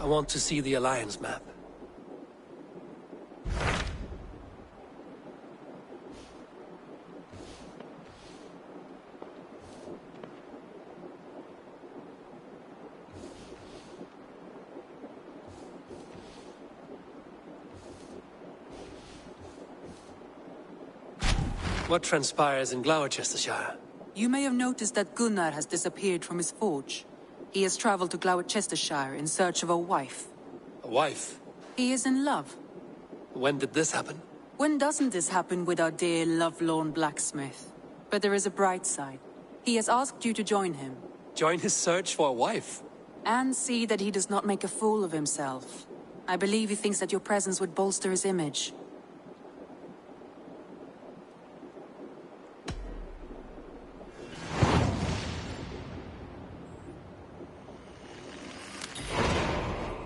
I want to see the Alliance map. What transpires in Glowecesterscire? You may have noticed that Gunnar has disappeared from his forge. He has traveled to Glowecesterscire in search of a wife. A wife? He is in love. When did this happen? When doesn't this happen with our dear lovelorn blacksmith? But there is a bright side. He has asked you to join him. Join his search for a wife? And see that he does not make a fool of himself. I believe he thinks that your presence would bolster his image.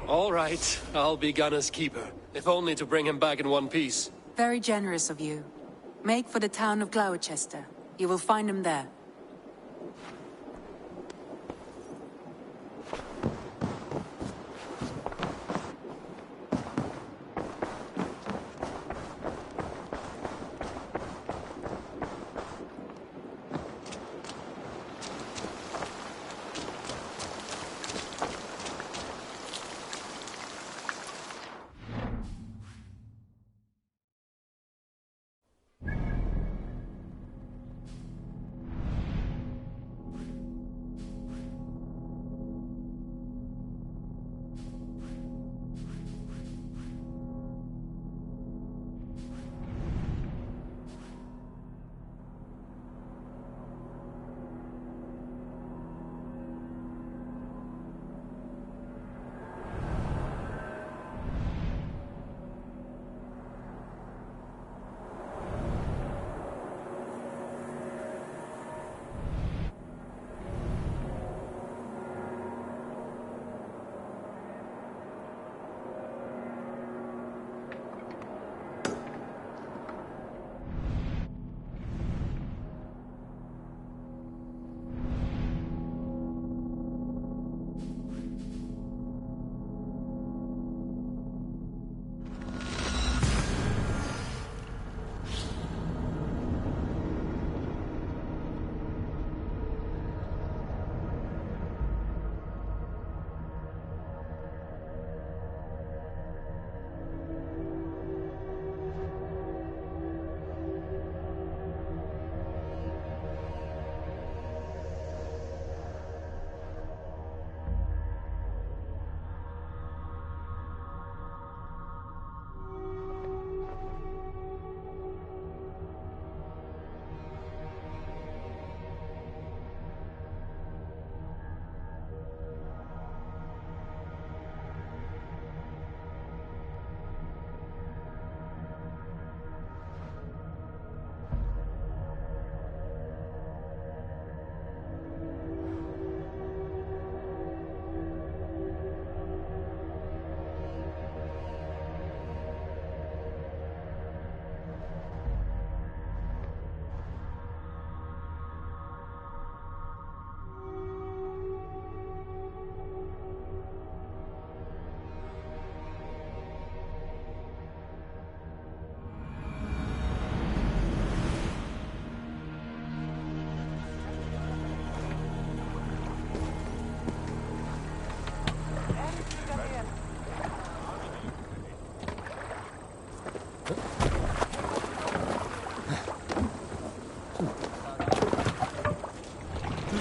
All right, I'll be Gunner's keeper, if only to bring him back in one piece. Very generous of you. Make for the town of Glowechester. You will find him there.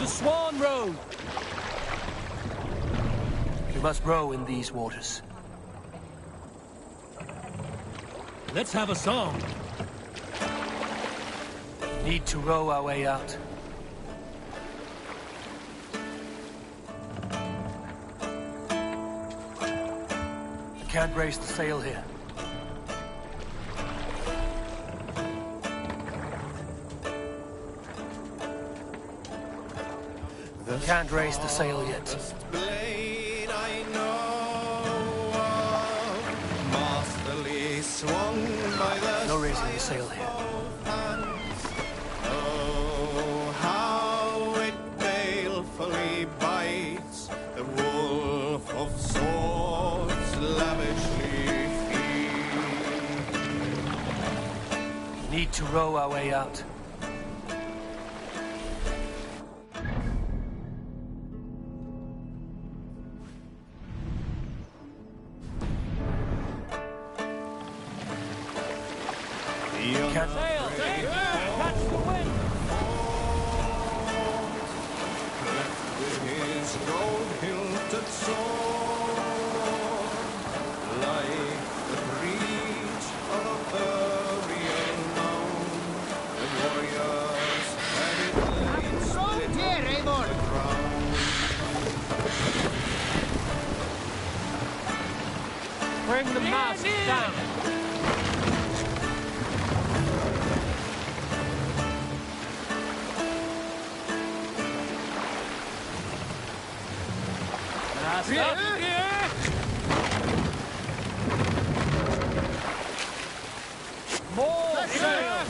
Swan Road! We must row in these waters. Let's have a song. Need to row our way out. I can't raise the sail here. Can't raise the sail yet. No raising the sail here. Oh, how it balefully bites the wolf of sword. need to row our way out. Catch sail! Catch the wind! With his gold-hilted sword, like the breach of a burial mound, the warriors carried blades split the ground. Bring the mast down! Stop here! More sail!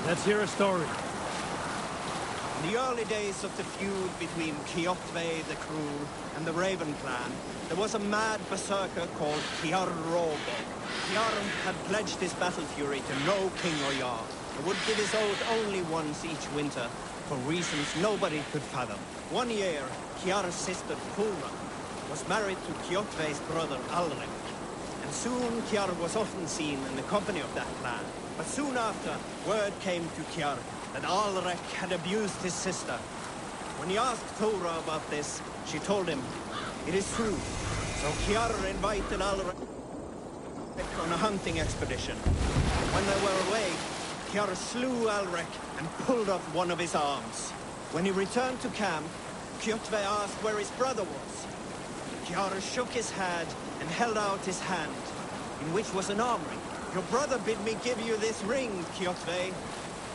Let's hear a story. In the early days of the feud between Kjotve the Cruel and the Raven clan, there was a mad berserker called Kiar Rogo. Kiar had pledged his battle fury to no king or jarl, and would give his oath only once each winter, for reasons nobody could fathom. One year, Kiar's sister Pulra was married to Kjotve's brother Alrek, and soon Kiar was often seen in the company of that clan. But soon after, word came to Kiar that Alrek had abused his sister. When he asked Thora about this, she told him, "It is true." So Kiar invited Alrek on a hunting expedition. When they were away, Kiar slew Alrek and pulled off one of his arms. When he returned to camp, Kjotve asked where his brother was. Kiar shook his head and held out his hand, in which was an arm ring. "Your brother bid me give you this ring, Kjotve."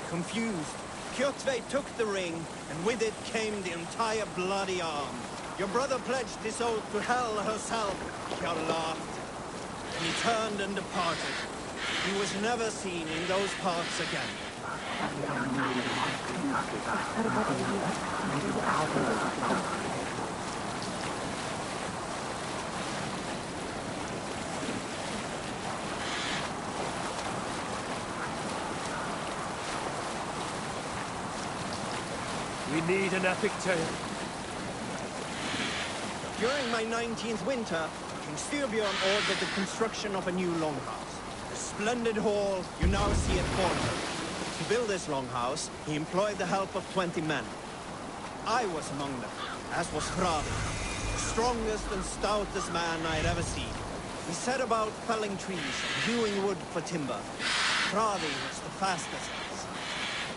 Confused, Kjotve took the ring, and with it came the entire bloody arm. "Your brother pledged his oath to Hell herself," Kiar laughed. And he turned and departed. He was never seen in those parts again. We need an epic tale. During my 19th winter, King Styrbjorn ordered the construction of a new longhouse. The splendid hall you now see at Fornburg. To build this longhouse, he employed the help of 20 men. I was among them, as was Fradi, the strongest and stoutest man I had ever seen. We set about felling trees and hewing wood for timber. Fradi was the fastest of us,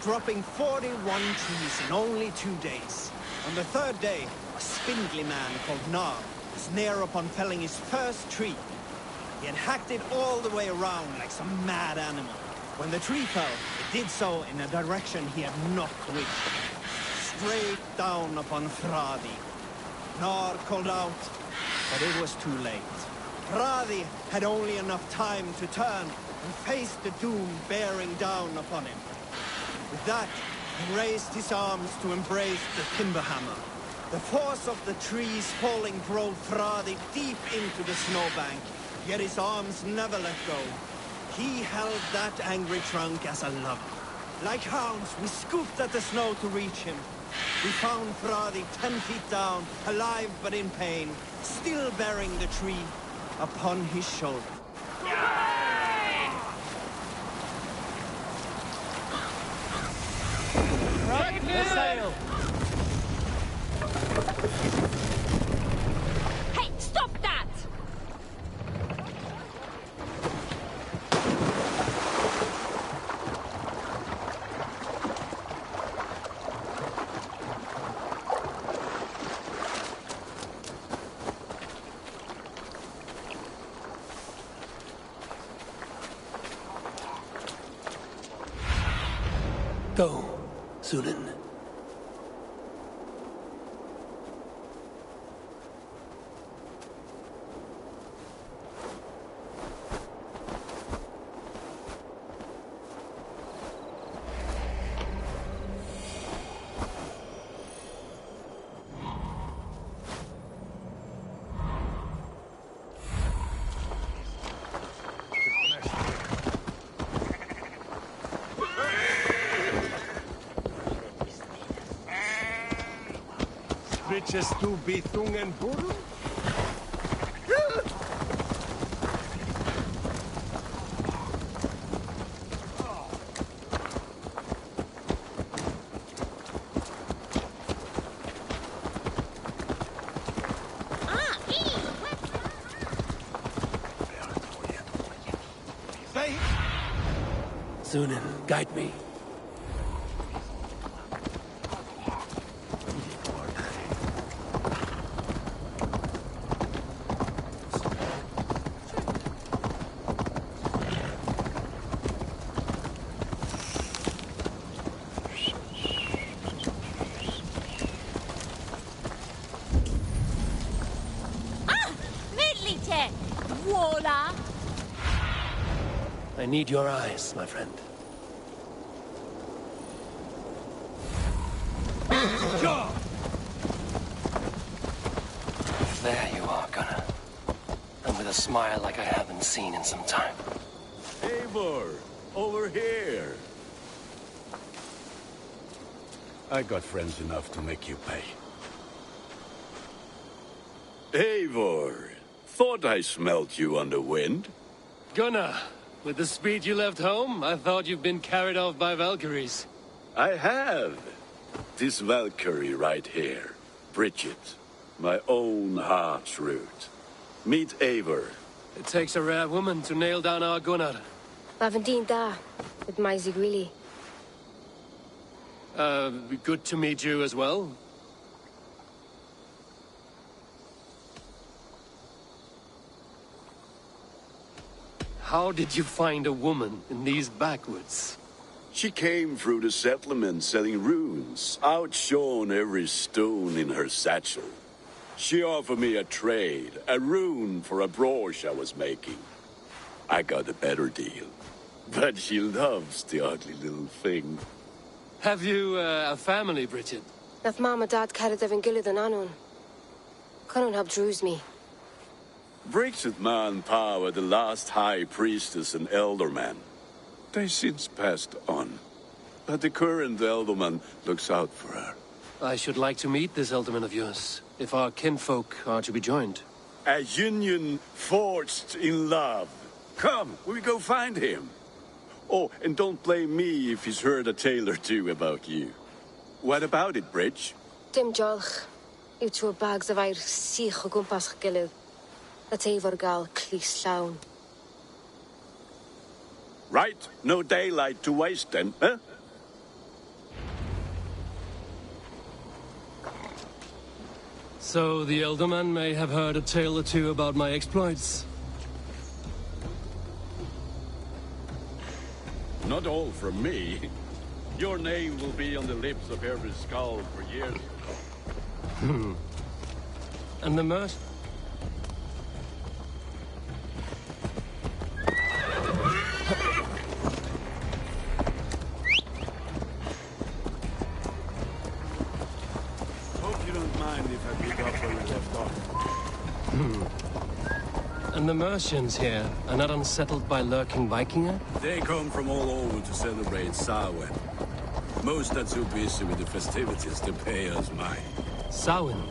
dropping 41 trees in only 2 days. On the third day, a spindly man called Nar was near upon felling his first tree. He had hacked it all the way around like some mad animal. When the tree fell, it did so in a direction he had not wished. straight down upon Fradi. Gnar called out, but it was too late. Fradi had only enough time to turn and face the doom bearing down upon him. With that, he raised his arms to embrace the timber hammer. The force of the trees falling drove Fradi deep into the snowbank, yet his arms never let go. He held that angry trunk as a lover. Like hounds, we scooped at the snow to reach him. We found Fradi 10 feet down, alive but in pain, still bearing the tree upon his shoulder. Right, the sail! Hey, stop that! Go, Sunan. Bitches to be thung and burr? Sunan, guide me. I need your eyes, my friend. There you are, Gunnar. And with a smile like I haven't seen in some time. Eivor, over here. I got friends enough to make you pay. Eivor, thought I smelt you on the wind. Gunnar, with the speed you left home, I thought you'd been carried off by Valkyries. I have. This Valkyrie right here, Bridget, my own heart's root. Meet Eivor. It takes a rare woman to nail down our Gunnar. Lavendine da, with my Zigrili. Good to meet you as well. How did you find a woman in these backwoods? She came through the settlement selling runes, outshone every stone in her satchel. She offered me a trade, a rune for a brooch I was making. I got a better deal. But she loves the ugly little thing. Have you a family, Bridget? Nath Mom and Dad carried them in Gillid and Anun. Cannon helped druise me. Bridget Man Power, the last high priestess and elderman. They since passed on. But the current elderman looks out for her. I should like to meet this elderman of yours, if our kinfolk are to be joined. A union forged in love. Come, we'll go find him. Oh, and don't blame me if he's heard a tale or two about you. What about it, Bridge? Dim jolch. You two bags of air sich o gwmpas gilydd. That Eivor gal clis llawn. Right, no daylight to waste then, huh? So the elderman may have heard a tale or two about my exploits. Not all from me. Your name will be on the lips of every skull for years. And the merc? Hope you don't mind if I pick up where we left off. And the Mercians here are not unsettled by lurking Vikinger? They come from all over to celebrate Samhain. Most are too busy with the festivities to pay us mind. Samhain?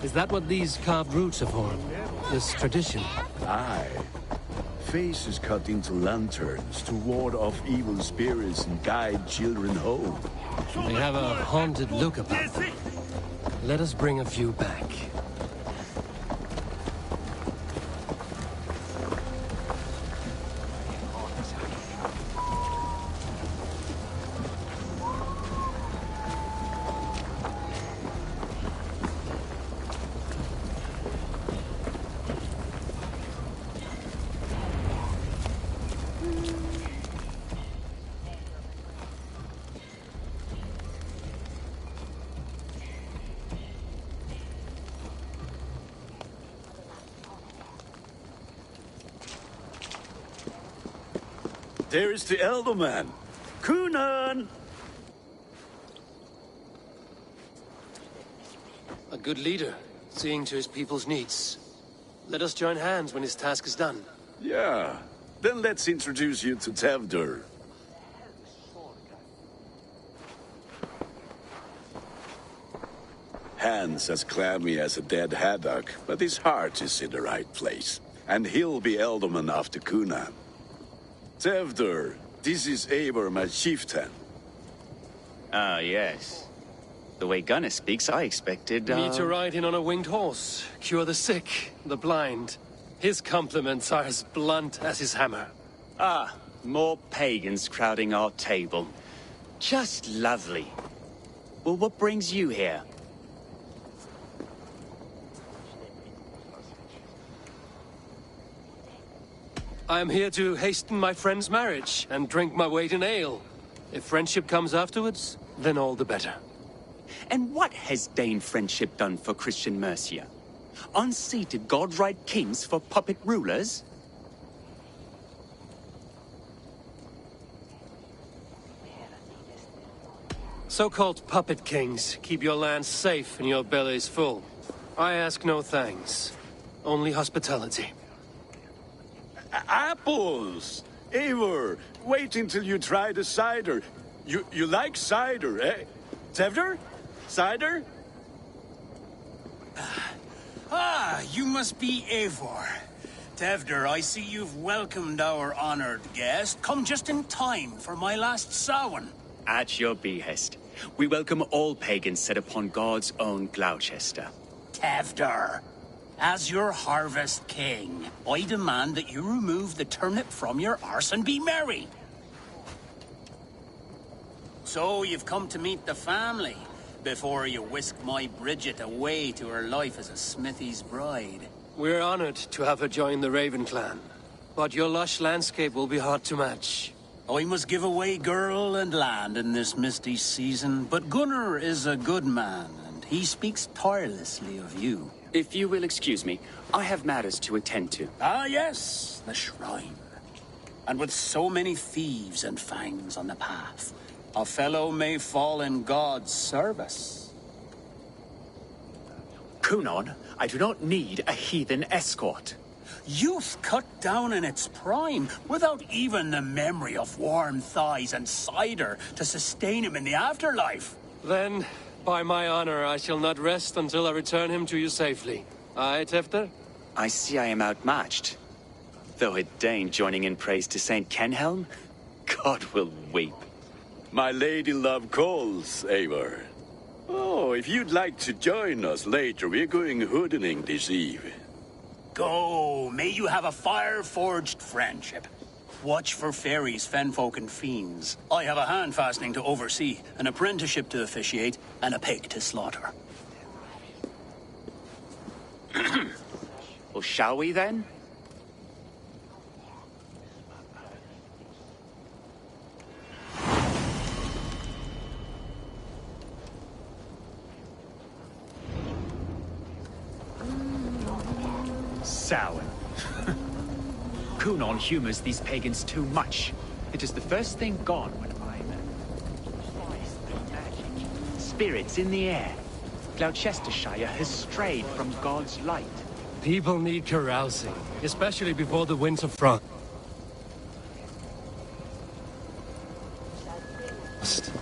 Is that what these carved roots are for? This tradition? Aye. Faces cut into lanterns to ward off evil spirits and guide children home. They have a haunted look about them. Let us bring a few back. There is the elder man. Kunan! A good leader, seeing to his people's needs. Let us join hands when his task is done. Yeah. Then let's introduce you to Tevdur. Hands as clammy as a dead haddock, but his heart is in the right place. And he'll be Elderman after Kunan. Tevdur, this is Eivor, my chieftain. Ah, yes. The way Gunnar speaks, I expected, Me to ride in on a winged horse, cure the sick, the blind. His compliments are as blunt as his hammer. Ah, more pagans crowding our table. Just lovely. Well, what brings you here? I am here to hasten my friend's marriage and drink my weight in ale. If friendship comes afterwards, then all the better. And what has Dane friendship done for Christian Mercia? Unseated godright kings for puppet rulers? So-called puppet kings keep your lands safe and your bellies full. I ask no thanks, only hospitality. Apples! Eivor, wait until you try the cider. You like cider, eh? Tevdur? Cider? Ah, you must be Eivor. Tevdur, I see you've welcomed our honored guest. Come just in time for my last Samhain. At your behest. We welcome all pagans set upon God's own Gloucester. Tevdur, as your harvest king, I demand that you remove the turnip from your arse and be merry. So you've come to meet the family before you whisk my Bridget away to her life as a smithy's bride. We're honored to have her join the Raven clan, but your lush landscape will be hard to match. I must give away girl and land in this misty season, but Gunnar is a good man, and he speaks tirelessly of you. If you will excuse me, I have matters to attend to. Ah, yes, the shrine. And with so many thieves and fangs on the path, a fellow may fall in God's service. Kunan, I do not need a heathen escort. Youth cut down in its prime, without even the memory of warm thighs and cider to sustain him in the afterlife. Then, by my honor, I shall not rest until I return him to you safely. Aye, Tevdur? I see I am outmatched. Though a Dane joining in praise to Saint Kenhelm, God will weep. My lady love calls, Eivor. Oh, if you'd like to join us later, we're going hoodening this eve. Go, may you have a fire-forged friendship. Watch for fairies, fenfolk, and fiends. I have a hand fastening to oversee, an apprenticeship to officiate, and a pig to slaughter. Well, shall we then? Sour. Kunon humors these pagans too much. It is the first thing gone when spies and magic. Spirits in the air. Gloucestershire has strayed from God's light. People need carousing, especially before the winter frost.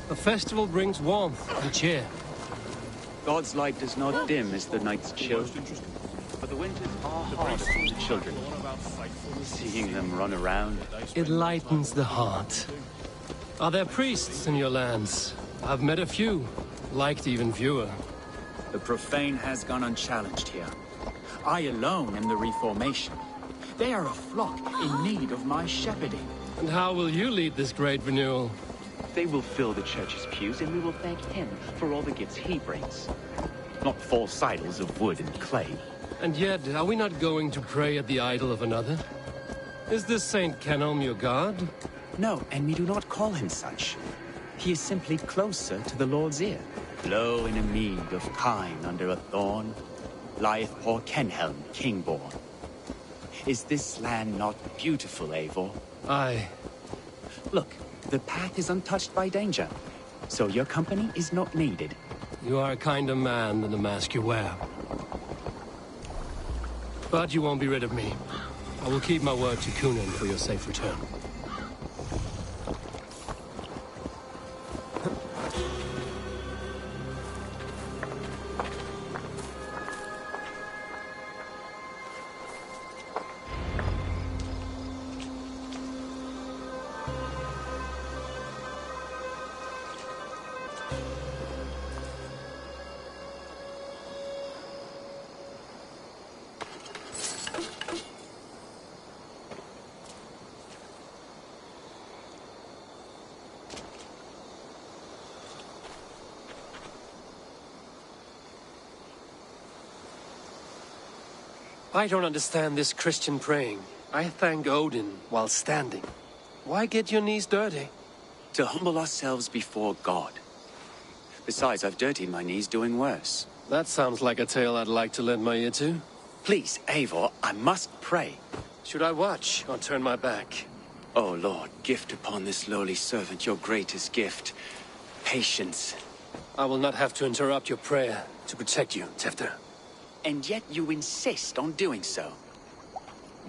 A festival brings warmth and cheer. God's light does not dim as the nights chill, but the winters are hard for the children. Seeing them run around, It lightens the heart. Are there priests in your lands? I've met a few, liked even fewer. the profane has gone unchallenged here. I alone am the Reformation. They are a flock in need of my shepherding. And how will you lead this great renewal? They will fill the church's pews, and we will thank him for all the gifts he brings. Not false idols of wood and clay. And yet, are we not going to pray at the idol of another? Is this Saint Kenelm your god? No, and we do not call him such. He is simply closer to the Lord's ear. Low in a mead of kine under a thorn, lieth poor Kenhelm, king-born. Is this land not beautiful, Eivor? Aye. Look, the path is untouched by danger, so your company is not needed. You are a kinder man than the mask you wear. But you won't be rid of me. I will keep my word to Kunan for your safe return. I don't understand this Christian praying. I thank Odin while standing. Why get your knees dirty? To humble ourselves before God. Besides, I've dirtied my knees doing worse. That sounds like a tale I'd like to lend my ear to. Please, Eivor, I must pray. Should I watch or turn my back? Oh Lord, gift upon this lowly servant your greatest gift. Patience. I will not have to interrupt your prayer to protect you, Tefter. And yet you insist on doing so.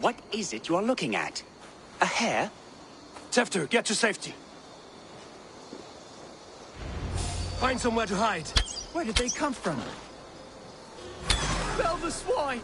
What is it you are looking at? A hare? Tefter, get to safety. Find somewhere to hide. Where did they come from? Fell the swine!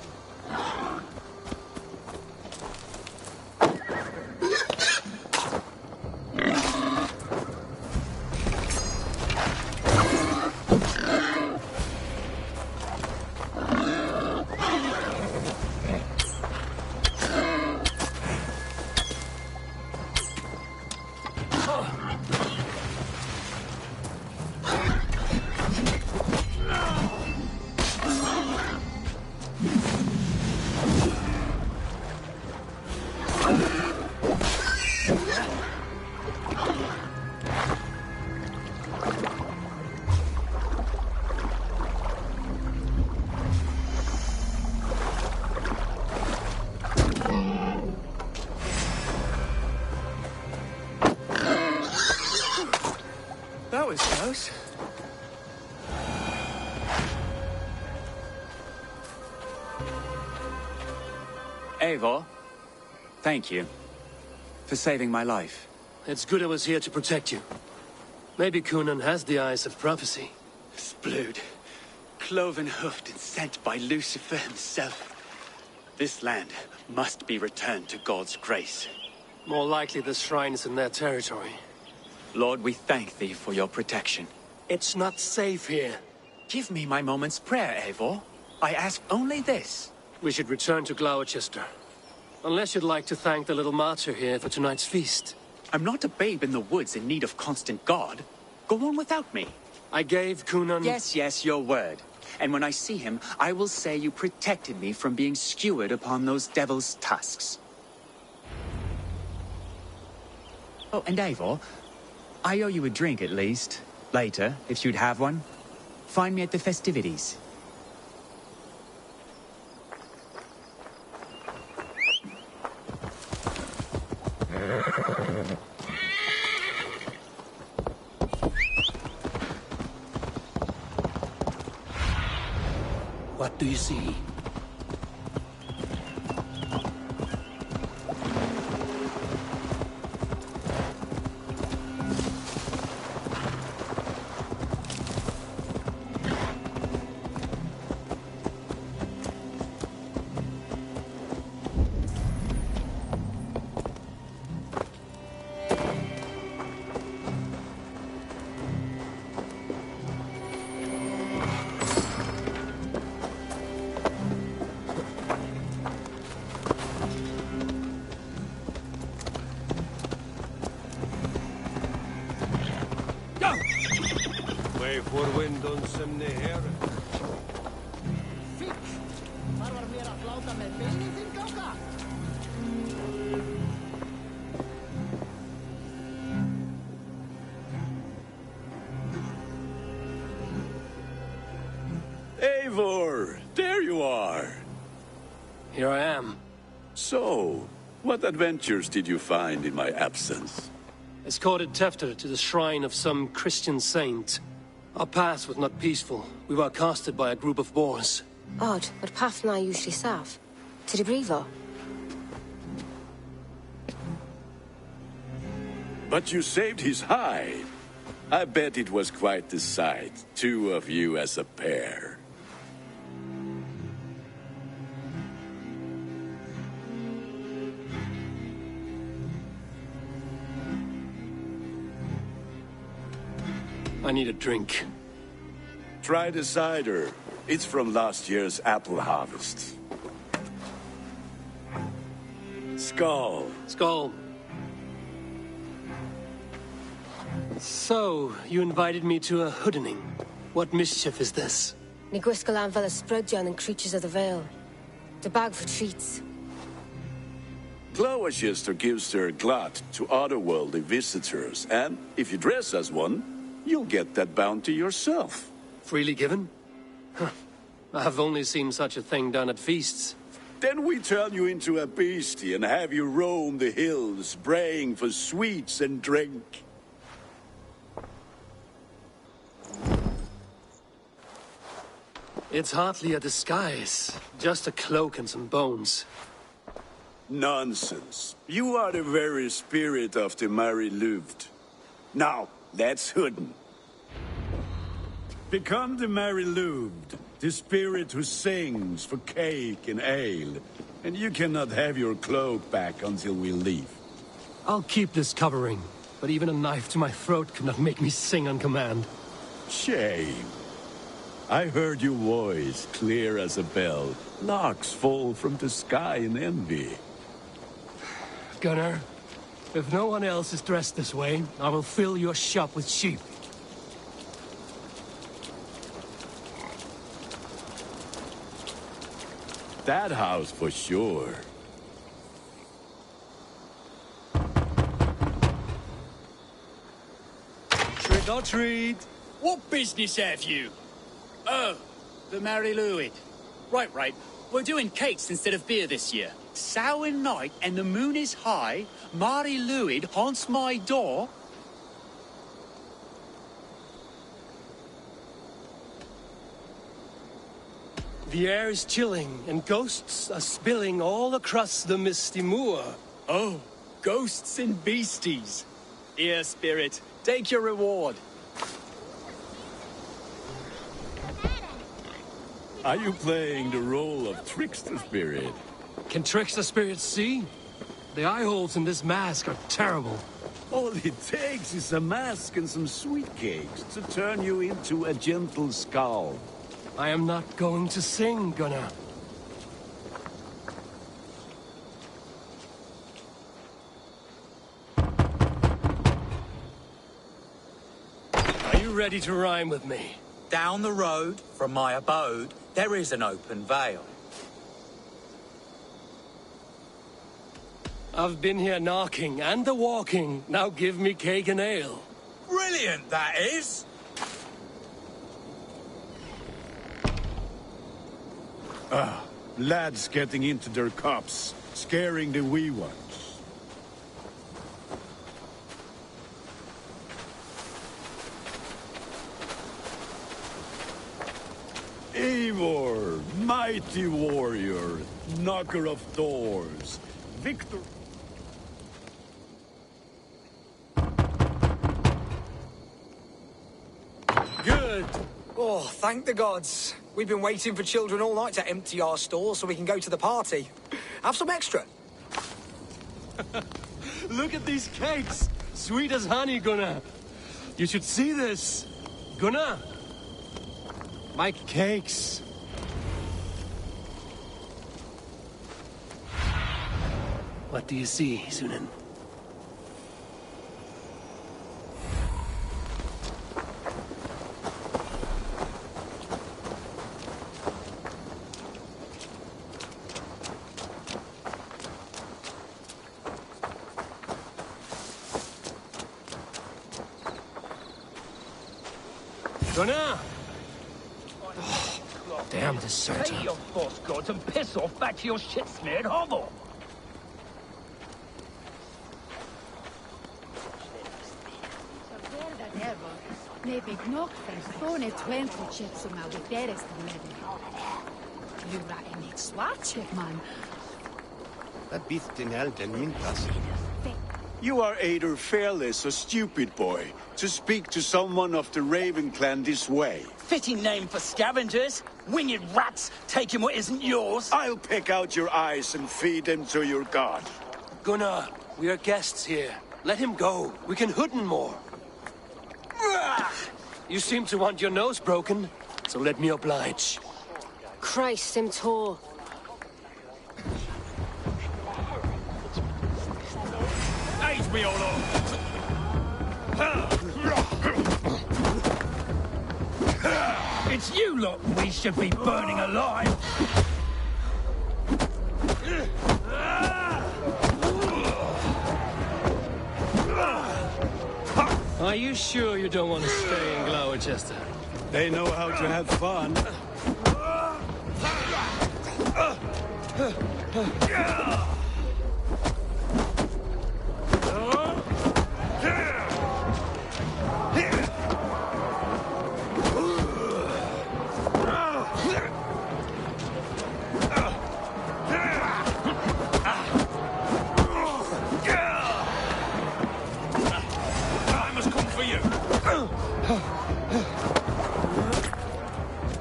That was close. Eivor, thank you for saving my life. It's good I was here to protect you. Maybe Kunan has the eyes of prophecy. Splood, cloven-hoofed and sent by Lucifer himself. This land must be returned to God's grace. More likely the shrine is in their territory. Lord, we thank thee for your protection. It's not safe here. Give me my moment's prayer, Eivor. I ask only this. We should return to Glowecester. Unless you'd like to thank the little martyr here for tonight's feast. I'm not a babe in the woods in need of constant guard. Go on without me. I gave Kunan... Yes, your word. And when I see him, I will say you protected me from being skewered upon those devil's tusks. Oh, and Eivor, I owe you a drink at least. Later, if you'd have one. Find me at the festivities. What do you see? Voor wind ons hem neer. Eivor, there you are. Here I am. So, what adventures did you find in my absence? Escorted Tefter to the shrine of some Christian saint. Our path was not peaceful. We were accosted by a group of boars. Odd, but path na usually safe. To the brifo. But you saved his hide. I bet it was quite the sight, two of you as a pair. I need a drink. Try the cider. It's from last year's apple harvest. Skull. Skull. So, you invited me to a hoodening. What mischief is this? Ni gwisgalan fel ysbrydion and creatures of the Vale. The bag for treats. Glowecester gives their glut to otherworldly visitors, and if you dress as one, you'll get that bounty yourself. Freely given? Huh. I've only seen such a thing done at feasts. Then we turn you into a beastie and have you roam the hills, braying for sweets and drink. It's hardly a disguise. Just a cloak and some bones. Nonsense. You are the very spirit of the Mary Louved. Now, let's hooden. Become the Mary Louved, the spirit who sings for cake and ale. And you cannot have your cloak back until we leave. I'll keep this covering, but even a knife to my throat could not make me sing on command. Shame. I heard your voice clear as a bell. Larks fall from the sky in envy. Gunnar, if no one else is dressed this way, I will fill your shop with sheep. That house for sure. Trick or treat. What business have you? Oh, the Mary Louid. Right. We're doing cakes instead of beer this year. Sour night and the moon is high. Mary Louid haunts my door. The air is chilling, and ghosts are spilling all across the misty moor. Oh, ghosts and beasties. Here, spirit, take your reward. Are you playing the role of trickster spirit? Can trickster spirits see? The eye holes in this mask are terrible. All it takes is a mask and some sweet cakes to turn you into a gentle skull. I am not going to sing, Gunnar. Are you ready to rhyme with me? Down the road from my abode, there is an open vale. I've been here knocking and the walking. Now give me cake and ale. Brilliant, that is! Lads getting into their cups, scaring the wee ones. Mighty warrior, knocker of doors, victor... Good. Oh, thank the gods. We've been waiting for children all night to empty our stalls so we can go to the party. Have some extra. Look at these cakes! Sweet as honey, Gunnar. You should see this. Gunnar! My cakes. What do you see, Sunan? Gunnar! Oh, damn deserter. Pay your false gods and piss off back to your shit-smeared hovel. Maybe knock persone 20 chips on my wideres You rotten it swat man. That beast in hell den mintas. You are either fearless or stupid, boy, to speak to someone of the Raven clan this way. Fitting name for scavengers. Winged rats taking what isn't yours. I'll pick out your eyes and feed them to your god. Gunnar, we are guests here. Let him go. We can hooten more. You seem to want your nose broken, so let me oblige. Christ, him tall. Age me all on. It's you lot we should be burning alive. Are you sure you don't want to stay in Glowechester? They know how to have fun.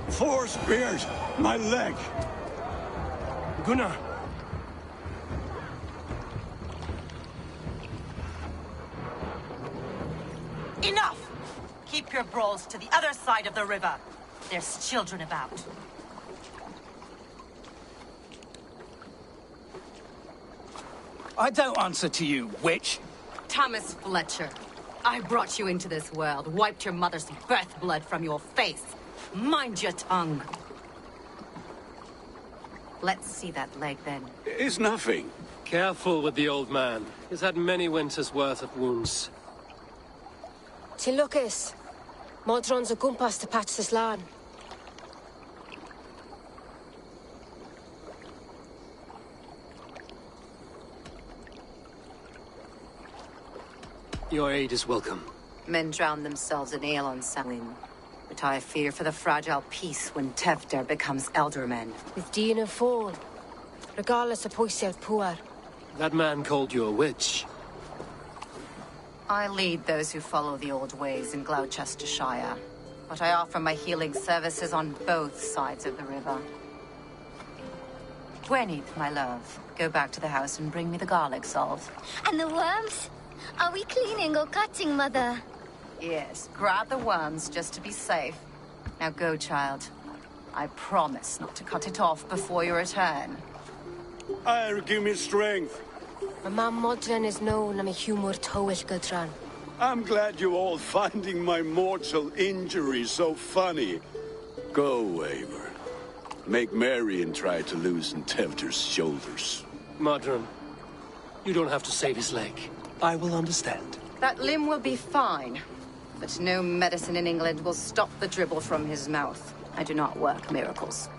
Four spears! My leg! Gunnar! Enough! Keep your brawls to the other side of the river. There's children about. I don't answer to you, witch. Thomas Fletcher, I brought you into this world, wiped your mother's birth blood from your face. Mind your tongue. Let's see that leg, then. It's nothing. Careful with the old man. He's had many winters' worth of wounds. Ti Lucas. Modron's a gumpas to patch this land. Your aid is welcome. Men drown themselves in ale on Samhain. But I fear for the fragile peace when Tevder becomes eldermen. With Dean and Fall. Regardless of Poisiel Puar. That man called you a witch. I lead those who follow the old ways in Glowecesterscire. But I offer my healing services on both sides of the river. Gwenith, my love, go back to the house and bring me the garlic salt. And the worms? Are we cleaning or cutting, Mother? Yes, grab the worms just to be safe. Now go, child. I promise not to cut it off before your return. Give me strength. My mam Modron is known am a humor towish Gudran. I'm glad you all finding my mortal injury so funny. Go, Waver. Make merry and try to loosen Tevder's shoulders. Modron, you don't have to save his leg. I will understand. That limb will be fine. But no medicine in England will stop the dribble from his mouth. I do not work miracles.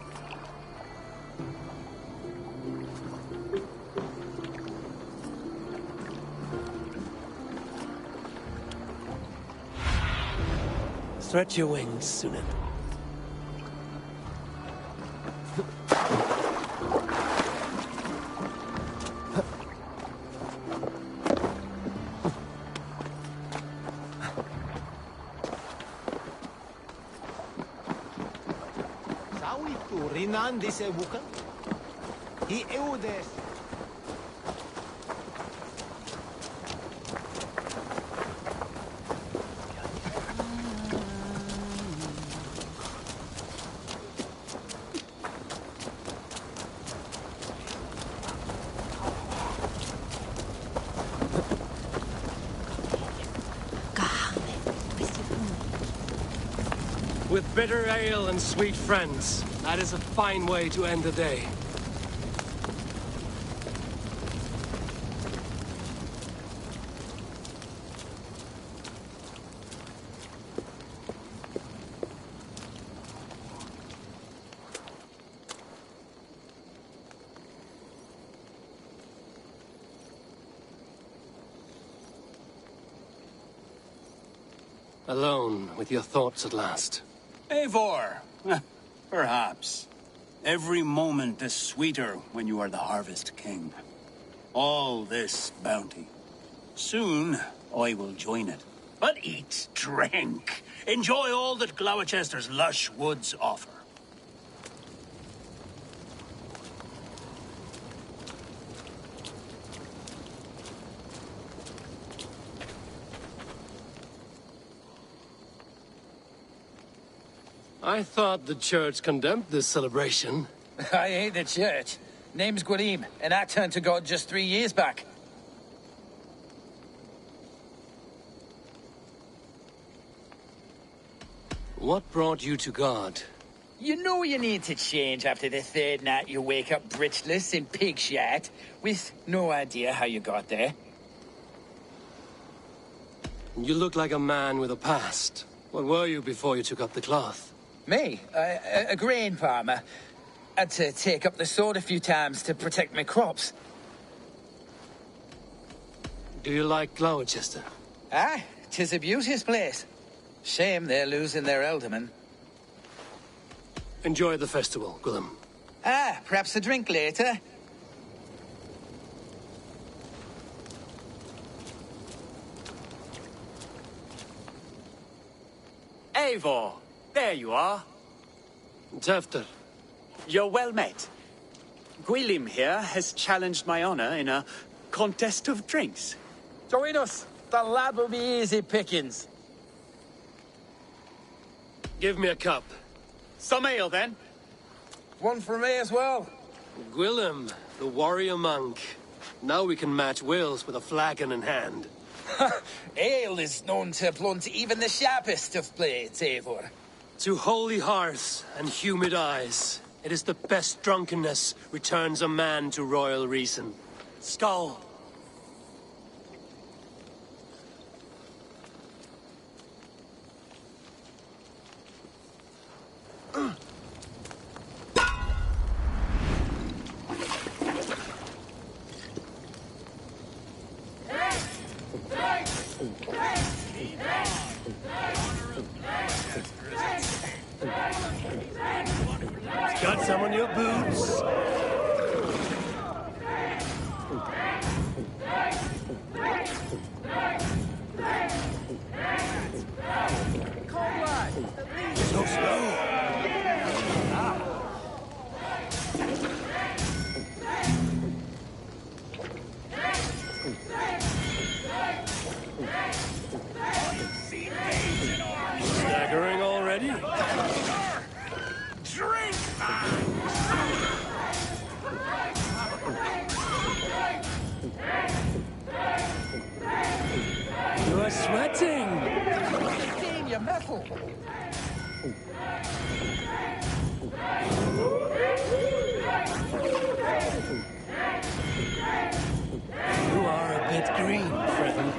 Stretch your wings, Sunan. Urinan dise wuka. He eudes. With bitter ale and sweet friends, that is a fine way to end the day. Alone with your thoughts at last. Eivor! Perhaps. Every moment is sweeter when you are the Harvest King. All this bounty. Soon, I will join it. But eat, drink, enjoy all that Glowecester's lush woods offer. I thought the church condemned this celebration. I hate the church. Name's Gwarim, and I turned to God just 3 years back. What brought you to God? You know you need to change after the third night you wake up britchless in pig shit, with no idea how you got there. You look like a man with a past. What were you before you took up the cloth? Me? A grain farmer. Had to take up the sword a few times to protect my crops. Do you like Glowechester? Aye, 'tis a beauteous place. Shame they're losing their alderman. Enjoy the festival, Gwilym. Ah, perhaps a drink later. Eivor, there you are. Tefter. You're well met. Gwilym here has challenged my honor in a contest of drinks. Join us. The lad will be easy pickings. Give me a cup. Some ale, then. One for me as well. Gwilym, the warrior monk. Now we can match wills with a flagon in hand. Ale is known to blunt even the sharpest of blades, Eivor. To holy hearths and humid eyes, it is the best drunkenness returns a man to royal reason. Skull. Got some on your boots? So slow. Staggering already? Drink! You are sweating. Damn your metal. You are a bit green, friend.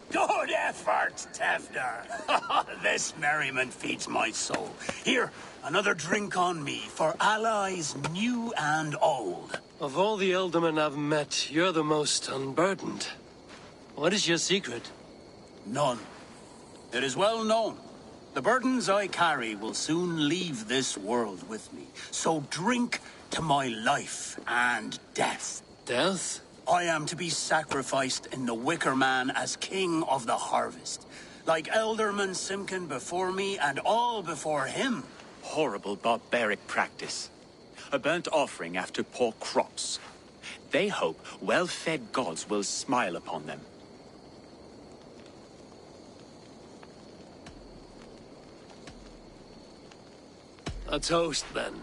Good effort, Tefner. This merriment feeds my soul. Here, another drink on me for allies new and old. Of all the Eldermen I've met, you're the most unburdened. What is your secret? None. It is well known. The burdens I carry will soon leave this world with me. So drink to my life and death. Death? I am to be sacrificed in the Wicker Man as king of the harvest. Like Elderman Simkin before me and all before him. Horrible barbaric practice. A burnt offering after poor crops. They hope well-fed gods will smile upon them. A toast, then.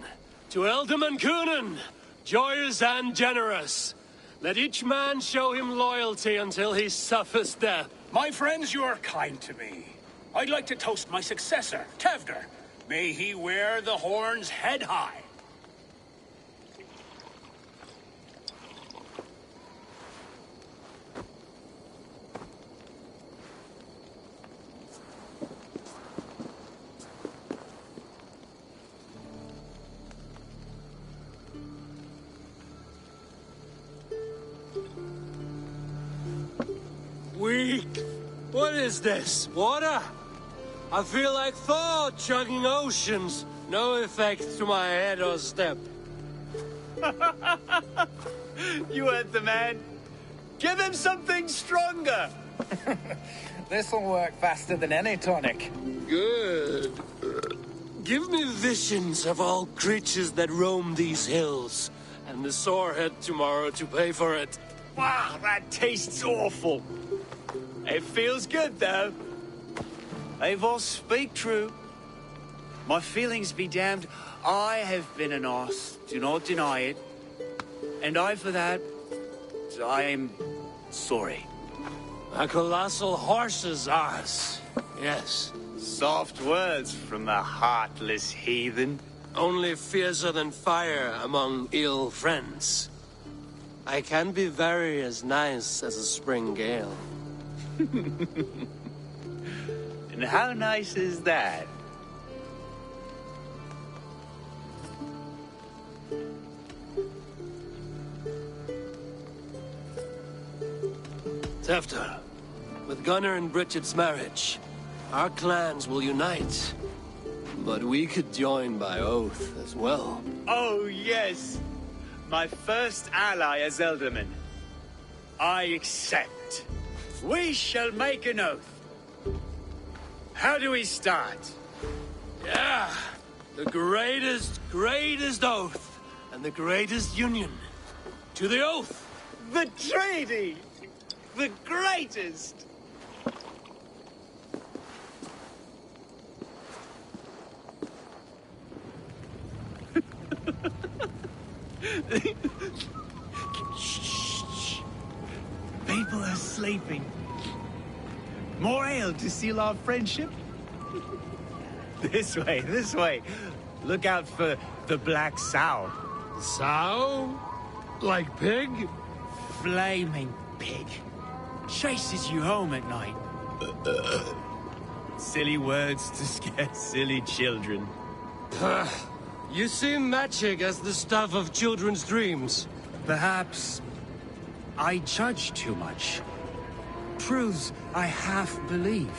To Elderman Coonan, joyous and generous. Let each man show him loyalty until he suffers death. My friends, you are kind to me. I'd like to toast my successor, Tevder. May he wear the horns head high. Weak. What is this? Water? I feel like Thor chugging oceans. No effect to my head or step. You heard the man. Give him something stronger. This'll work faster than any tonic. Good. Give me visions of all creatures that roam these hills, and the sorehead tomorrow to pay for it. Wow, that tastes awful. It feels good, though. Eivor, speak true. My feelings be damned. I have been an arse. Do not deny it. And I, for that, I am sorry. A colossal horse's arse. Yes. Soft words from the heartless heathen. Only fiercer than fire among ill friends. I can be very as nice as a spring gale. And how nice is that? Tefter, with Gunnar and Bridget's marriage, our clans will unite. But we could join by oath as well. Oh, yes. My first ally as Elderman. I accept. We shall make an oath. How do we start? Yeah, the greatest oath, and the greatest union. To the oath! The treaty! The greatest! Shh. People are sleeping. More ale to seal our friendship? This way. Look out for the black sow. Sow? Like pig? Flaming pig. Chases you home at night. Silly words to scare silly children. You see magic as the stuff of children's dreams. Perhaps I judge too much. Truths I half believe.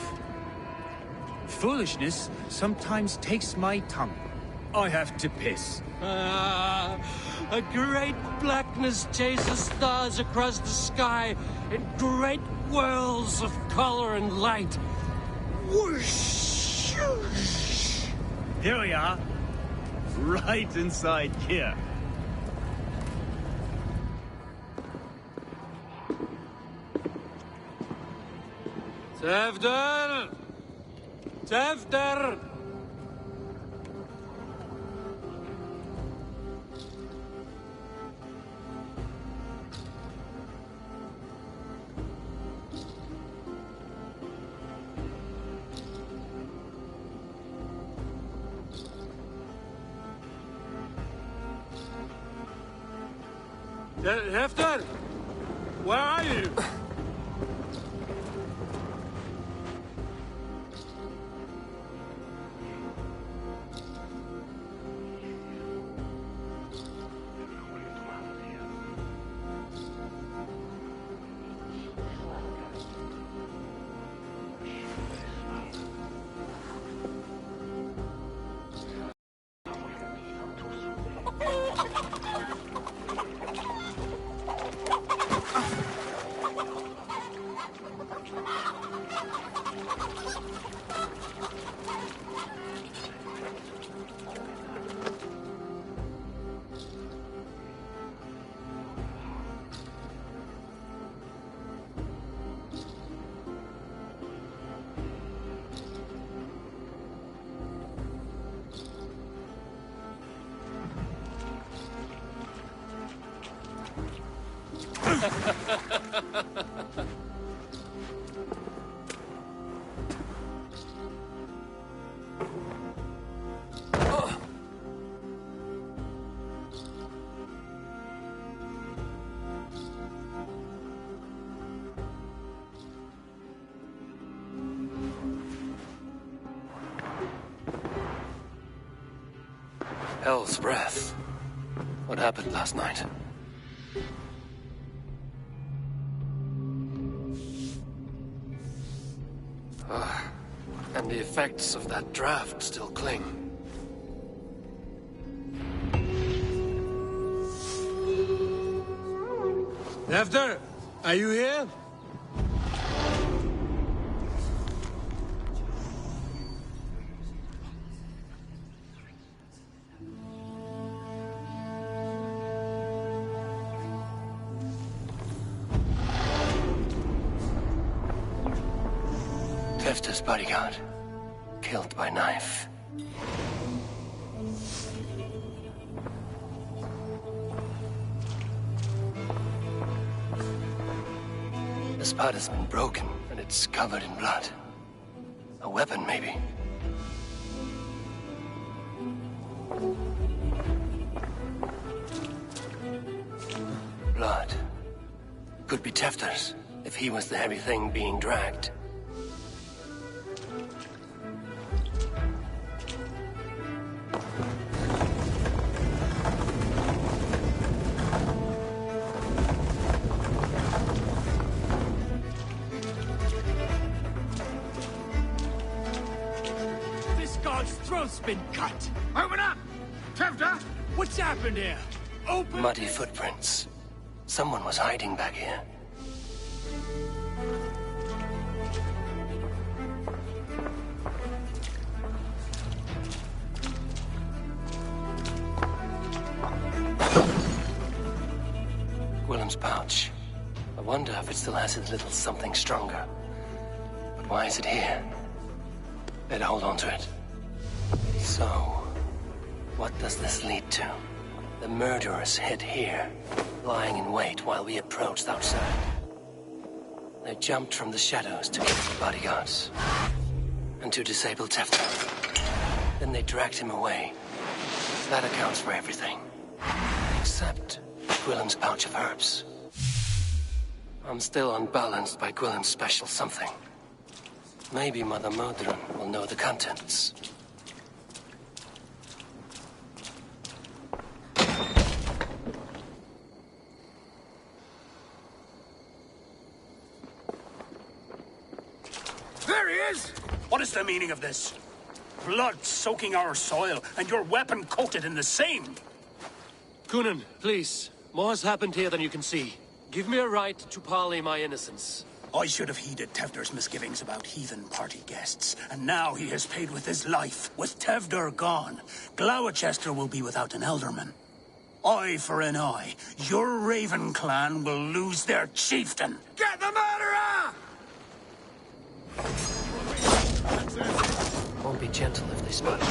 Foolishness sometimes takes my tongue. I have to piss. A great blackness chases stars across the sky in great whirls of color and light. Whoosh! Here we are. Right inside here. Tevder! Tevder! Hefter! Where are you? Hell's breath. What happened last night? And the effects of that draft still cling. Tefter, are you here? Tefter's bodyguard. Killed by knife. The spot has been broken, and it's covered in blood. A weapon, maybe. Blood. Could be Tefter's, if he was the heavy thing being dragged. Throat's been cut. Open up! Tefter, what's happened here? Open! Muddy footprints. Someone was hiding back here. Willem's pouch. I wonder if it still has his little something stronger. But why is it here? Better hold on to it. So, what does this lead to? The murderers hid here, lying in wait while we approached outside. They jumped from the shadows to kill the bodyguards. And to disable Tefter. Then they dragged him away. That accounts for everything. Except Gwillem's pouch of herbs. I'm still unbalanced by Gwillem's special something. Maybe Mother Modron will know the contents. There he is! What is the meaning of this? Blood soaking our soil, and your weapon coated in the same! Coonan, please. More has happened here than you can see. Give me a right to parley my innocence. I should have heeded Tevder's misgivings about heathen party guests, and now he has paid with his life. With Tevder gone, Glowecester will be without an elderman. Eye for an eye. Your Raven clan will lose their chieftain. Get the murderer! Won't be gentle if they spot you.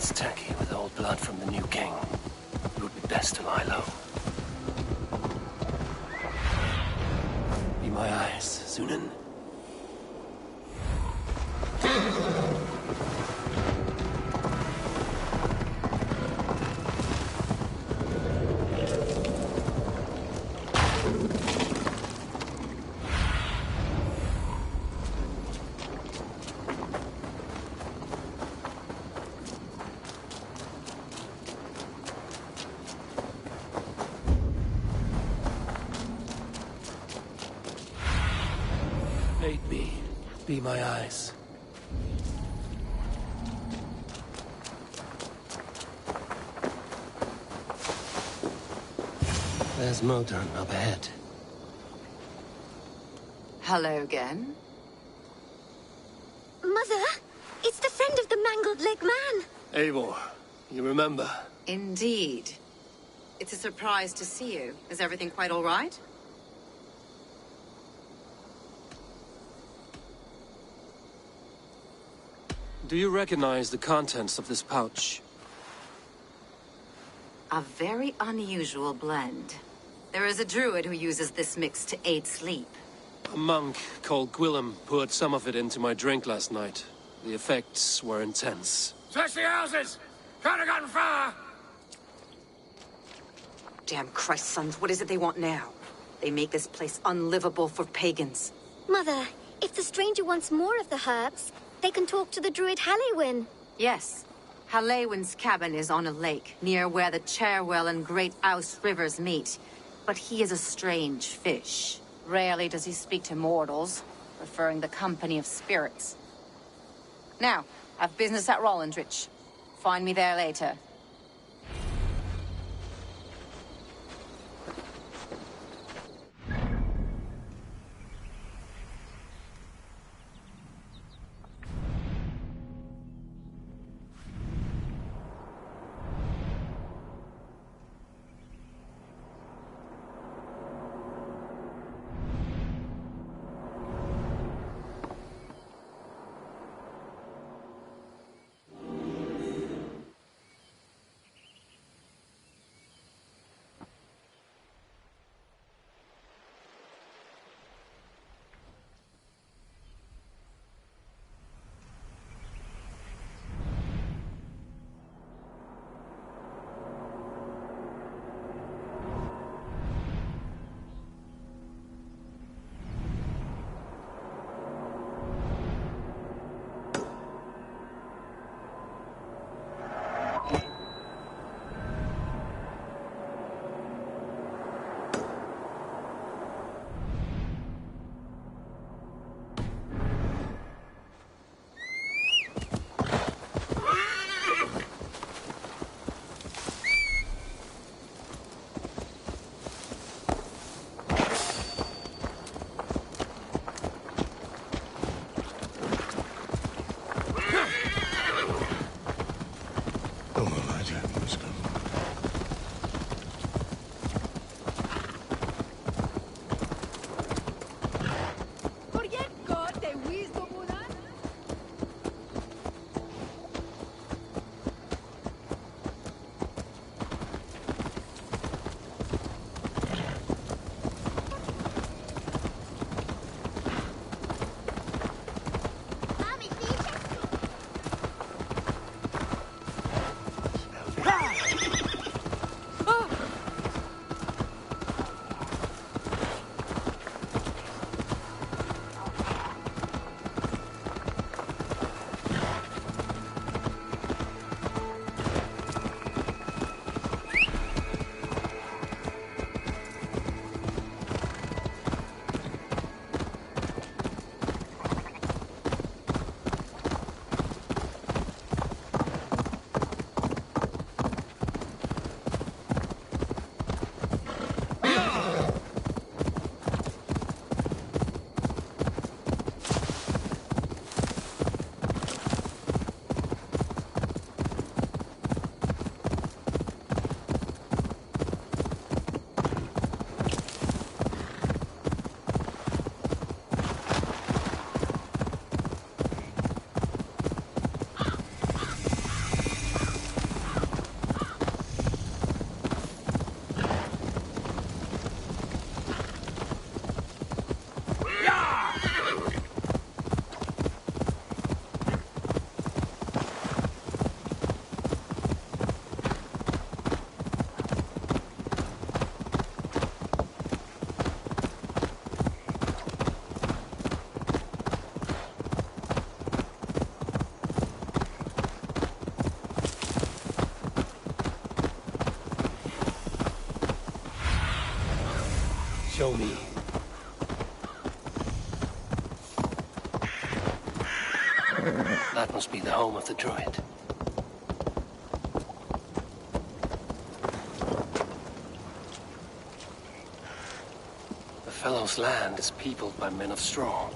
It's tacky with old blood from the new king. It would be best to lie low. Be my eyes, Zunin. Aid me. Be my eyes. There's Modan up ahead. Hello again. Mother, it's the friend of the mangled leg man. Eivor, you remember? Indeed. It's a surprise to see you. Is everything quite all right? Do you recognize the contents of this pouch? A very unusual blend. There is a druid who uses this mix to aid sleep. A monk called Gwillem poured some of it into my drink last night. The effects were intense. Search the houses! Can't have gotten far! Damn Christ, sons, what is it they want now? They make this place unlivable for pagans. Mother, if the stranger wants more of the herbs, they can talk to the druid Halewyn. Yes. Halewyn's cabin is on a lake, near where the Cherwell and Great Ouse rivers meet. But he is a strange fish. Rarely does he speak to mortals, preferring the company of spirits. Now, I've business at Rollindrich. Find me there later. Show me. That must be the home of the druid. The fellow's land is peopled by men of straw.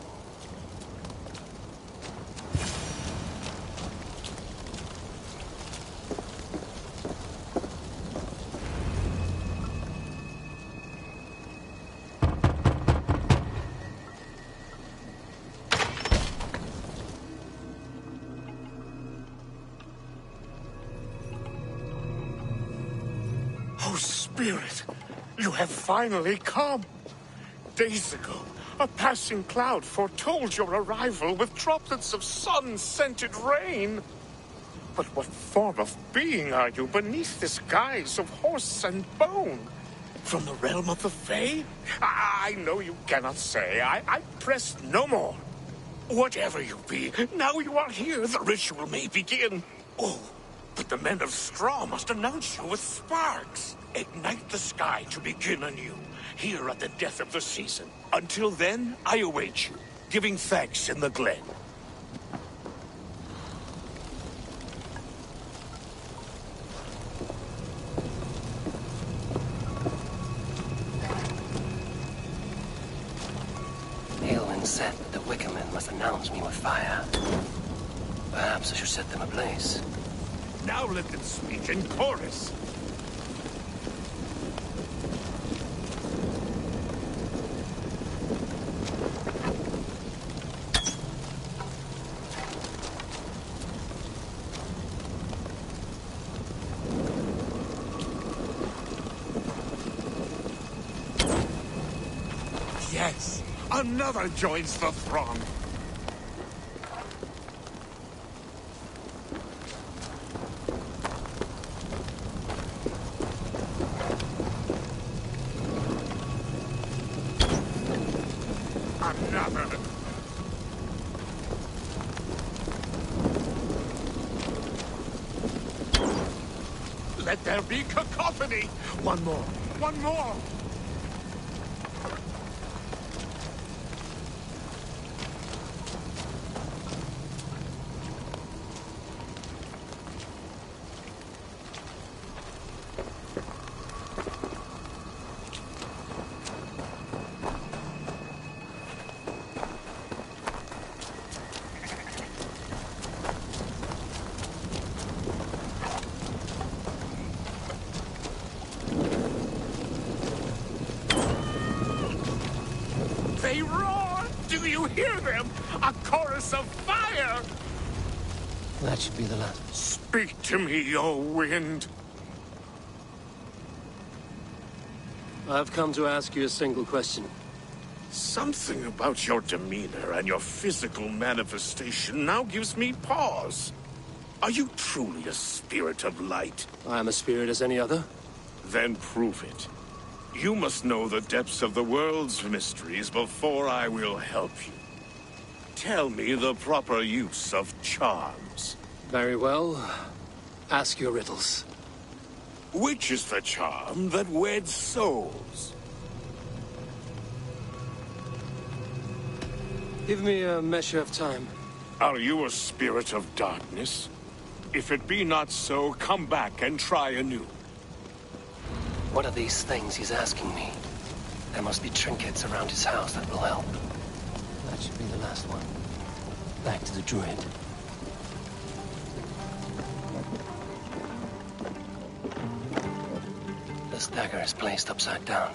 Oh, Spirit, you have finally come. Days ago, a passing cloud foretold your arrival with droplets of sun-scented rain. But what form of being are you beneath this guise of horse and bone? From the realm of the Fae? I know you cannot say. I press no more. Whatever you be, now you are here, the ritual may begin. Oh, but the men of straw must announce you with sparks. Ignite the sky to begin anew, here at the death of the season. Until then, I await you, giving thanks in the glen. Aelwyn said that the Wickermen must announce me with fire. Perhaps I should set them ablaze. Now let them speak in chorus. Yes, another joins the throng. Another. Let there be cacophony. One more. One more. They roar! Do you hear them? A chorus of fire! That should be the last. Speak to me, O wind. I've come to ask you a single question. Something about your demeanor and your physical manifestation now gives me pause. Are you truly a spirit of light? I am a spirit as any other. Then prove it. You must know the depths of the world's mysteries before I will help you. Tell me the proper use of charms. Very well. Ask your riddles. Which is the charm that weds souls? Give me a measure of time. Are you a spirit of darkness? If it be not so, come back and try anew. What are these things he's asking me? There must be trinkets around his house that will help. That should be the last one. Back to the druid. This dagger is placed upside down.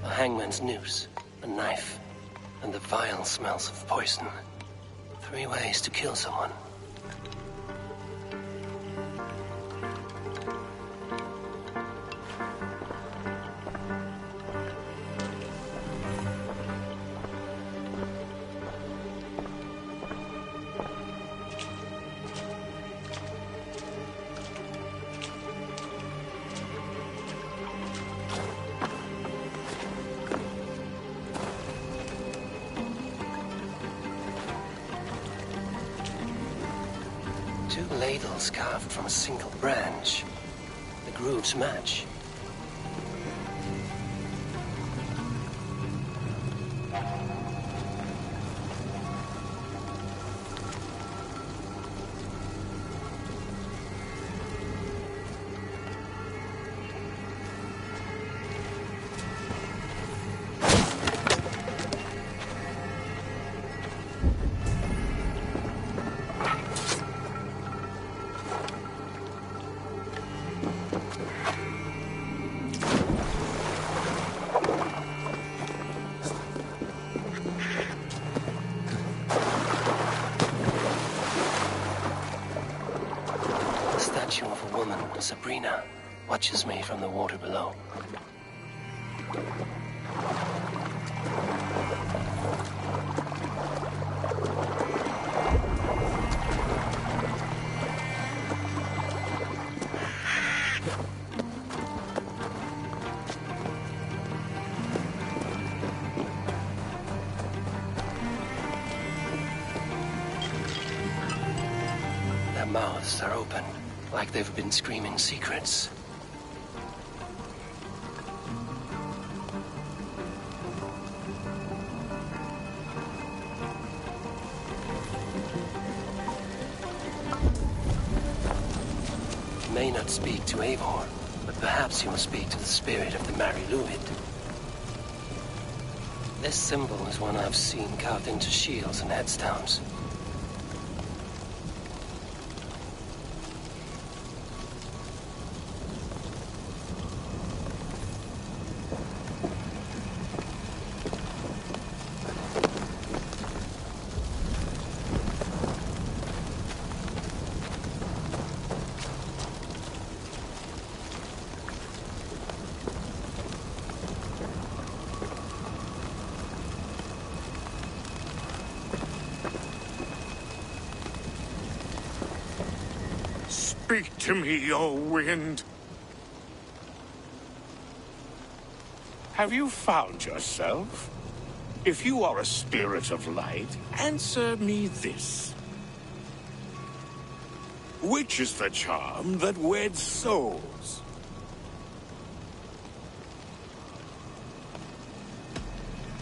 A hangman's noose, a knife, and the vile smells of poison. 3 ways to kill someone. Two ladles carved from a single branch. The grooves match. Sabrina watches me from the water below. Their mouths are open, like they've been screaming secrets. You may not speak to Eivor, but perhaps you will speak to the spirit of the Mari Luid. This symbol is one I've seen carved into shields and headstones. Speak to me, O wind. Have you found yourself? If you are a spirit of light, answer me this. Which is the charm that weds souls?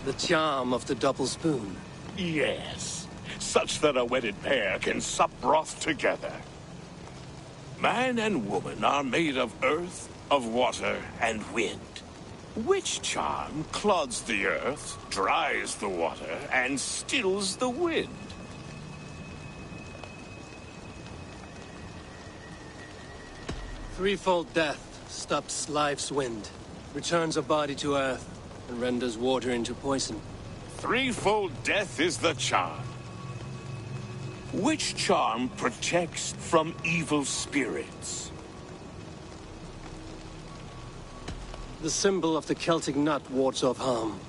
The charm of the double spoon. Yes, such that a wedded pair can sup broth together. Man and woman are made of earth, of water, and wind. Which charm clods the earth, dries the water, and stills the wind? Threefold death stops life's wind, returns a body to earth, and renders water into poison. Threefold death is the charm. Which charm protects from evil spirits? The symbol of the Celtic nut wards off harm.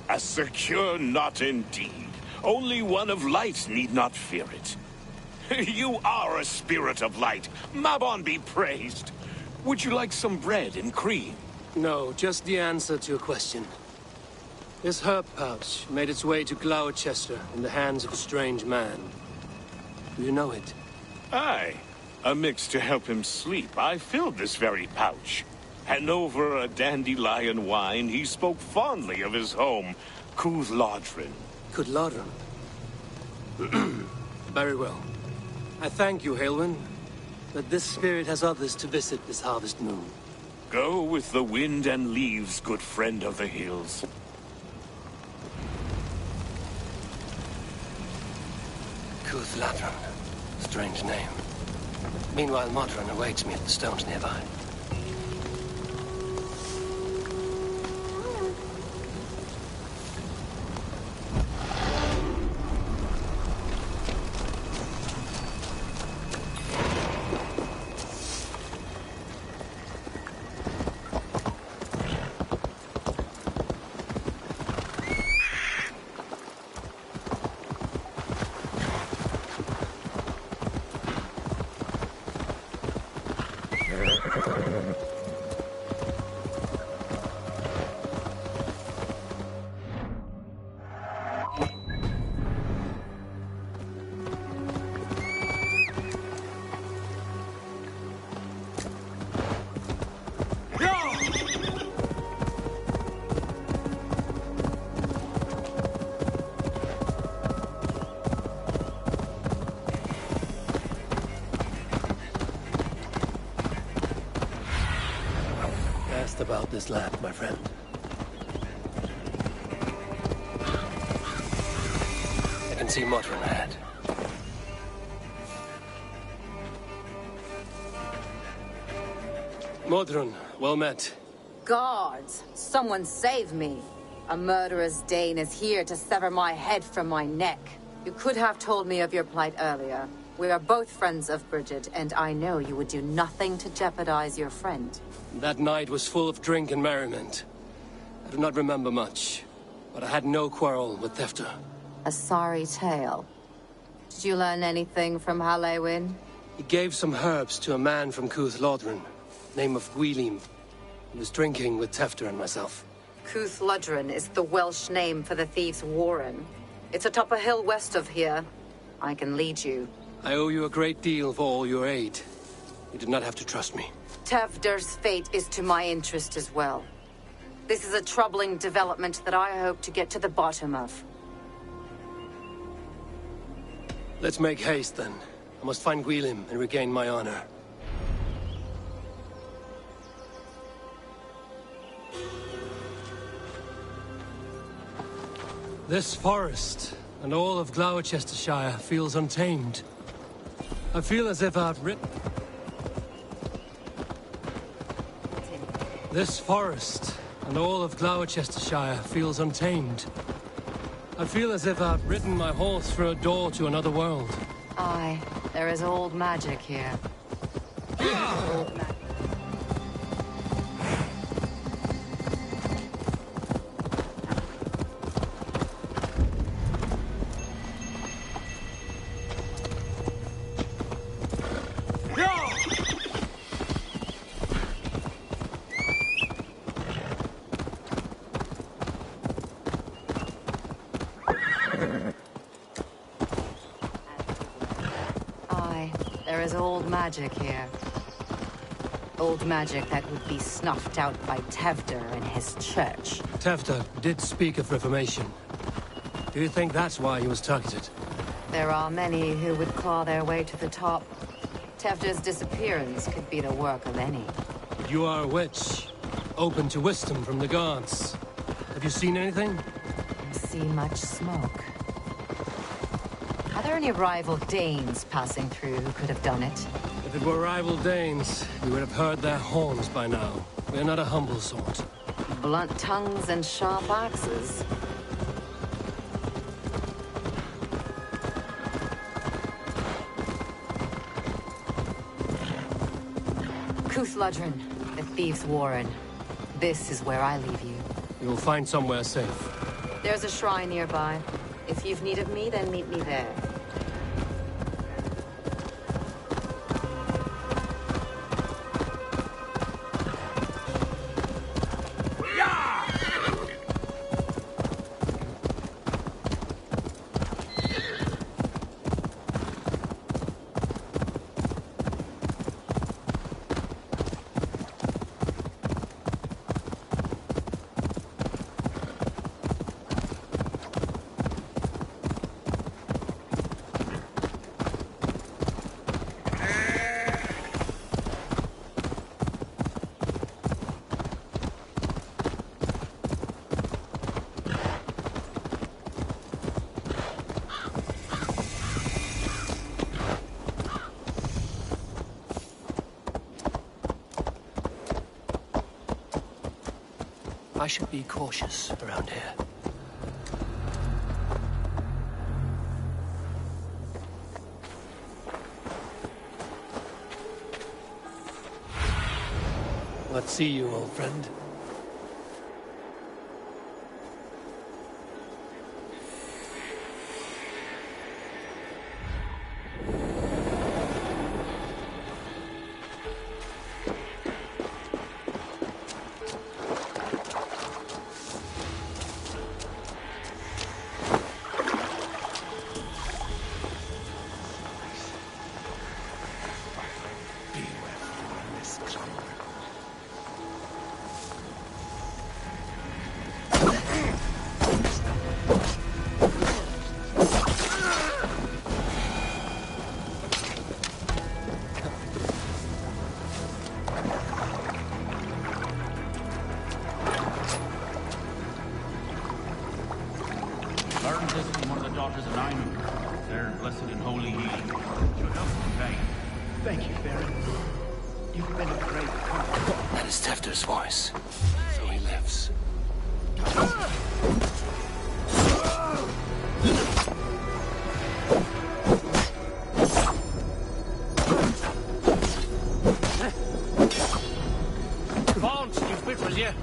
A secure knot indeed. Only one of light need not fear it. You are a spirit of light. Mabon be praised. Would you like some bread and cream? No, just the answer to your question. This herb pouch made its way to Glowecester in the hands of a strange man. Do you know it? Aye. A mix to help him sleep. I filled this very pouch. And over a dandelion wine, he spoke fondly of his home, Cúthládrin. Cúthládrin? Very well. I thank you, Haelwyn, but this spirit has others to visit this harvest moon. Go with the wind and leaves, good friend of the hills. Cúthládrin. Strange name. Meanwhile, Modron awaits me at the stones nearby. just about this land, my friend. I can see Modron ahead. Modron, well met. Guards, someone save me. A murderous Dane is here to sever my head from my neck. You could have told me of your plight earlier. We are both friends of Bridget, and I know you would do nothing to jeopardize your friend. That night was full of drink and merriment. I do not remember much, but I had no quarrel with Thefter. A sorry tale. Did you learn anything from Halewin? He gave some herbs to a man from Cuth Lodren, name of Gwylim. He was drinking with Tefter and myself. Cuth Lodren is the Welsh name for the thieves' warren. It's atop a hill west of here. I can lead you. I owe you a great deal for all your aid. You did not have to trust me. Tefder's fate is to my interest as well. This is a troubling development that I hope to get to the bottom of. Let's make haste, then. I must find Gwylim and regain my honor. This forest and all of Glowecesterscire feels untamed. I feel as if I've written... This forest and all of Glowecesterscire feels untamed. I feel as if I've ridden my horse through a door to another world. Aye, there is old magic here. Old magic. There is old magic here. Old magic that would be snuffed out by Tefder and his church. Tefder did speak of reformation. Do you think that's why he was targeted? There are many who would claw their way to the top. Tefder's disappearance could be the work of any. You are a witch, open to wisdom from the gods. Have you seen anything? See much smoke. Are there any rival Danes passing through who could have done it? If it were rival Danes, we would have heard their horns by now. We are not a humble sort. Blunt tongues and sharp axes. Cuth Lodren, the thieves' warren. This is where I leave you. You will find somewhere safe. There's a shrine nearby. If you've need of me, then meet me there. I should be cautious around here. Let's see you, old friend. Their blessed and holy healing. Should help in vain. Thank you, Baron. You've been a great comfort. That is Tefter's voice. So he lives. Bones, you fit was you.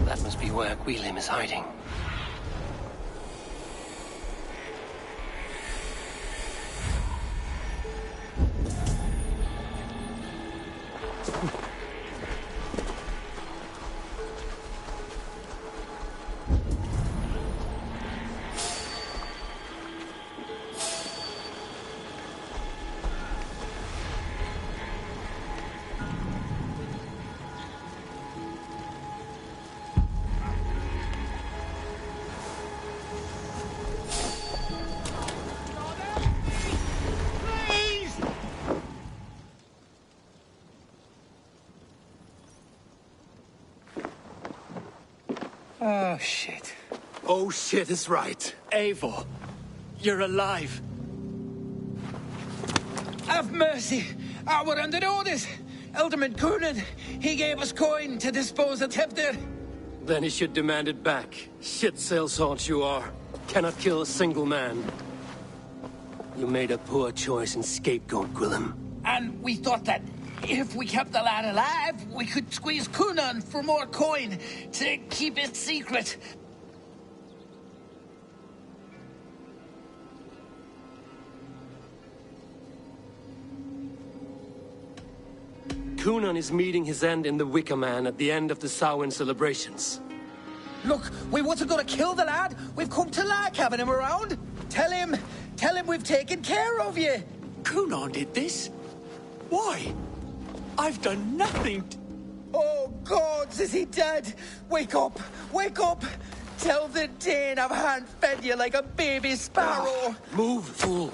That must be where Gwilym is hiding. Oh, shit. Oh, shit is right. Eivor, you're alive. Have mercy. We're under orders. Alderman Coonan, he gave us coin to dispose of Tefter. Then he should demand it back. Shit sellswords you are. Cannot kill a single man. You made a poor choice in scapegoat, Gwilym. And we thought that if we kept the lad alive, we could squeeze Coonan for more coin to keep it secret. Coonan is meeting his end in the Wicker Man at the end of the Samhain celebrations. Look, we wasn't gonna kill the lad. We've come to like having him around. Tell him we've taken care of you. Coonan did this? Why? I've done nothing. Oh, gods, is he dead? Wake up! Wake up! Tell the Dane I've hand-fed you like a baby sparrow. Move, fool.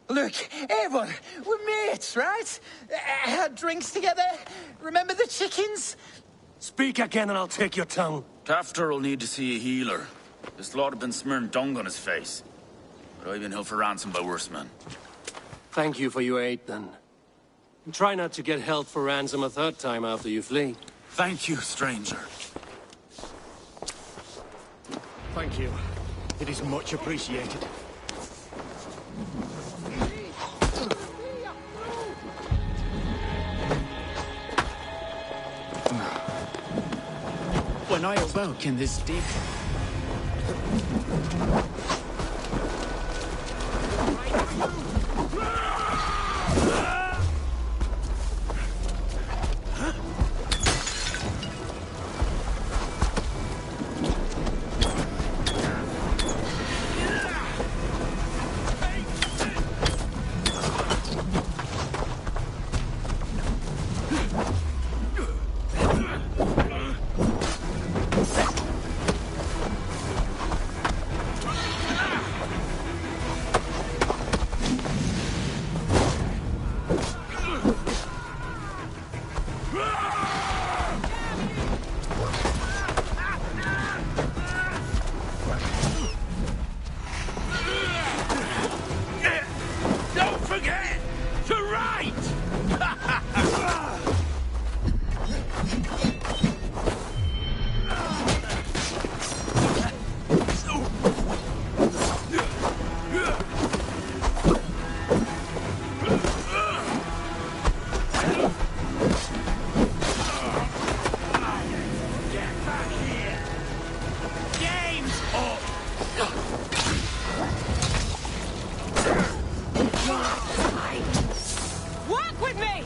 Look, Eivor, we're mates, right? Had drinks together. Remember the chickens? Speak again and I'll take your tongue. Tafter will need to see a healer. This lord have been smearing dung on his face. But I've been held for ransom by worse men. Thank you for your aid, then. Try not to get held for ransom a third time after you flee. Thank you, stranger. Thank you. It is much appreciated. When I awoke in this deep... with me!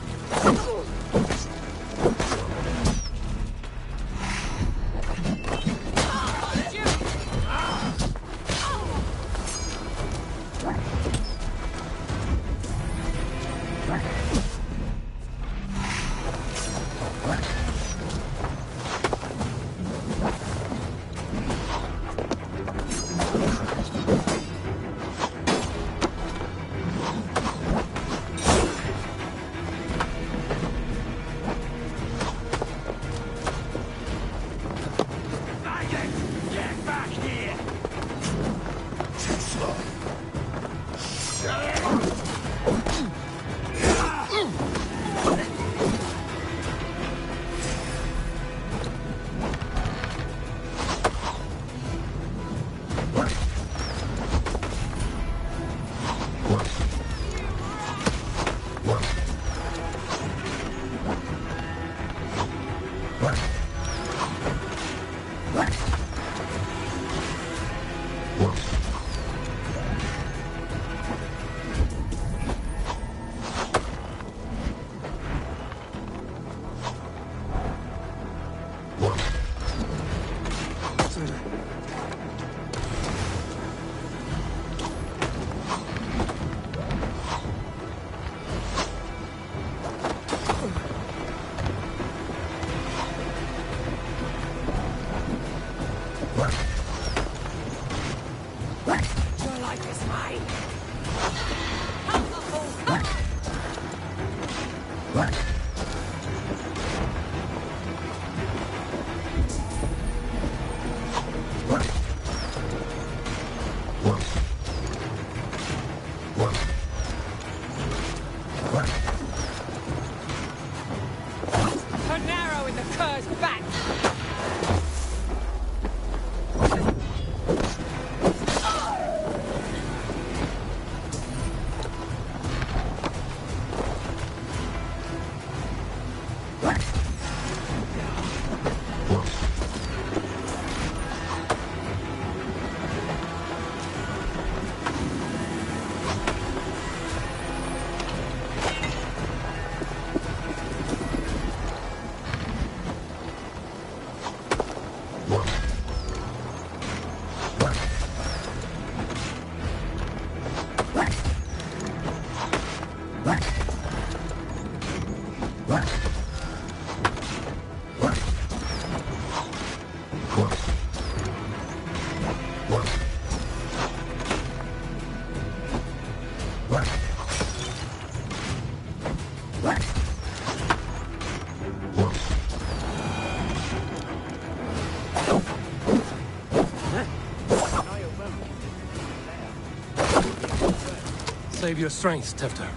Save your strength, Tefter.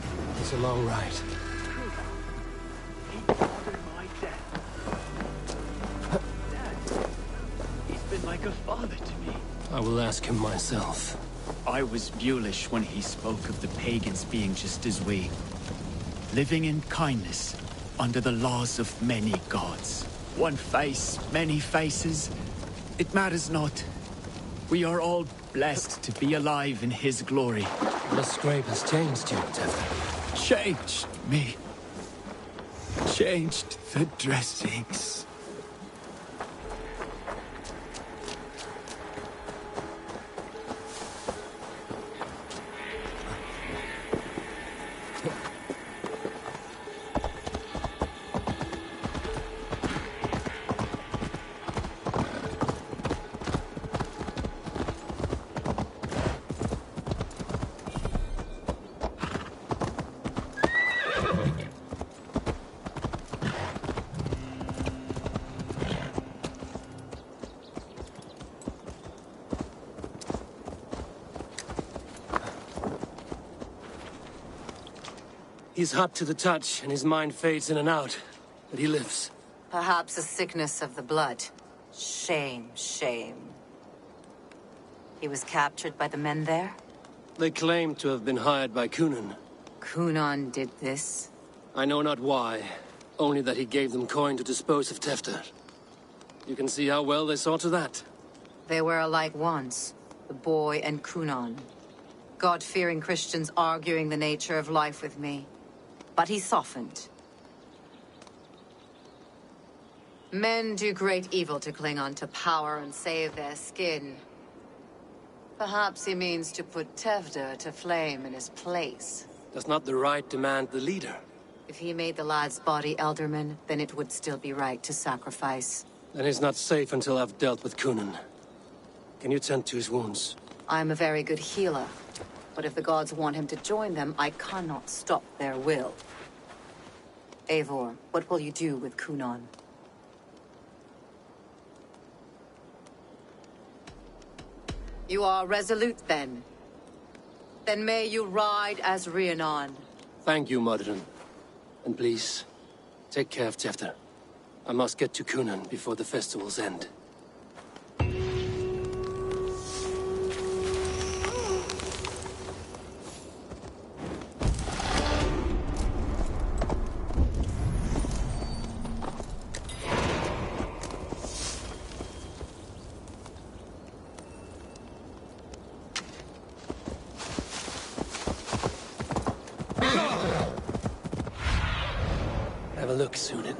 It's a long ride. He's been like a father to me. I will ask him myself. I was mulish when he spoke of the pagans being just as we. Living in kindness, under the laws of many gods. One face, many faces. It matters not. We are all blessed to be alive in his glory. The scrape has changed you, Tefter. Changed me. Changed the dressings. He's hot to the touch, and his mind fades in and out. But he lives. Perhaps a sickness of the blood. Shame, shame. He was captured by the men there? They claim to have been hired by Cunan. Cunan did this? I know not why. Only that he gave them coin to dispose of Tefter. You can see how well they saw to that. They were alike once. The boy and Cunan. God-fearing Christians arguing the nature of life with me. but he softened. Men do great evil to cling on to power and save their skin. Perhaps he means to put Tevda to flame in his place. Does not the right demand the leader? If he made the lad's body Elderman, then it would still be right to sacrifice. Then he's not safe until I've dealt with Kunan. Can you tend to his wounds? I'm a very good healer, but if the gods want him to join them, I cannot stop their will. Eivor, what will you do with Kunan? You are resolute, then. Then may you ride as Rhiannon. Thank you, Modern. And please, take care of Tevda. I must get to Kunan before the festival's end. Have a look, Sunan.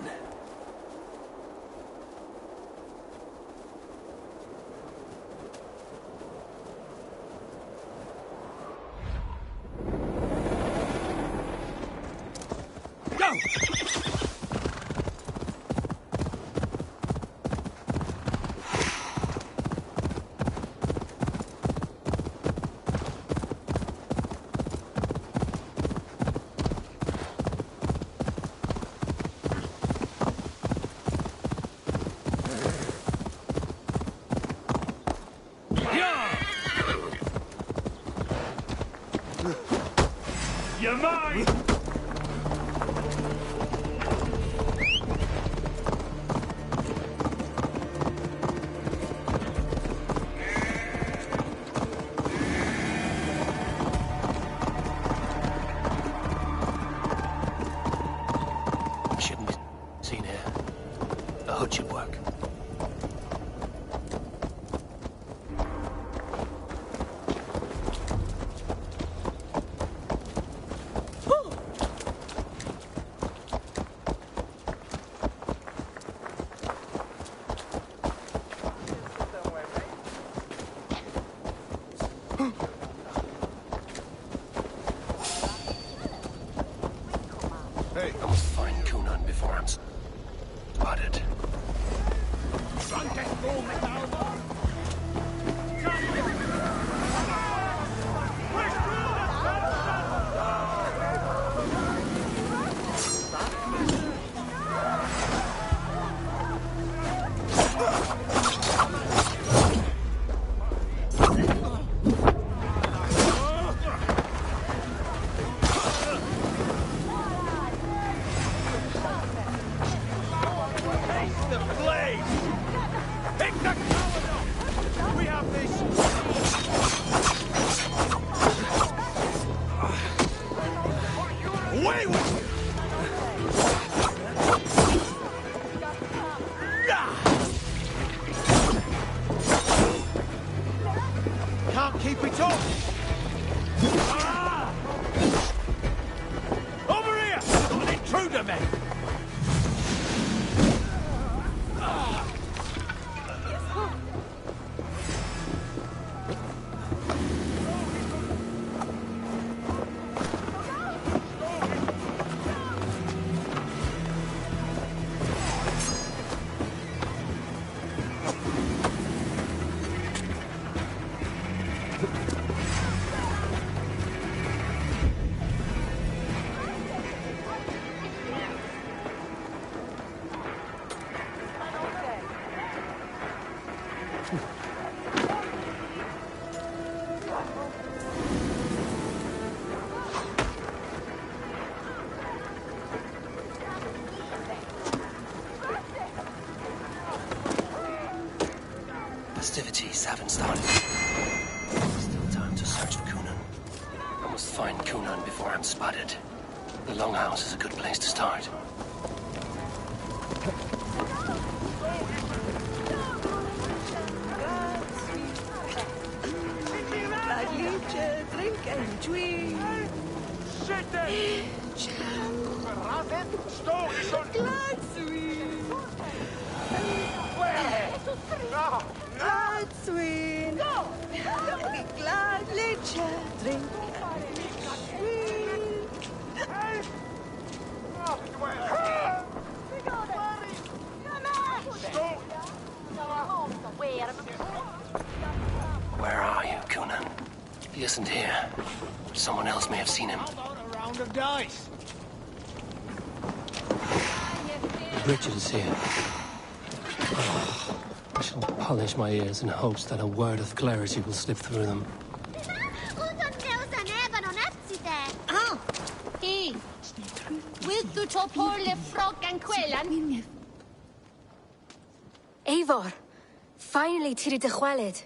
You're mine! Shouldn't be seen here. The hood should work. Hey, I must find Kunan before I'm spotted. The blade! Pick the coward up! We have this! Away with you! Can't keep it up! Over here! Got an intruder, man! Festivities haven't started. Still time to search for Kunan. I must find Kunan before I'm spotted. The Longhouse is a good place to start. Drink and drink. Sit there! Gladswin. Gladly drink. Where are you, Conan? He isn't here. Someone else may have seen him. A round of dice. Richard is here. Oh, I shall polish my ears in hopes that a word of clarity will slip through them. Oh, hey. With the top le frog and quellan. Eivor, finally tiri de chwaled.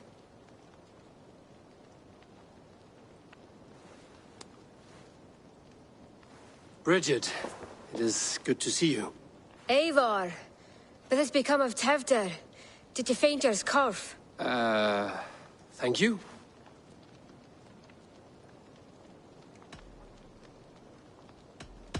Bridget, it is good to see you. Eivor, what has become of Tevder? Did you faint your scarf? Thank you.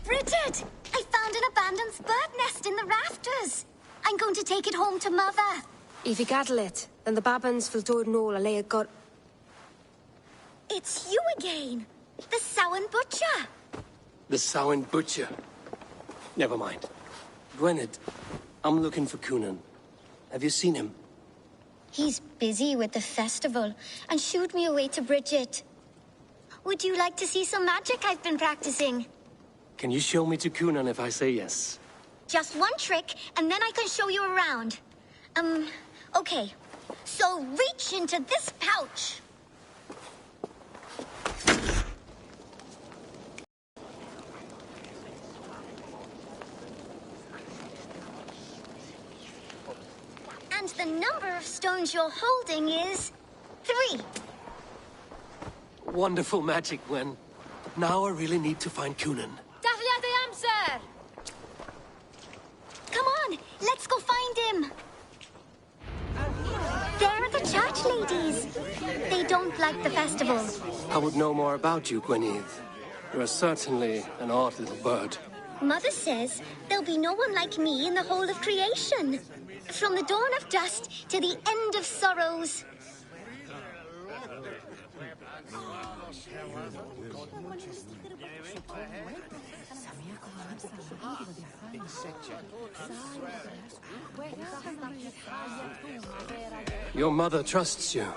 Bridget, I found an abandoned bird nest in the rafters. I'm going to take it home to Mother. If you gaddle it, then the babans will do no a lay got. It's you again, the Samhain Butcher. The Samhain Butcher. Never mind. Gwynedd, I'm looking for Conan. Have you seen him? He's busy with the festival and shooed me away to Bridget. Would you like to see some magic I've been practicing? Can you show me to Conan if I say yes? Just one trick, and then I can show you around. Okay. So reach into this pouch. And the number of stones you're holding is 3. Wonderful magic, Gwen. Now I really need to find Conan. Amser! Come on, let's go find him. There are the church ladies. They don't like the festival. I would know more about you, Gwynedd. You are certainly an odd little bird. Mother says there'll be no one like me in the whole of creation. From the dawn of dust to the end of sorrows. Your mother trusts you.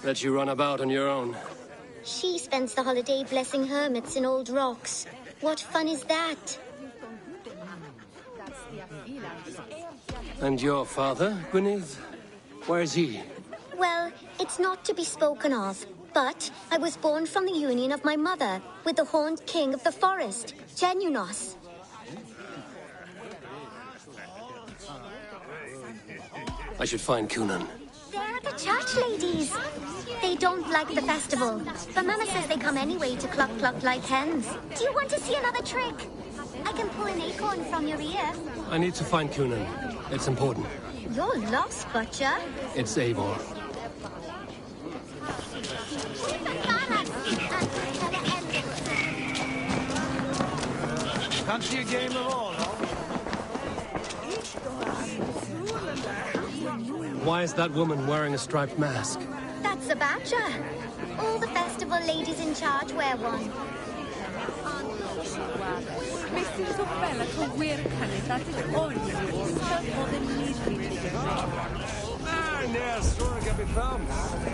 Let you run about on your own. She spends the holiday blessing hermits in old rocks. What fun is that? And your father, Gwynedd? Where is he? Well, it's not to be spoken of. But I was born from the union of my mother with the horned king of the forest, Genunos. I should find Conan. There are the church ladies. They don't like the festival, but Mama says they come anyway to cluck cluck like hens. Do you want to see another trick? I can pull an acorn from your ear. I need to find Conan. It's important. You're lost, Butcher. It's Eivor. Fancy a game of all, Why is that woman wearing a striped mask? That's a badger. All the festival ladies in charge wear one. Nessuno che mi fa.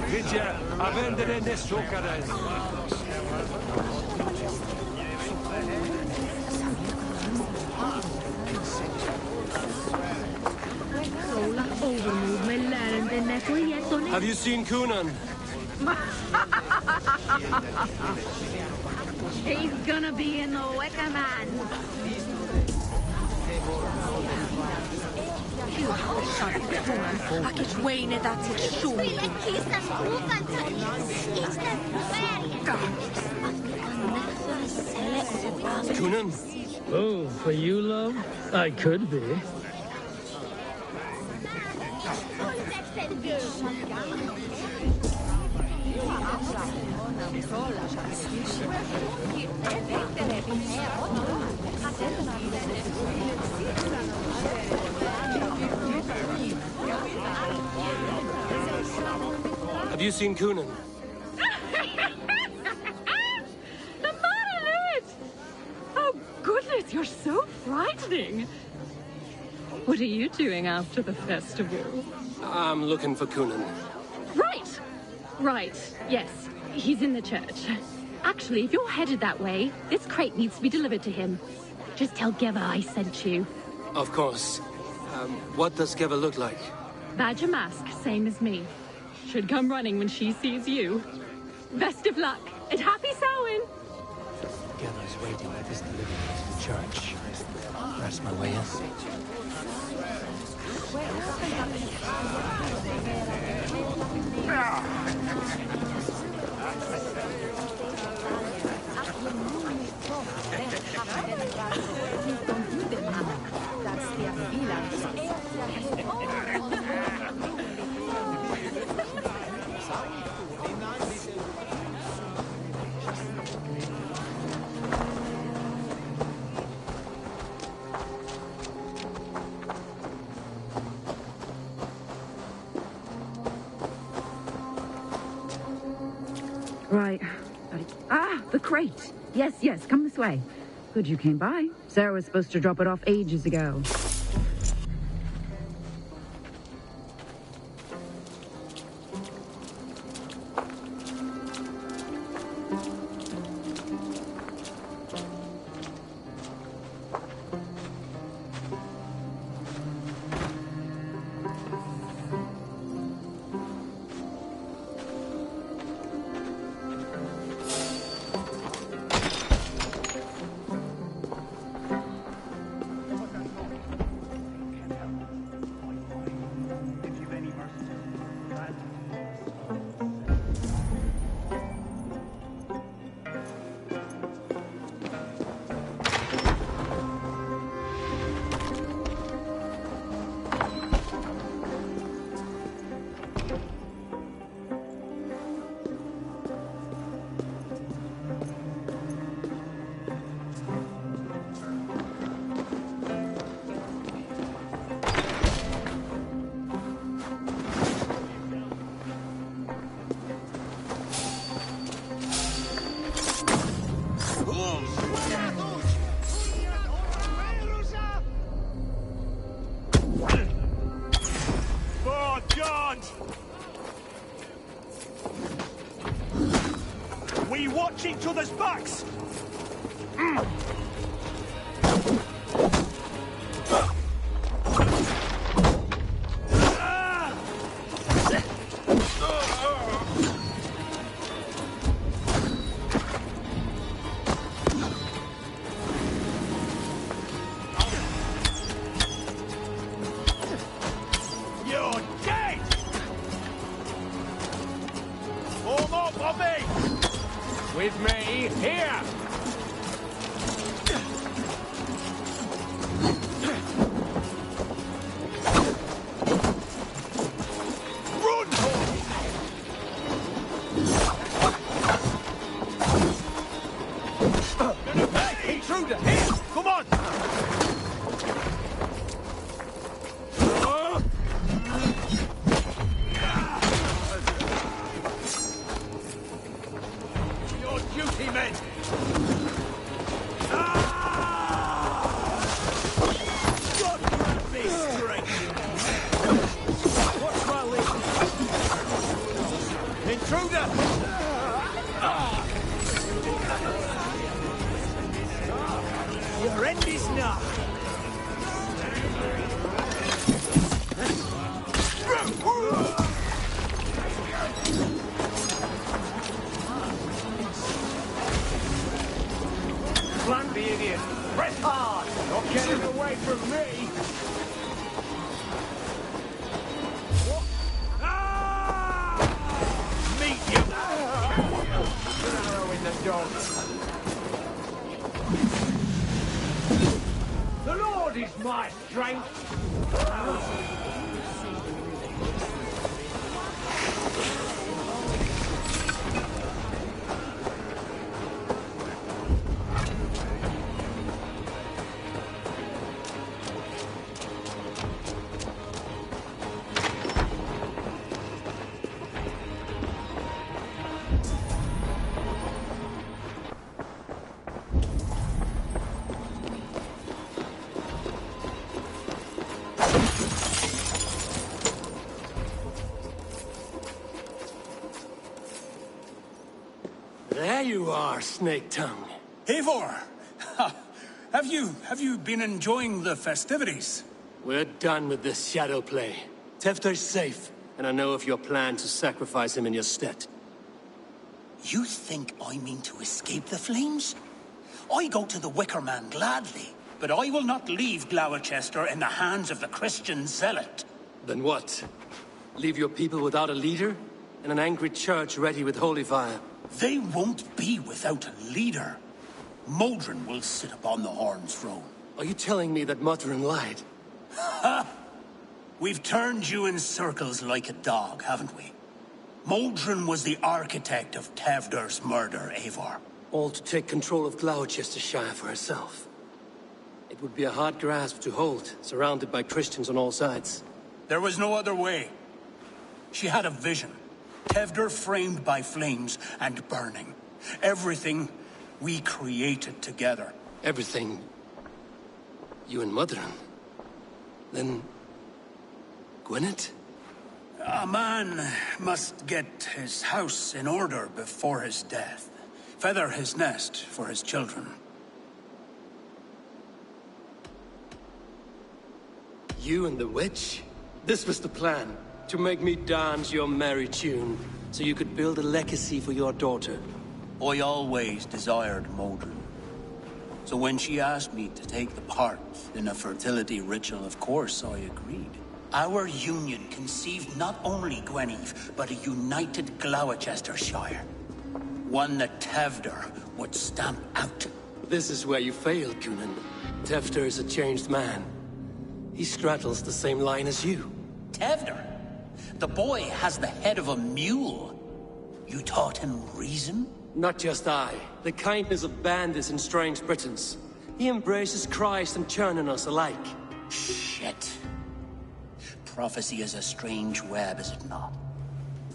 Dice, a vendere nessuno Have you seen Conan? He's gonna be in the Wicca Man. Ac it's Wayne that it's shooting. Conan? Oh, for you, love? I could be. Have you seen Coonan? The man of it! Oh, goodness, you're so frightening. What are you doing after the festival? I'm looking for Coonan. Right! Right, yes. He's in the church. Actually, if you're headed that way, this crate needs to be delivered to him. Just tell Geva I sent you. Of course. What does Geva look like? Badger mask, same as me. Should come running when she sees you. Best of luck, and happy Samhain! Geva's waiting for this delivery to the church. That's my way in. Right. Ah, the crate. Yes, yes, come this way. Good you came by. Sarah was supposed to drop it off ages ago. We watch each other's backs! You're dead! Form up, Bobby! With me, here! Run! Hey, intruder, here! Come on! Your duty, men! God grant me strength! What's my lead? Intruder! Your end is nigh! Plant the idiot! Press hard! Not getting away from me! Meet you! Arrow in the dog! The Lord is my strength! you are, Snake Tongue. Eivor! Have you been enjoying the festivities? We're done with this shadow play. Tefter's safe, and I know of your plan to sacrifice him in your stead. You think I mean to escape the flames? I go to the Wicker Man gladly, but I will not leave Glowechester in the hands of the Christian zealot. Then what? Leave your people without a leader? And an angry church ready with holy fire? They won't be without a leader. Modron will sit upon the Horn's throne. Are you telling me that Modron lied? Ha! We've turned you in circles like a dog, haven't we? Modron was the architect of Tevder's murder, Eivor. All to take control of Glowecesterscire for herself. It would be a hard grasp to hold, surrounded by Christians on all sides. There was no other way. She had a vision. Tevder framed by flames and burning. Everything we created together. Everything? You and Modron? Then... Gwyneth? A man must get his house in order before his death. Feather his nest for his children. You and the witch? This was the plan. To make me dance your merry tune, so you could build a legacy for your daughter. I always desired Modron. So when she asked me to take the part in a fertility ritual, of course I agreed. Our union conceived not only Gweneve, but a united Glowecesterscire. One that Tevder would stamp out. This is where you failed, Cunan. Tefter is a changed man. He straddles the same line as you. Tevder? The boy has the head of a mule. You taught him reason? Not just I. The kindness of bandits and strange Britons. He embraces Christ and churning us alike. Shit. Prophecy is a strange web, is it not?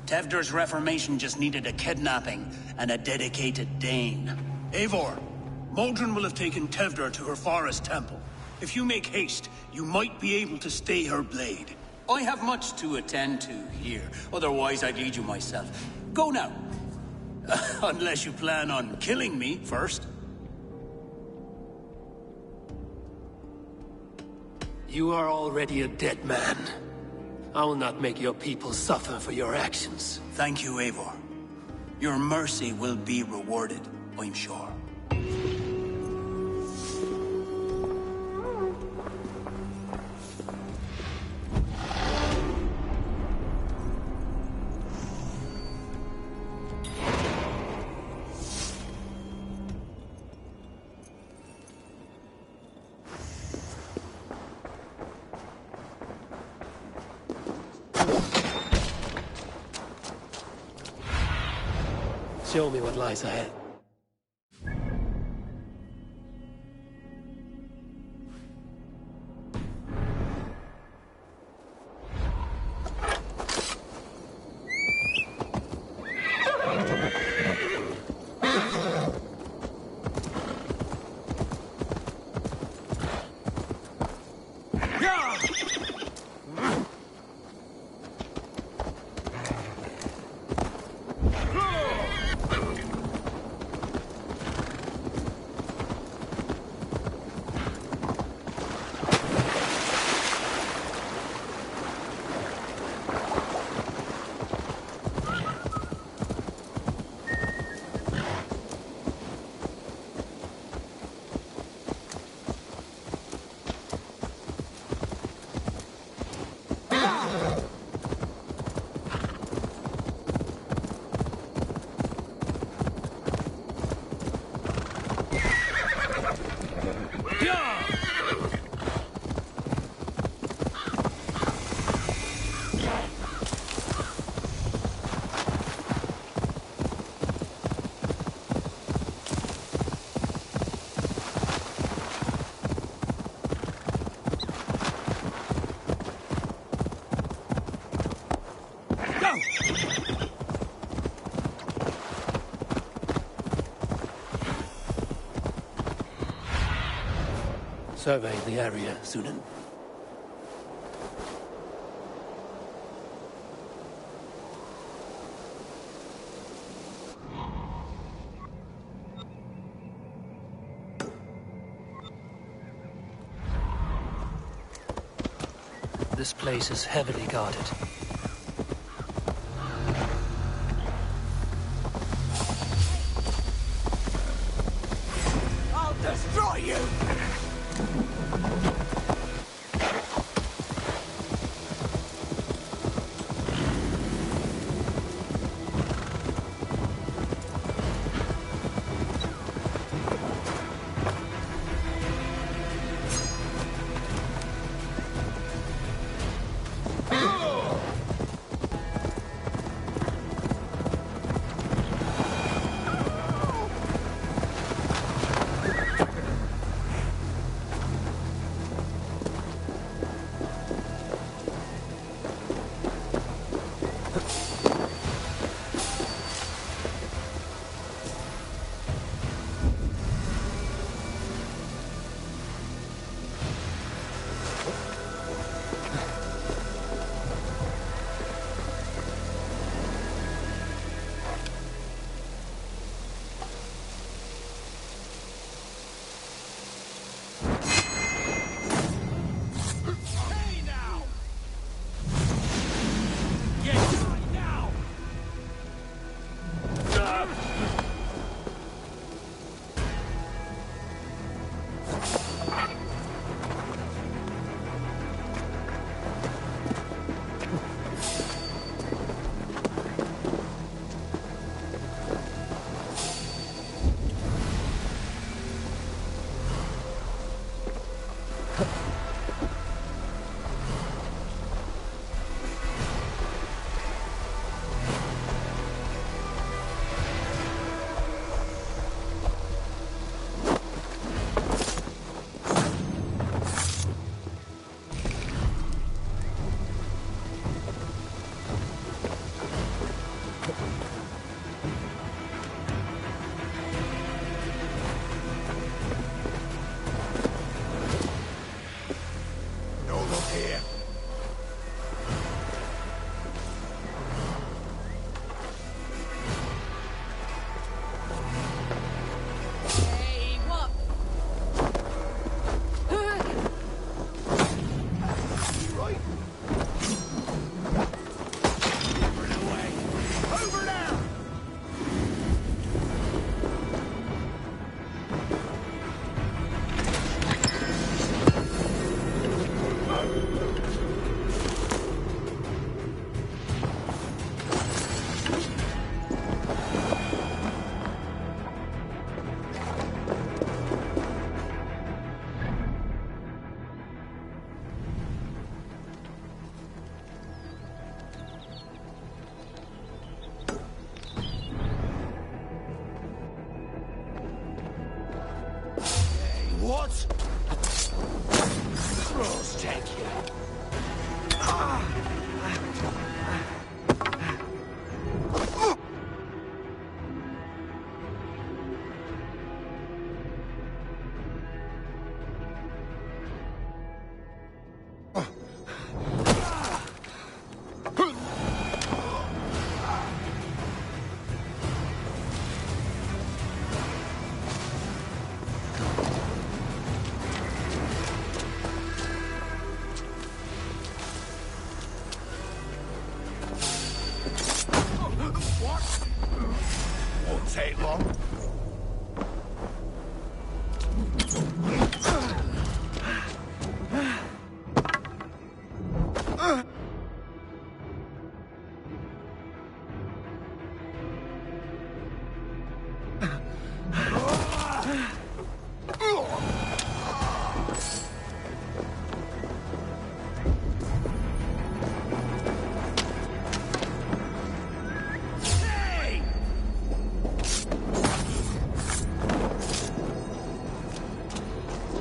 Tevder's reformation just needed a kidnapping and a dedicated Dane. Eivor, Modron will have taken Tevder to her forest temple. If you make haste, you might be able to stay her blade. I have much to attend to here, otherwise I'd lead you myself. Go now. Unless you plan on killing me first. You are already a dead man. I will not make your people suffer for your actions. Thank you, Eivor. Your mercy will be rewarded, I'm sure. Show me what lies ahead. Survey the area, Sunan. This place is heavily guarded. I'll destroy you! What? Rose, take you. Won't take long.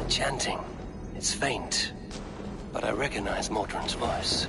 Chanting. It's faint, but I recognize Mordrin's voice.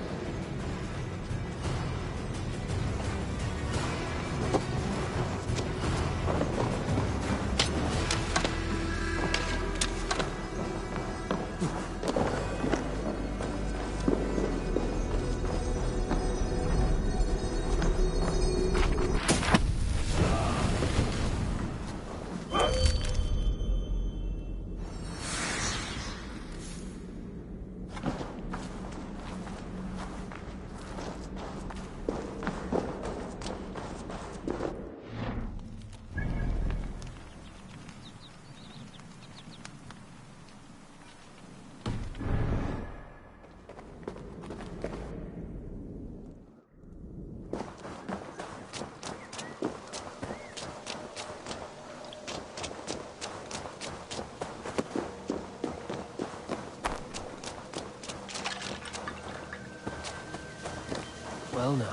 Well now.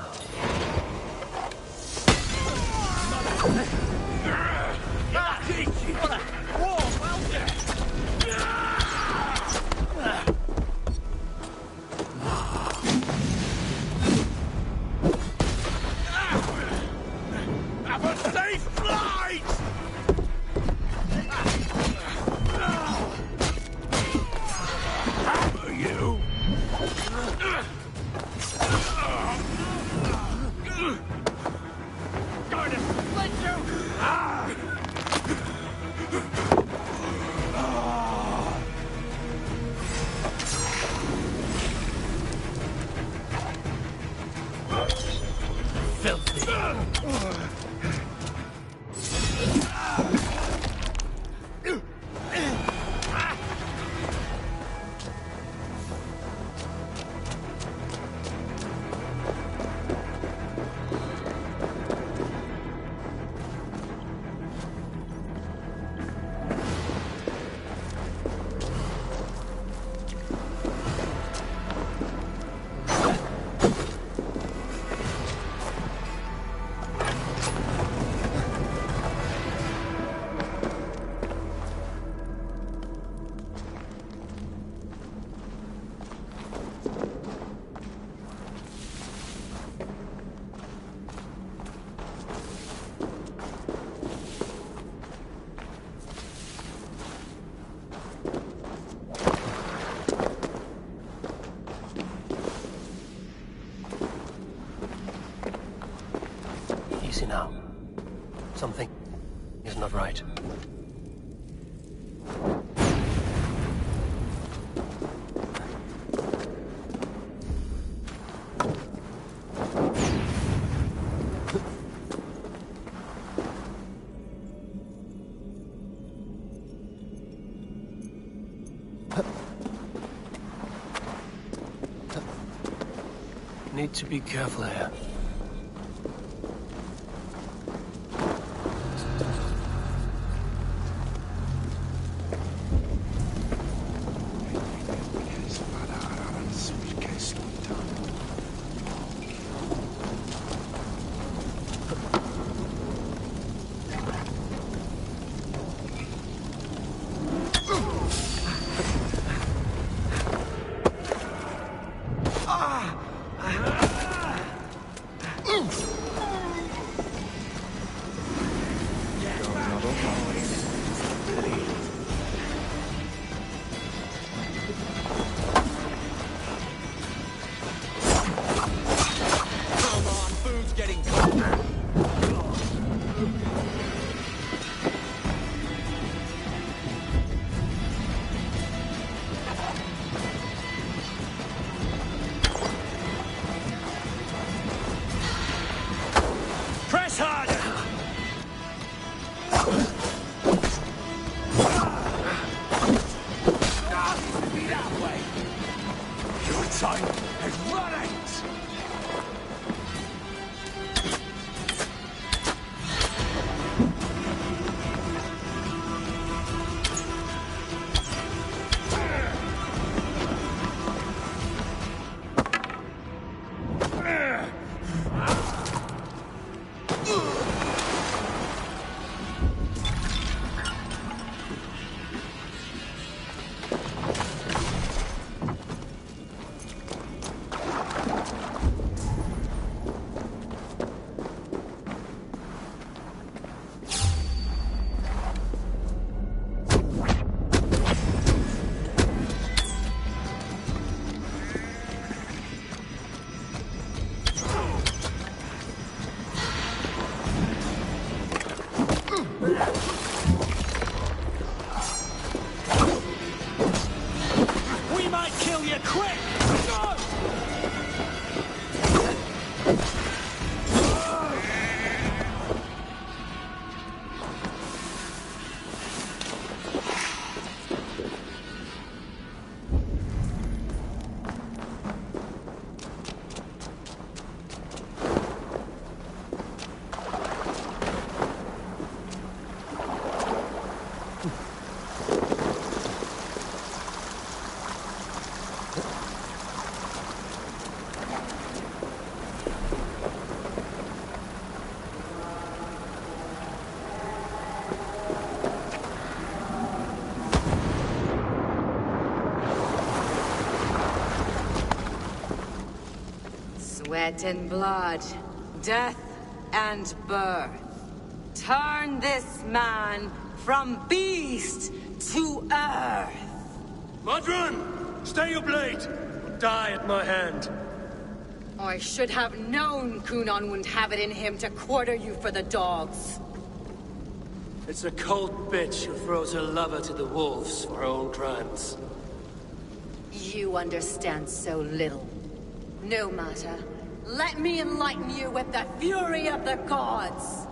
Have a safe flight! Hammer you! Going to split you! Easy now. Something is not right. Need to be careful here. Press harder! Be that way! Your time has run out! We might kill you quick! Sweat and blood, death and birth. Turn this man from beast to earth. Modron! Stay your blade! Or die at my hand. I should have known Kunon wouldn't have it in him to quarter you for the dogs. It's a cold bitch who throws her lover to the wolves for her own crimes. You understand so little. No matter. Let me enlighten you with the fury of the gods!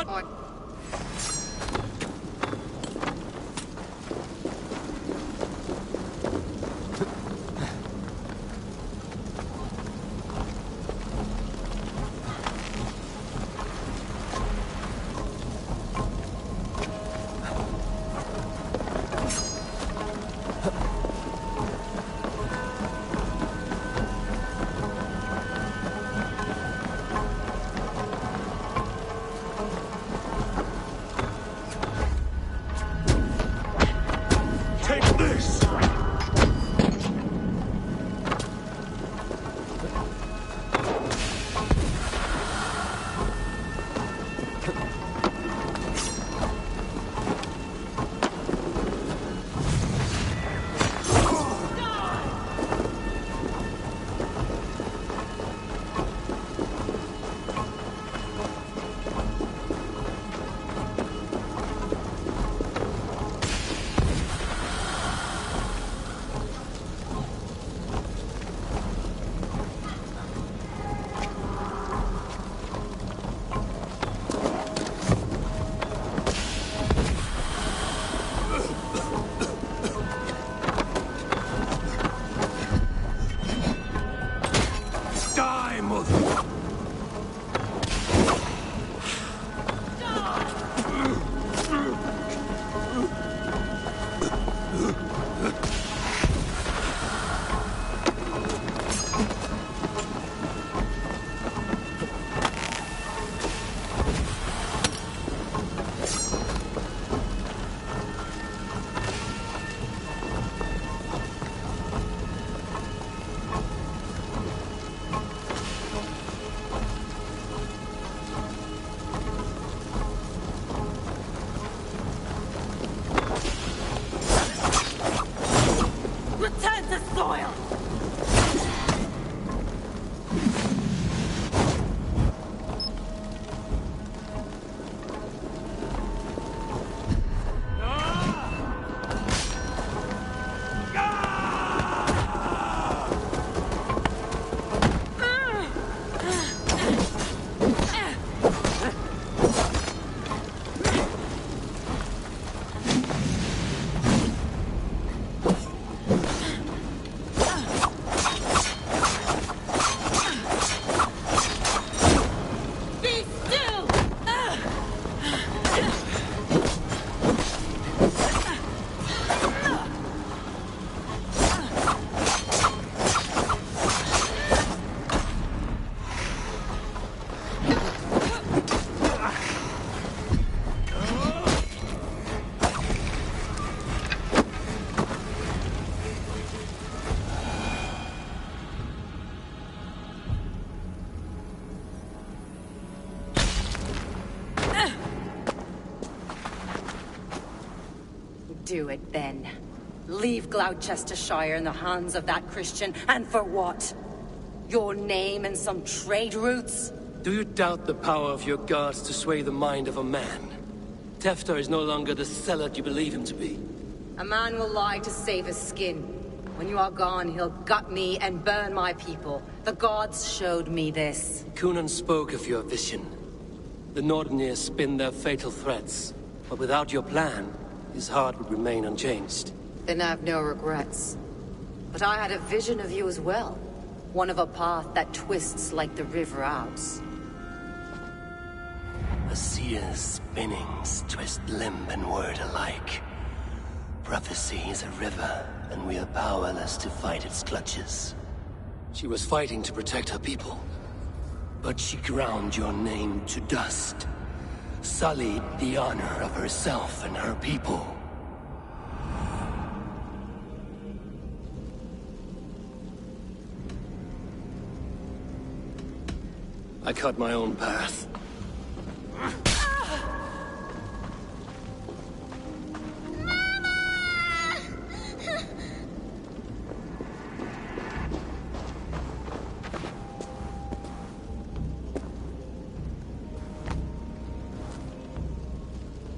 What? Do it then. Leave Gloucestershire in the hands of that Christian, and for what? Your name and some trade routes? Do you doubt the power of your gods to sway the mind of a man? Tefter is no longer the zealot you believe him to be. A man will lie to save his skin. When you are gone, he'll gut me and burn my people. The gods showed me this. Cunan spoke of your vision. The Nordenir spin their fatal threats, but without your plan, his heart would remain unchanged. Then I have no regrets. But I had a vision of you as well. One of a path that twists like the river Ouse. A seer's spinnings twist limb and word alike. Prophecy is a river, and we are powerless to fight its clutches. She was fighting to protect her people, but she ground your name to dust, sullied the honor of herself and her people. I cut my own path.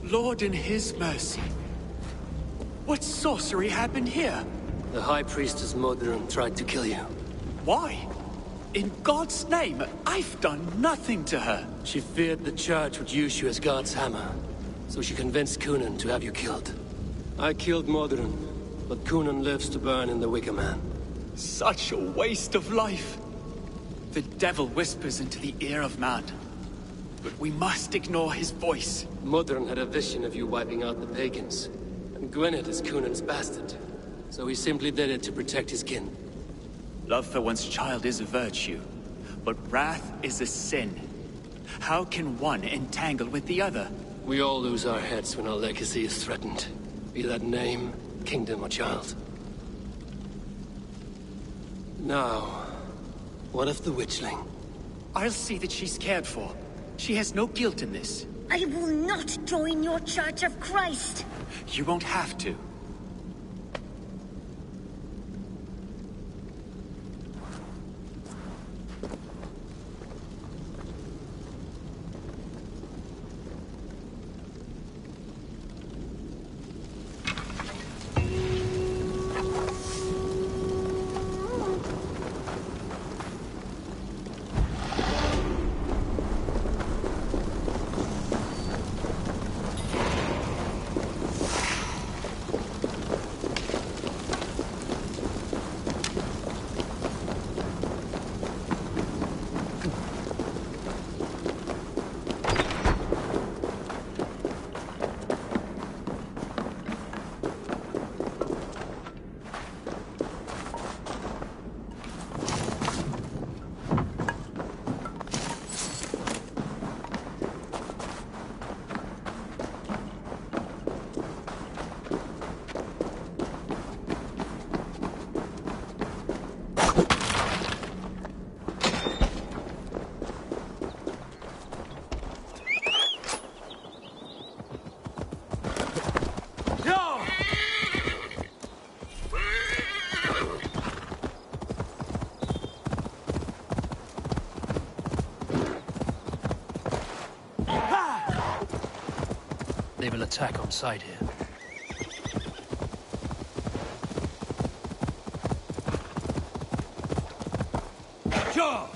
Lord in his mercy. What sorcery happened here? The High Priestess Modron tried to kill you. Why? In God's name, I've done nothing to her. She feared the Church would use you as God's hammer, so she convinced Cunan to have you killed. I killed Modron, but Cunan lives to burn in the Wicker Man. Such a waste of life. The devil whispers into the ear of man, but we must ignore his voice. Modron had a vision of you wiping out the pagans, and Gwynedd is Cunan's bastard, so he simply did it to protect his kin. Love for one's child is a virtue, but wrath is a sin. How can one entangle with the other? We all lose our heads when our legacy is threatened, be that name, kingdom, or child. Now, what of the witchling? I'll see that she's cared for. She has no guilt in this. I will not join your Church of Christ. You won't have to. They will attack on sight here. Sure!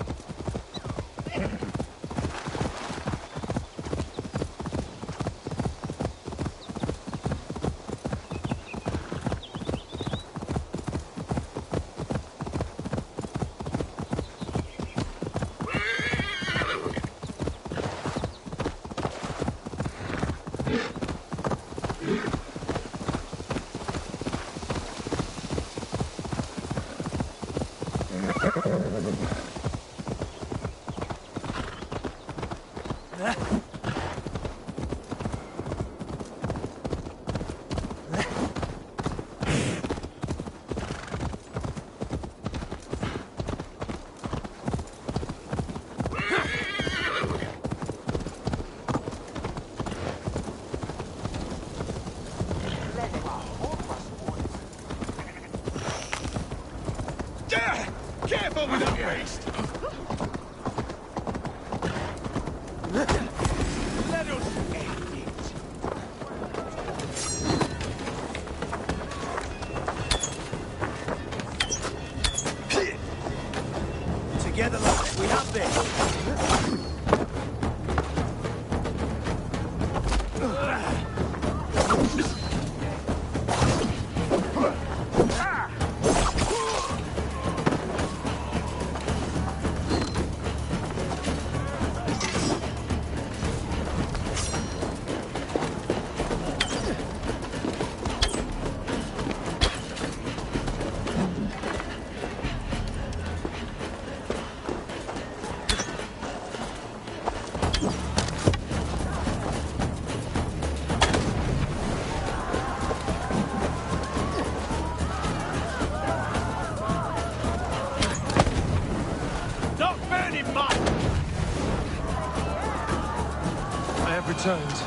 have returned.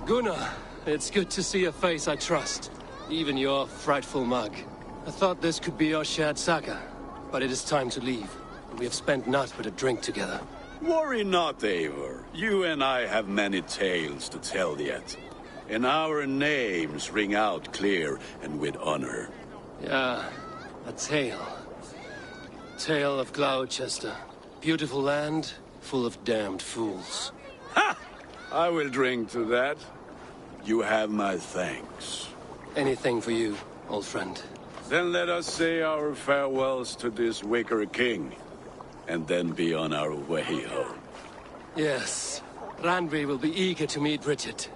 Gunnar, it's good to see a face I trust. Even your frightful mug. I thought this could be our shared saga, but it is time to leave. We have spent naught but a drink together. Worry not, Eivor. You and I have many tales to tell yet. And our names ring out clear and with honor. Yeah, a tale. Tale of Gloucester. Beautiful land, full of damned fools. Ha! I will drink to that. You have my thanks. Anything for you, old friend. Then let us say our farewells to this wicker king, and then be on our way home. Yes, Randvi will be eager to meet Richard.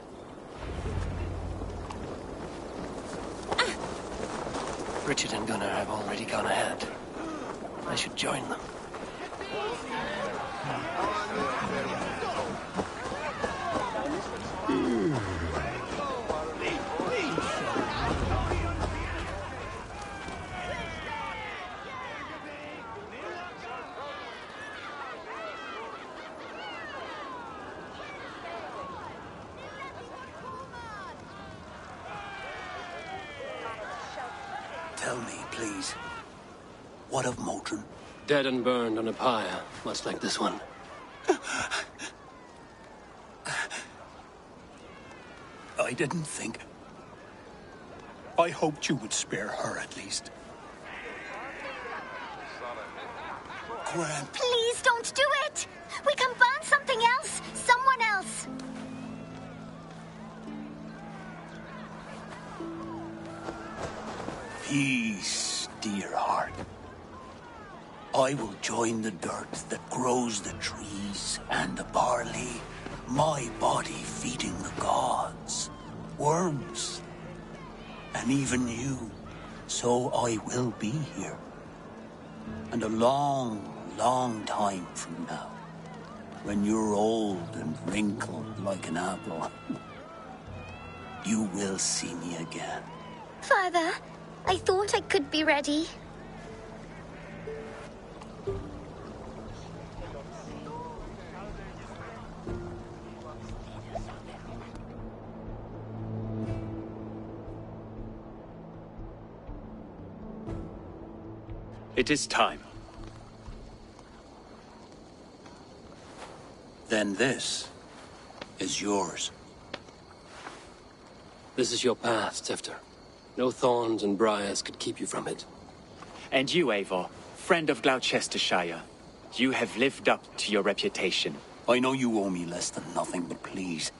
Richard and Gunnar have already gone ahead. I should join them. Tell me, please. What of Motrin? Dead and burned on a pyre, much like this one. I didn't think. I hoped you would spare her at least. Gwen. Please don't do it! We can burn something else! Someone else! Peace, dear heart. I will join the dirt that grows the trees and the barley, my body feeding the gods, worms, and even you. So I will be here. And a long, long time from now, when you're old and wrinkled like an apple, you will see me again. Father, I thought I could be ready. It is time. Then this is yours. This is your path, Tifter. No thorns and briars could keep you from it. And you, Eivor, friend of Gloucestershire, you have lived up to your reputation. I know you owe me less than nothing, but please,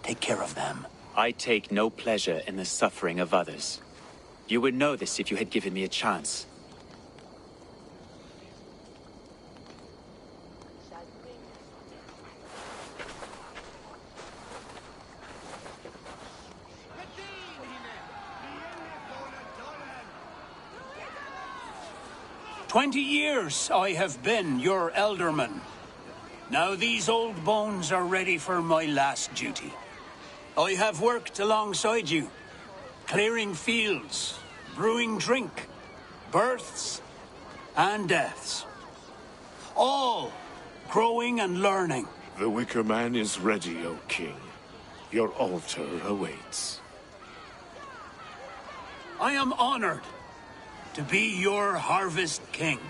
take care of them. I take no pleasure in the suffering of others. You would know this if you had given me a chance. "20 years I have been your elderman. Now these old bones are ready for my last duty. I have worked alongside you, clearing fields, brewing drink, births and deaths. All growing and learning. The Wicker Man is ready, O King. Your altar awaits. I am honored to be your harvest king.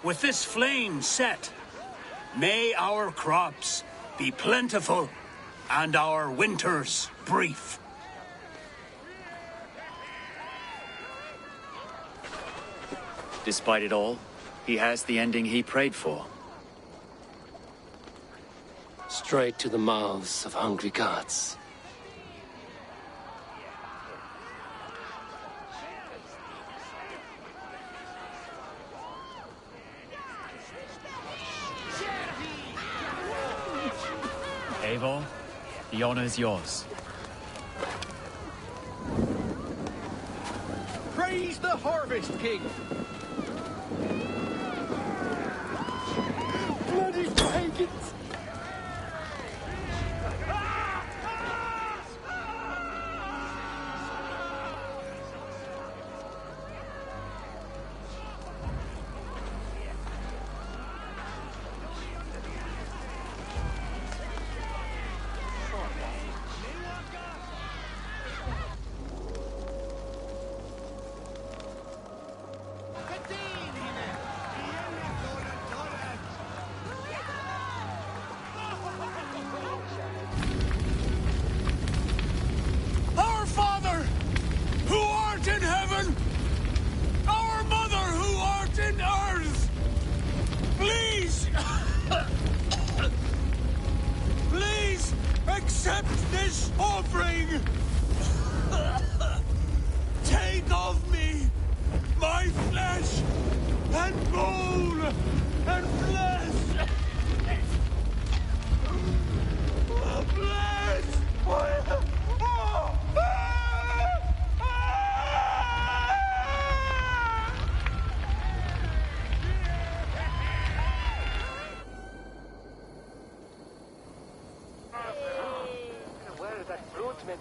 With this flame set, may our crops be plentiful and our winters brief. Despite it all, he has the ending he prayed for. Straight to the mouths of hungry gods. Eivor, the honor is yours. Praise the Harvest King! Bloody pagans! Please accept this offering! Take of me my flesh and bone and flesh! Where is that fruitman?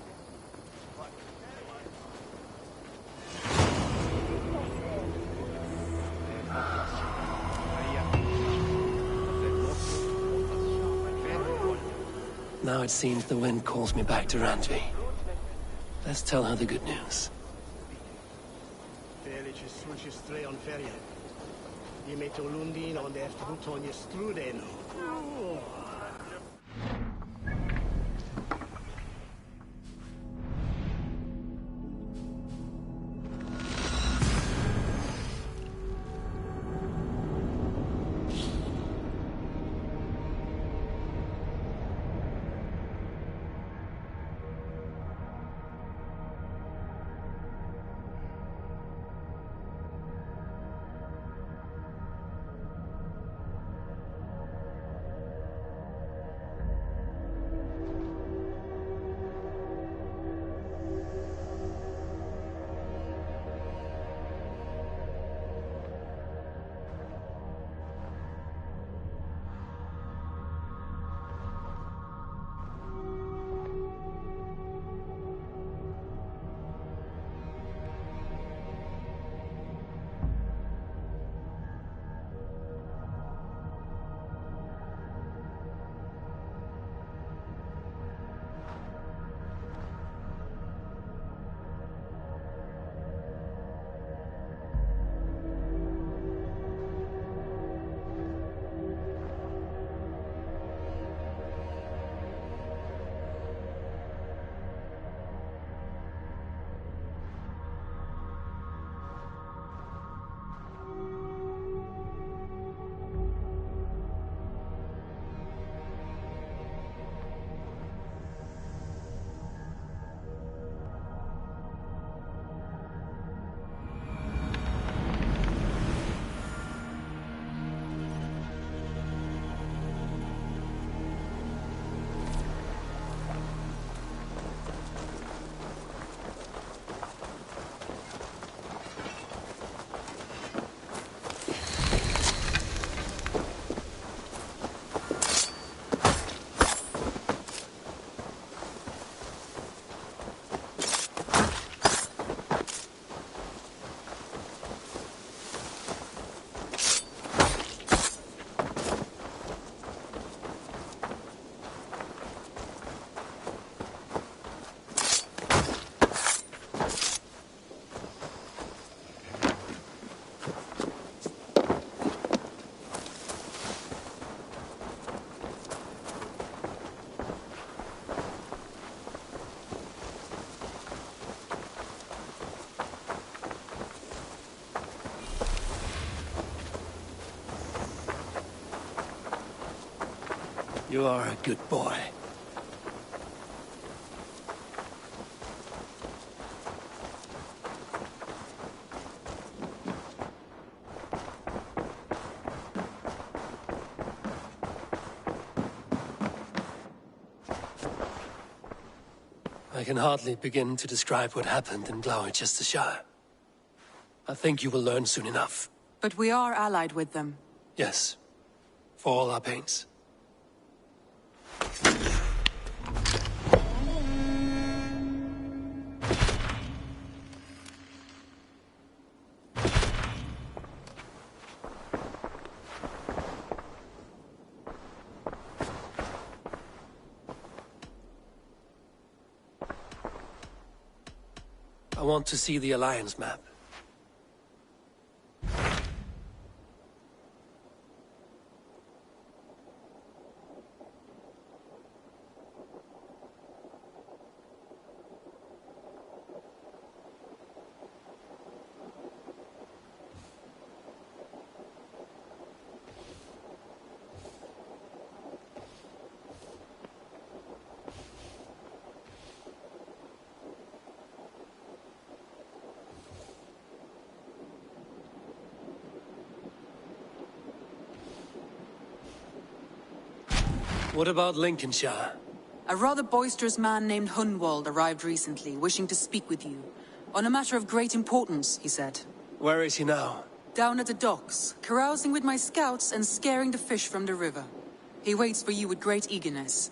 Now it seems the wind calls me back to Randvi. Let's tell her the good news. Village is switches stray on ferie. Je met Olundin on de eftergoed on je struden. You are a good boy. I can hardly begin to describe what happened in Glowecesterscire. I think you will learn soon enough. But we are allied with them. Yes, for all our pains. I want to see the Alliance map. What about Lincolnshire? A rather boisterous man named Hunwald arrived recently, wishing to speak with you. On a matter of great importance, he said. Where is he now? Down at the docks, carousing with my scouts and scaring the fish from the river. He waits for you with great eagerness.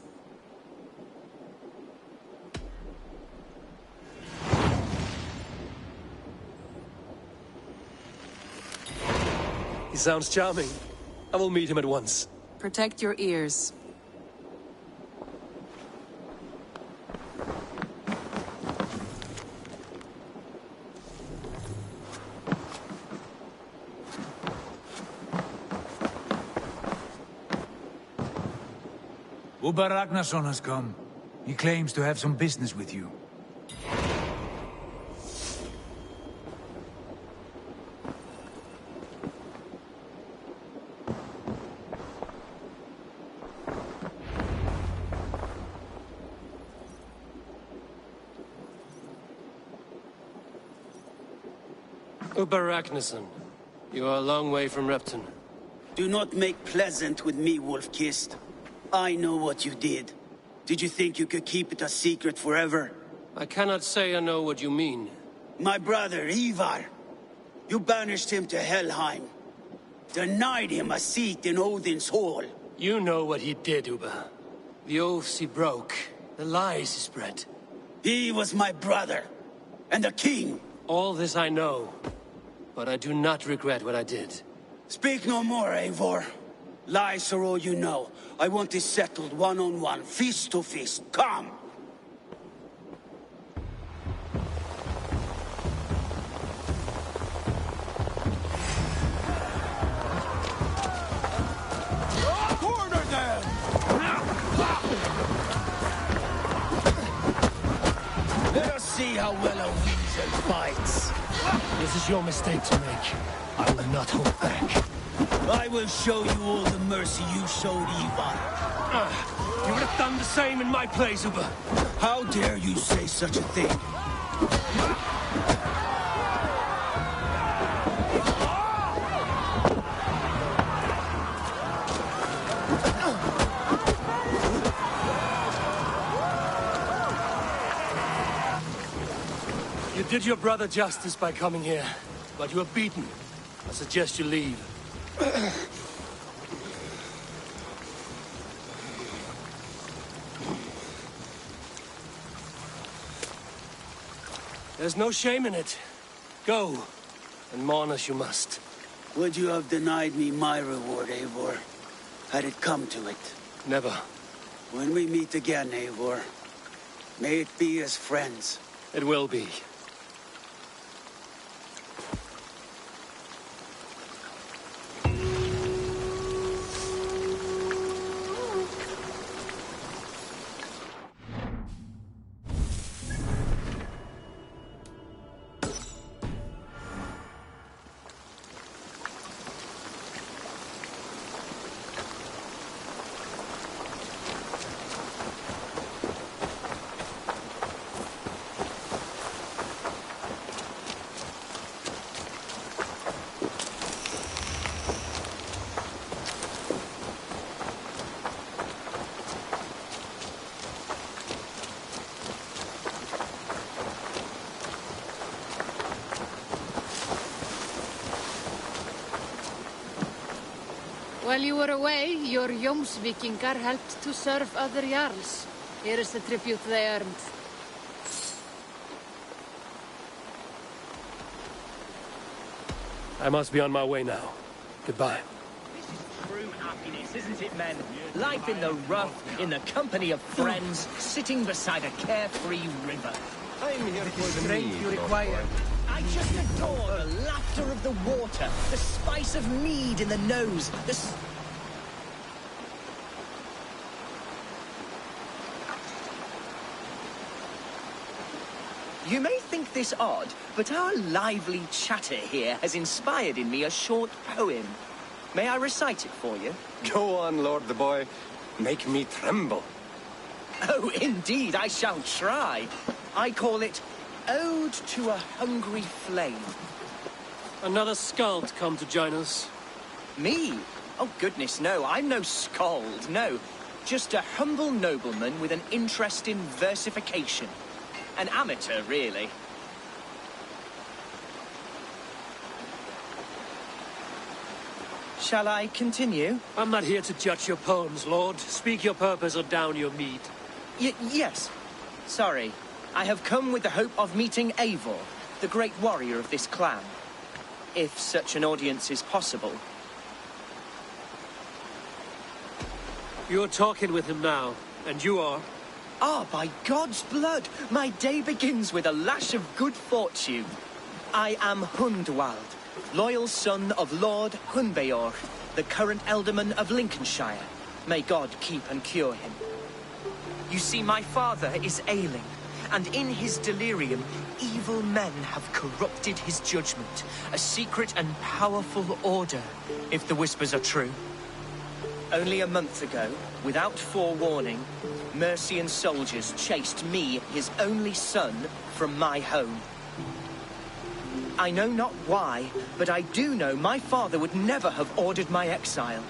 He sounds charming. I will meet him at once. Protect your ears. Uber Ragnarsson has come. He claims to have some business with you. Uber Ragnarsson, you are a long way from Repton. Do not make pleasant with me, Wolf-Kissed. I know what you did. Did you think you could keep it a secret forever? I cannot say I know what you mean. My brother, Ivar. You banished him to Helheim. Denied him a seat in Odin's hall. You know what he did, Uber. The oaths he broke. The lies he spread. He was my brother. And the king. All this I know. But I do not regret what I did. Speak no more, Eivor. Lies are all you know. I want this settled one-on-one, fist to fist. Come! Corner them! Let us see how well a weasel fights. This is your mistake to make. I will not hold back. I will show you all the mercy you showed Ivar. You would have done the same in my place, Uber. How dare you say such a thing? You did your brother justice by coming here, but you are beaten. I suggest you leave. There's no shame in it. Go, and mourn as you must. Would you have denied me my reward, Eivor? Had it come to it? Never. When we meet again, Eivor, may it be as friends. It will be. While you were away, your Jomsvikingar helped to serve other Jarls. Here is the tribute they earned. I must be on my way now. Goodbye. True happiness, isn't it, men? Life in the rough, in the company of friends, sitting beside a carefree river. I'm here for the strength you require. I just adore the laughter of the water, the spice of mead in the nose, You may think this odd, but our lively chatter here has inspired in me a short poem. May I recite it for you? Go on, Lord the Boy. Make me tremble. Oh, indeed, I shall try. I call it Ode to a Hungry Flame. Another skald come to join us. Me? Oh, goodness, no. I'm no skald, no. Just a humble nobleman with an interest in versification. An amateur, really. Shall I continue? I'm not here to judge your poems, Lord. Speak your purpose or down your meat. Yes. Sorry. I have come with the hope of meeting Eivor, the great warrior of this clan. If such an audience is possible. You're talking with him now, and you are? Ah, by God's blood! My day begins with a lash of good fortune. I am Hundwald, loyal son of Lord Hunbeorg, the current Alderman of Lincolnshire. May God keep and cure him. You see, my father is ailing, and in his delirium, evil men have corrupted his judgment. A secret and powerful order, if the whispers are true. Only a month ago, without forewarning, Mercian soldiers chased me, his only son, from my home. I know not why, but I do know my father would never have ordered my exile.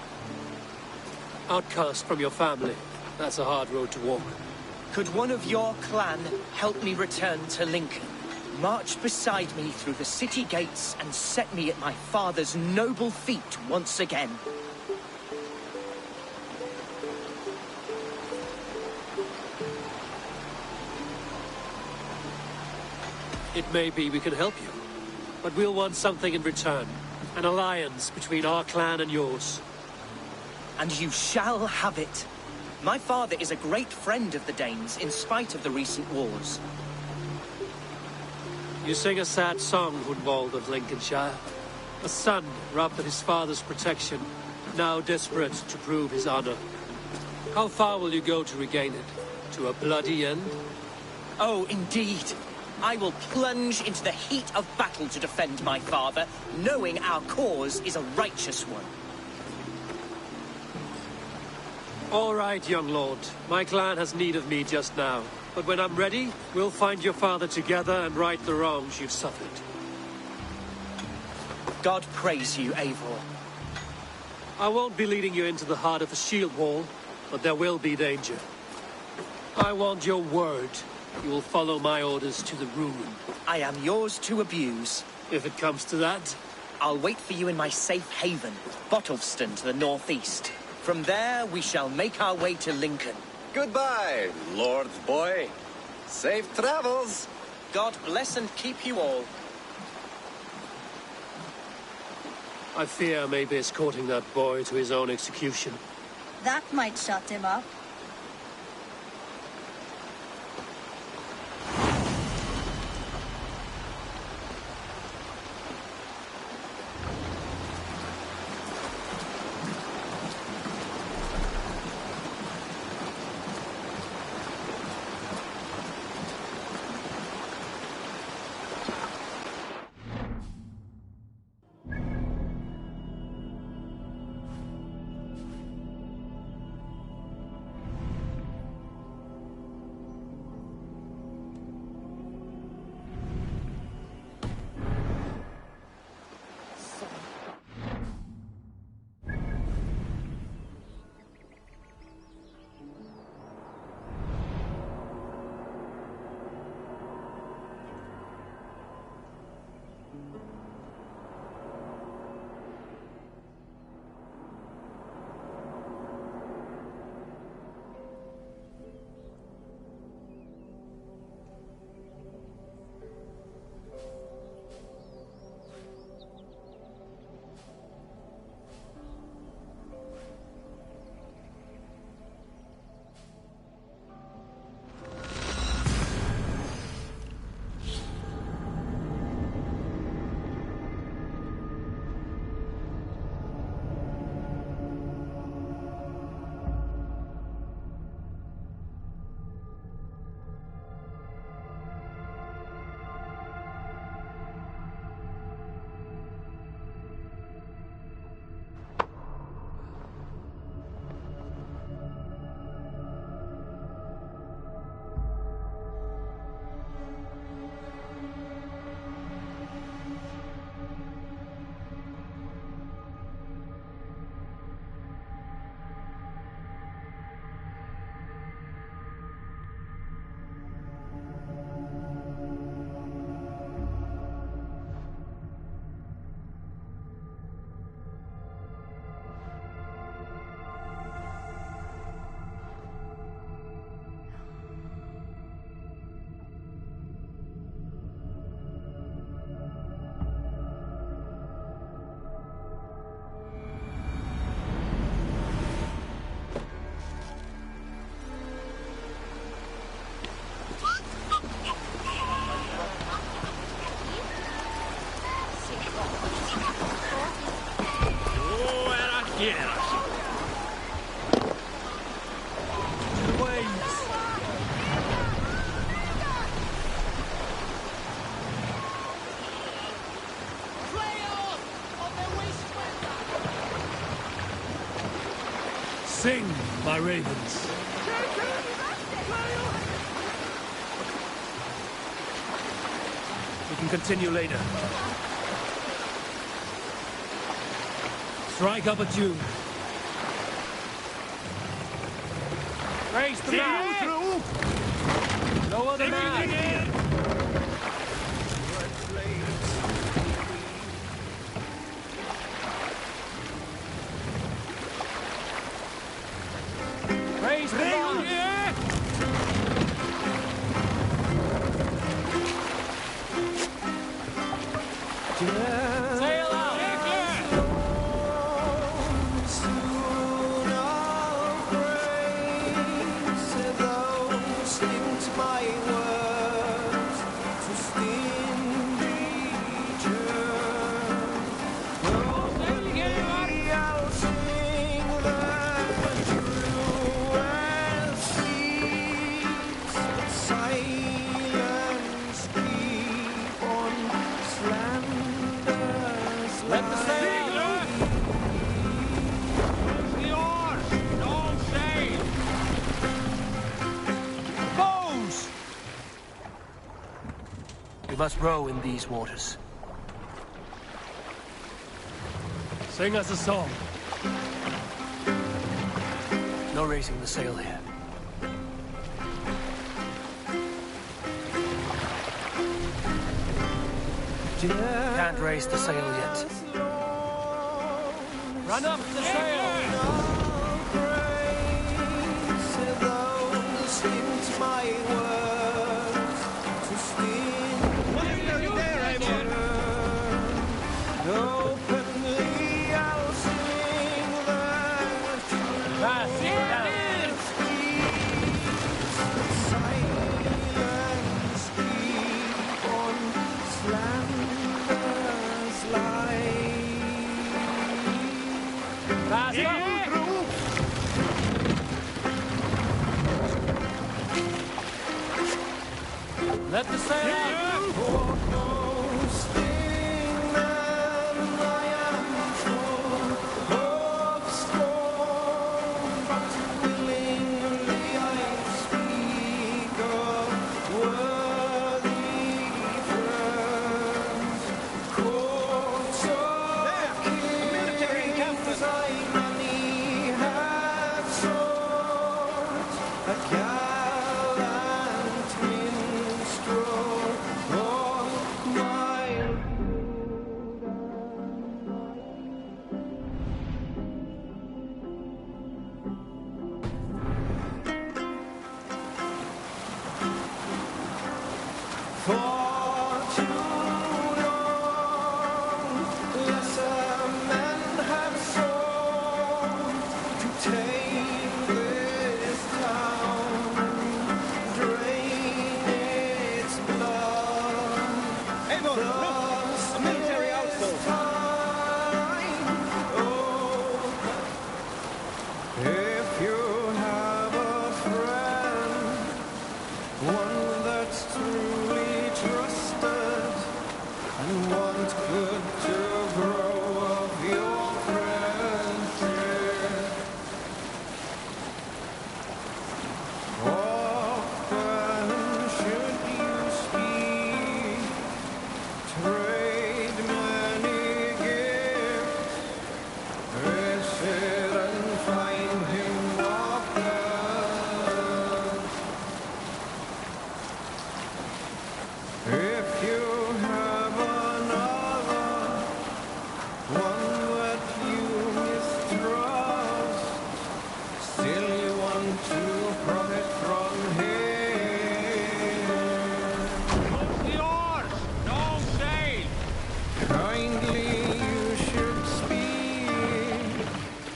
Outcast from your family. That's a hard road to walk. Could one of your clan help me return to Lincoln? March beside me through the city gates and set me at my father's noble feet once again. It may be we can help you, but we'll want something in return. An alliance between our clan and yours. And you shall have it. My father is a great friend of the Danes, in spite of the recent wars. You sing a sad song, Hundwald of Lincolnshire. A son robbed of his father's protection, now desperate to prove his honor. How far will you go to regain it? To a bloody end? Oh, indeed. I will plunge into the heat of battle to defend my father, knowing our cause is a righteous one. All right, young lord. My clan has need of me just now. But when I'm ready, we'll find your father together and right the wrongs you've suffered. God praise you, Eivor. I won't be leading you into the heart of the shield wall, but there will be danger. I want your word. You will follow my orders to the ruin. I am yours to abuse. If it comes to that. I'll wait for you in my safe haven, Bottleston to the northeast. From there, we shall make our way to Lincoln. Goodbye, Lord Boy. Safe travels. God bless and keep you all. I fear I may be escorting that boy to his own execution. That might shut him up. Sing, my ravens. We can continue later. Strike up a tune. Raise the mast. Lower the mast. Raise the mast. Sail out. Let the sail loose! The oars! No sail! Bows! We must row in these waters. Sing us a song. No raising the sail here. Can't raise the sail yet. Run up the sail! Let the sail out!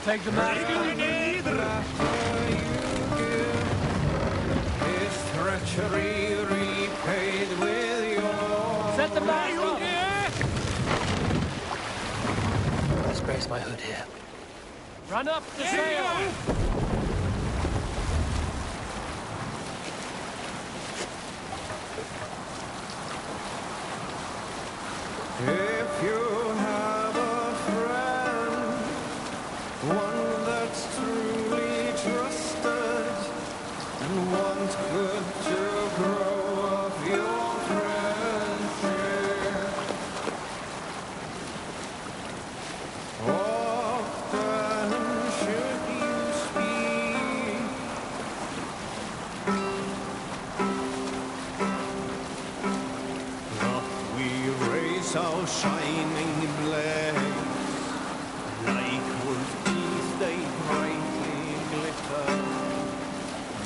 Take the mast. His treachery repaid with yours. Set the mast up. Let's brace my hood here. Run up the sail. If you have a friend, one that's truly so shining blaze. Like wolf-bees they brightly glitter.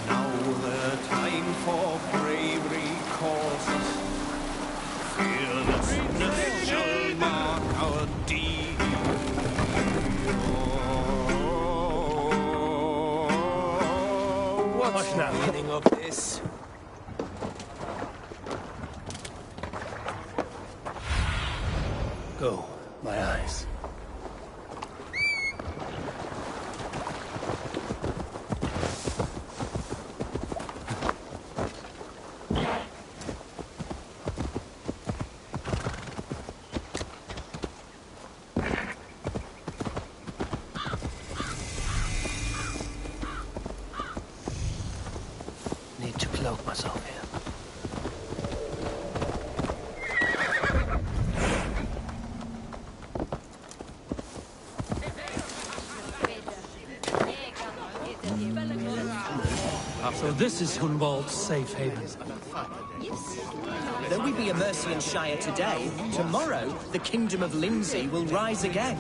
Now the time for bravery calls us. Fearlessness shall mark our deed. What's the meaning of this? Go, my eyes. Need to cloak myself here. So this is Hunwald's safe haven. Though we be a Mercian Shire today, tomorrow the Kingdom of Lindsey will rise again.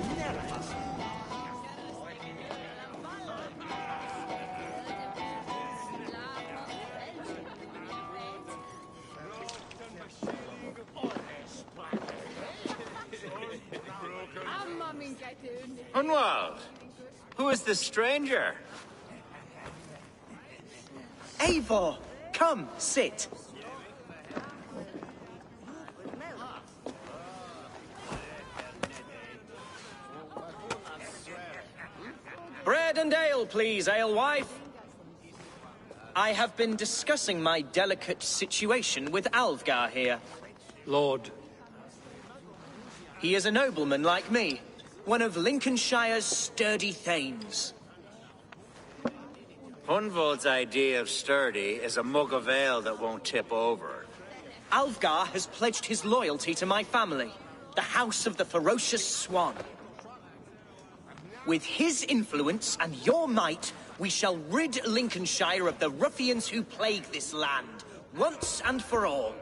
Hunwald, who is this stranger? Eivor, come, sit. Bread and ale, please, alewife. I have been discussing my delicate situation with Alvgar here. Lord. He is a nobleman like me, one of Lincolnshire's sturdy thanes. Hunwald's idea of sturdy is a mug of ale that won't tip over. Alvgar has pledged his loyalty to my family, the House of the Ferocious Swan. With his influence and your might, we shall rid Lincolnshire of the ruffians who plague this land, once and for all.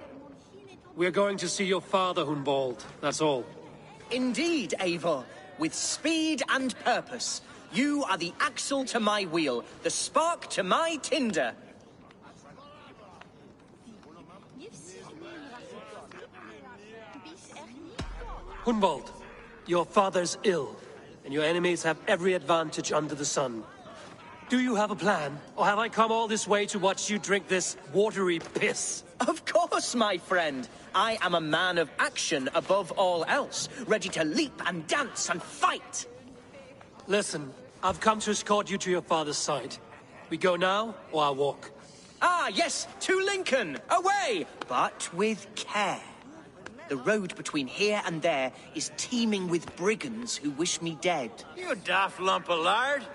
We're going to see your father, Hunwald, that's all. Indeed, Eivor, with speed and purpose. You are the axle to my wheel, the spark to my tinder. Hunwald, your father's ill, and your enemies have every advantage under the sun. Do you have a plan, or have I come all this way to watch you drink this watery piss? Of course, my friend. I am a man of action above all else, ready to leap and dance and fight. Listen, I've come to escort you to your father's side. We go now, or I walk? Ah, yes, to Lincoln! Away! But with care. The road between here and there is teeming with brigands who wish me dead. You daft lump of lard!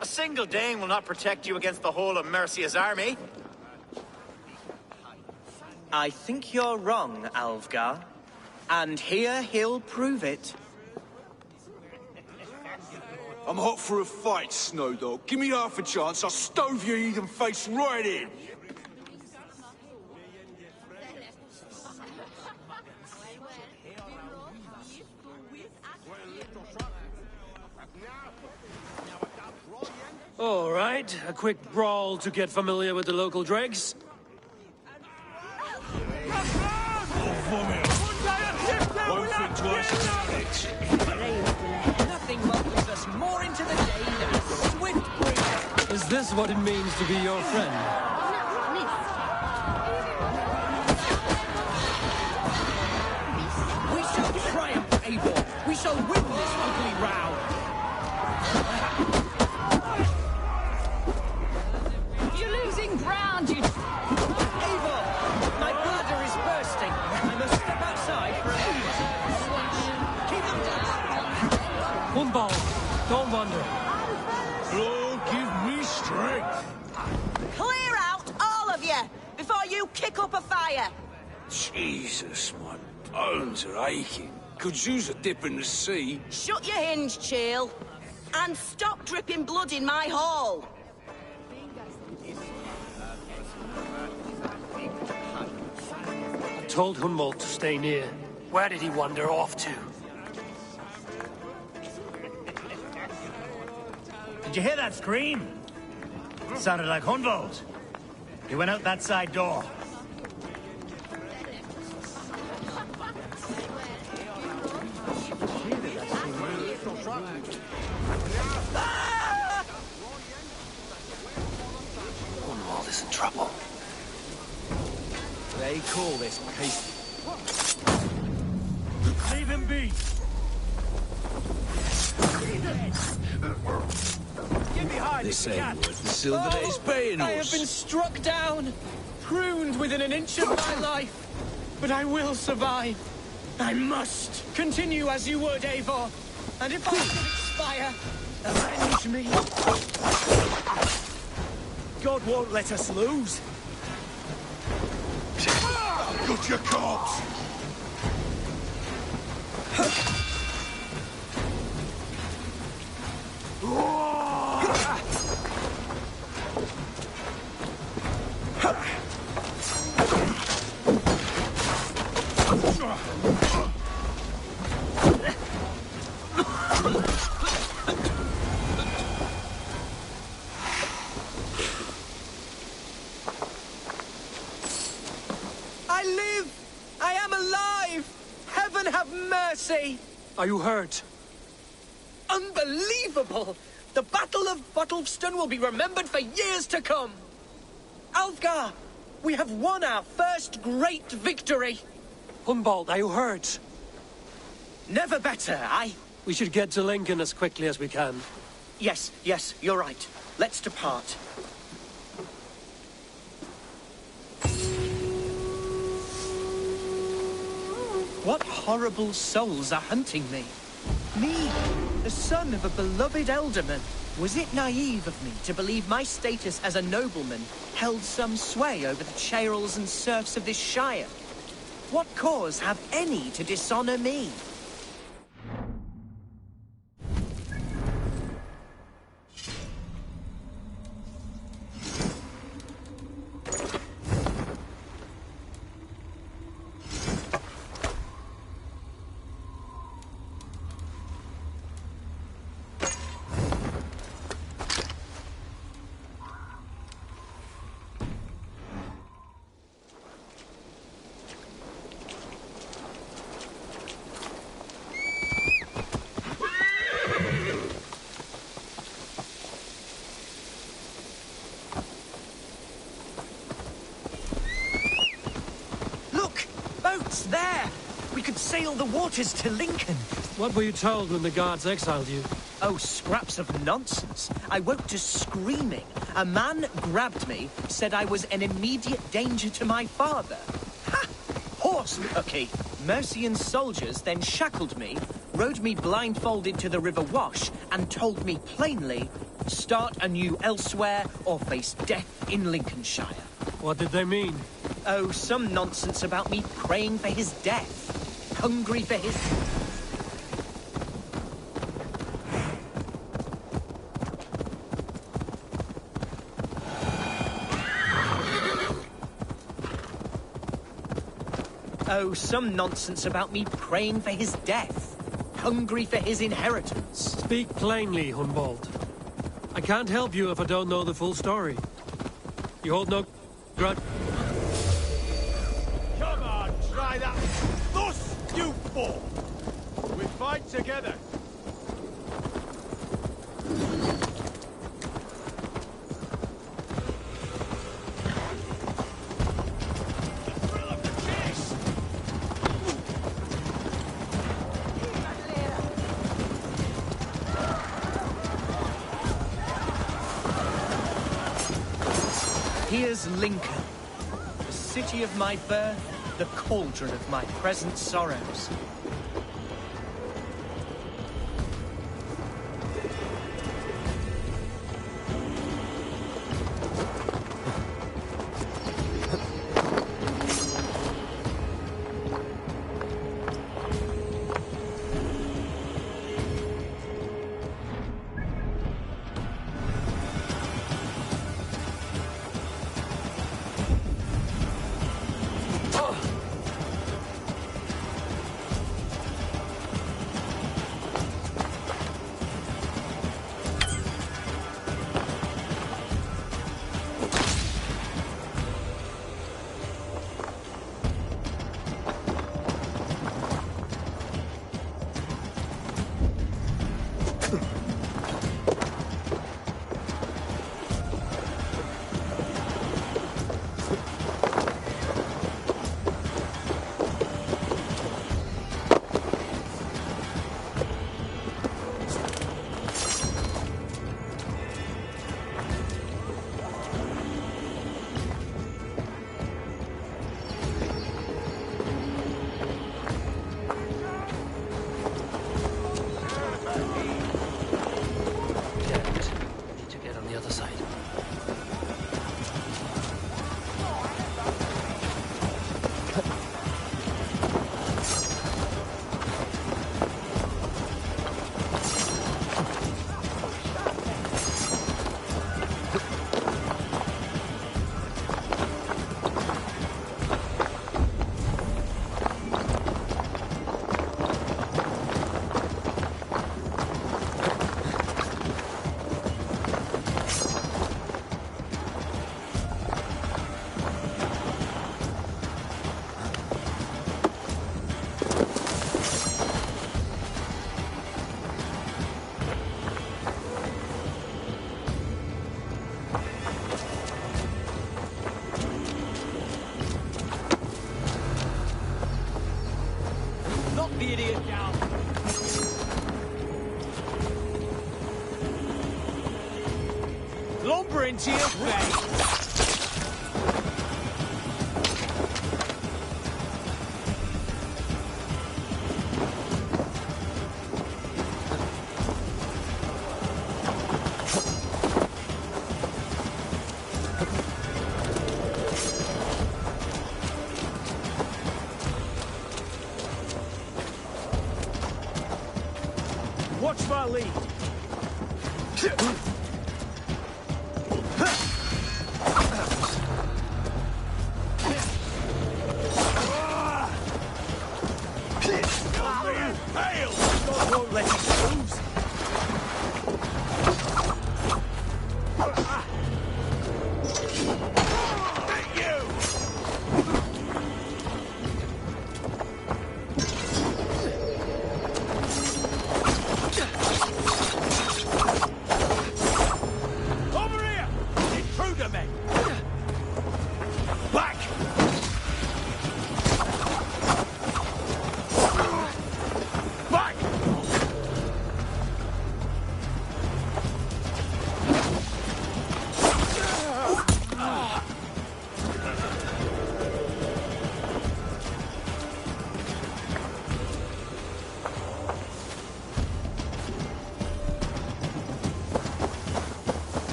A single Dane will not protect you against the whole of Mercia's army. I think you're wrong, Alvgar. And here he'll prove it. I'm hot for a fight, Snowdog. Give me half a chance, I'll stove your heathen face right in. All right, a quick brawl to get familiar with the local dregs. Nothing welcomes us more into the day than a swift breeze. Is this what it means to be your friend? We shall triumph, Eivor. We shall win this ugly row. You're losing ground, you... Eivor, my bladder is bursting. I must step outside for a minute. Keep them down. Hunwald, don't wander. Lord, give me strength. Clear out, all of you, before you kick up a fire. Jesus, my bones are aching. Could use a dip in the sea. Shut your hinge, Chill, and stop dripping blood in my hall. I told Hunwald to stay near. Where did he wander off to? Did you hear that scream? Sounded like Hundwald. He went out that side door. Hunwald is in trouble. They call this case. Leave him be. This ain't worth the silver that he's paying us. I have been struck down, pruned within an inch of my life. But I will survive. I must continue as you would, Eivor. And if I should expire, avenge me. God won't let us lose. Got your corpse! I live! I am alive! Heaven have mercy! Are you hurt? Unbelievable! The Battle of Bottleston will be remembered for years to come! Alfgar, we have won our first great victory! Hunwald, are you hurt? Never better, We should get to Lincoln as quickly as we can. Yes, you're right. Let's depart. What horrible souls are hunting me? Me, the son of a beloved elderman. Was it naive of me to believe my status as a nobleman held some sway over the churls and serfs of this shire? What cause have any to dishonor me? There! We could sail the waters to Lincoln. What were you told when the guards exiled you? Oh, scraps of nonsense. I woke to screaming. A man grabbed me, said I was an immediate danger to my father. Ha! Horse cookie. Mercian soldiers then shackled me, rode me blindfolded to the River Wash, and told me plainly, start anew elsewhere or face death in Lincolnshire. What did they mean? Oh, some nonsense about me praying for his death. Hungry for his... Oh, some nonsense about me praying for his death. Hungry for his inheritance. Speak plainly, Hunwald. I can't help you if I don't know the full story. You hold no grudge. Come on, try that. Thus you four. We fight together. Here's Lincoln, the city of my birth, the cauldron of my present sorrows. Knock the idiot down. Lumber into your face. Watch my lead. Hail! God won't let us lose.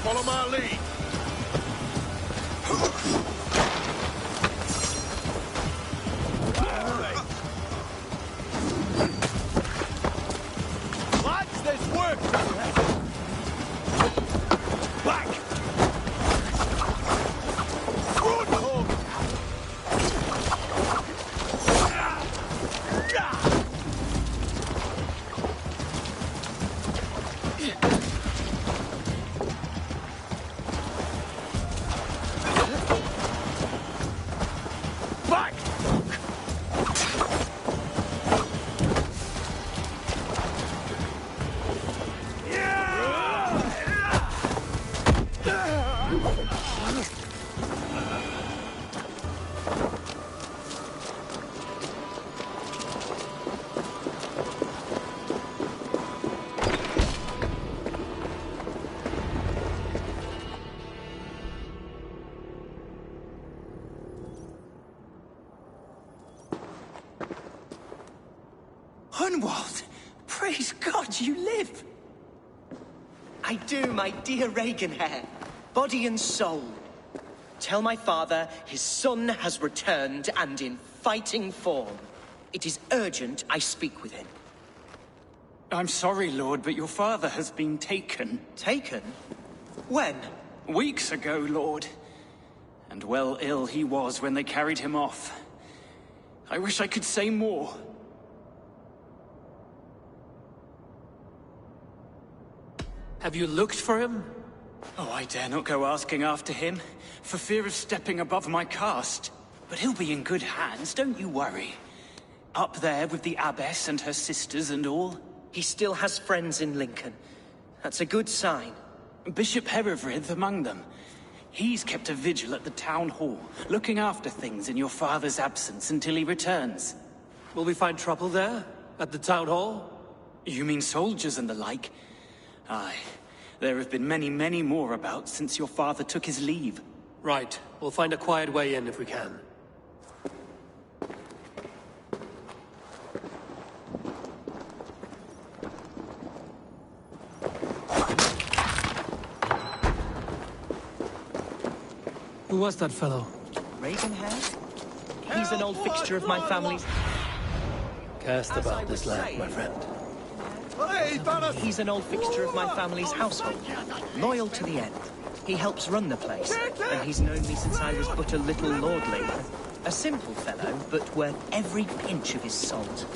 Follow my lead. Lads, there's work to do. Back! Good hog! Hunwald! Praise God you live! I do, my dear Reaganhair. Body and soul. Tell my father his son has returned and in fighting form. It is urgent I speak with him. I'm sorry, Lord, but your father has been taken. Taken? When? Weeks ago, Lord. And well ill he was when they carried him off. I wish I could say more. Have you looked for him? Oh, I dare not go asking after him, for fear of stepping above my caste. But he'll be in good hands, don't you worry. Up there with the abbess and her sisters and all. He still has friends in Lincoln. That's a good sign. Bishop Herefrith among them. He's kept a vigil at the town hall, looking after things in your father's absence until he returns. Will we find trouble there? At the town hall? You mean soldiers and the like? Aye. There have been many, many more about since your father took his leave. Right. We'll find a quiet way in if we can. Who was that fellow? Ravenhair? He's an old fixture of my family's... Cast about this land, my friend. He's an old fixture of my family's household. Loyal to the end. He helps run the place, and he's known me since I was but a little lordly. A simple fellow, but worth every pinch of his salt.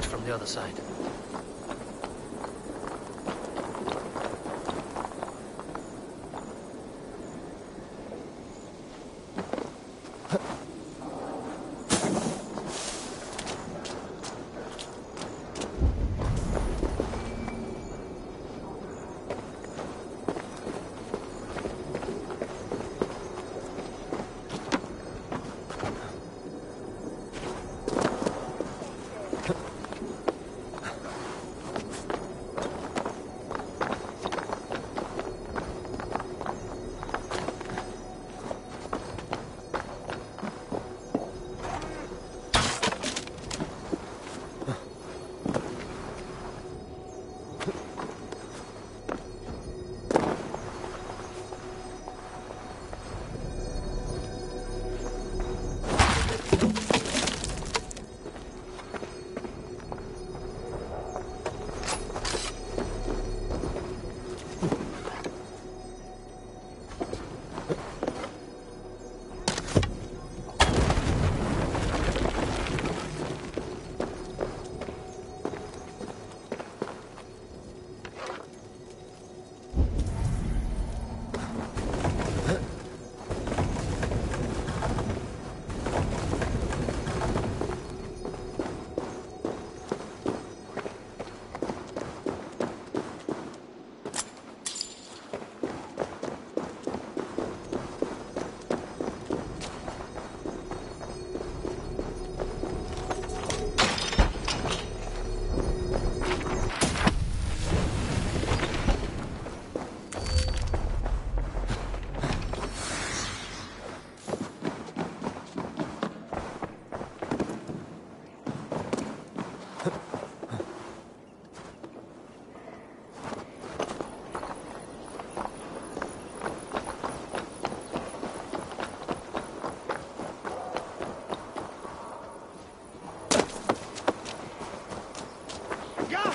From the other side.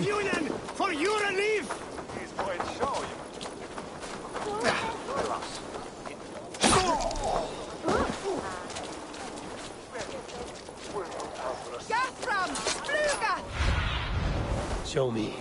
Union for your relief! Show me.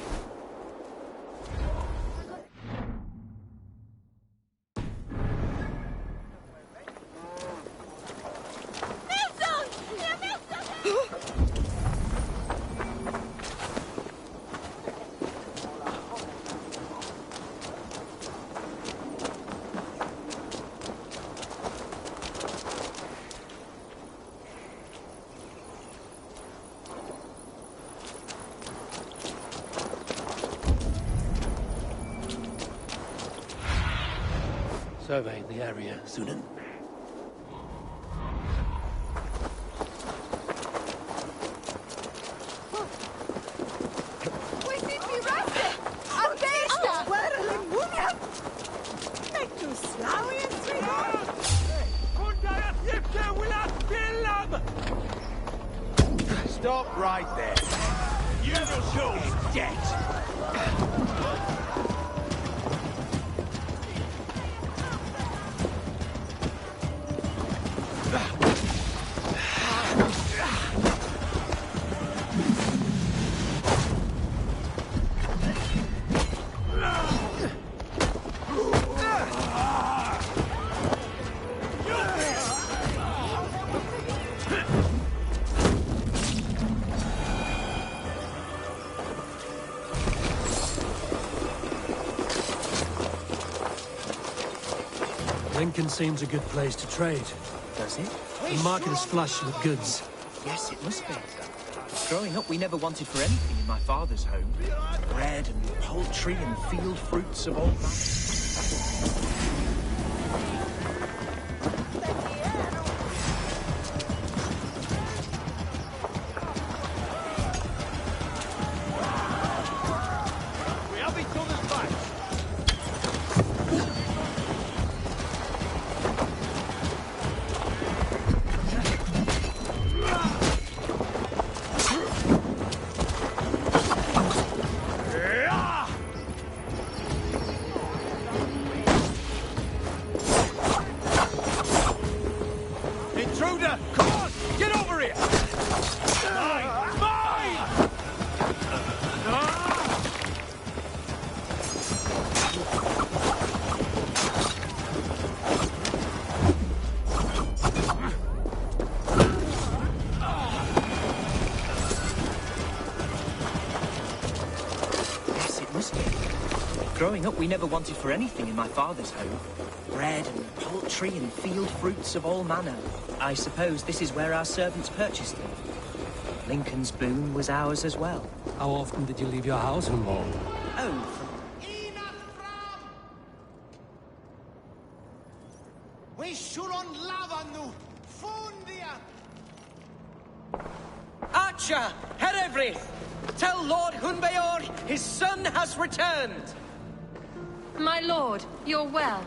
surveying the area, Sunan. Stop right there. You will show me debt. Lincoln seems a good place to trade. Does it? The market is flush with goods. Yes, it must be. Growing up, we never wanted for anything in my father's home. Bread and poultry and field fruits of all kinds. We have each other's backs. Intruder! Come on! Get over here! Mine! Mine! Yes, it must be. Growing up, we never wanted for anything in my father's home. Bread and poultry and field fruits of all manner. I suppose this is where our servants purchased them. Lincoln's boon was ours as well. How often did you leave your house, Hunwald? Oh, We should on lava nu! Fundia! Archer, Herevri, tell Lord Hunbeor his son has returned. My lord, you're well.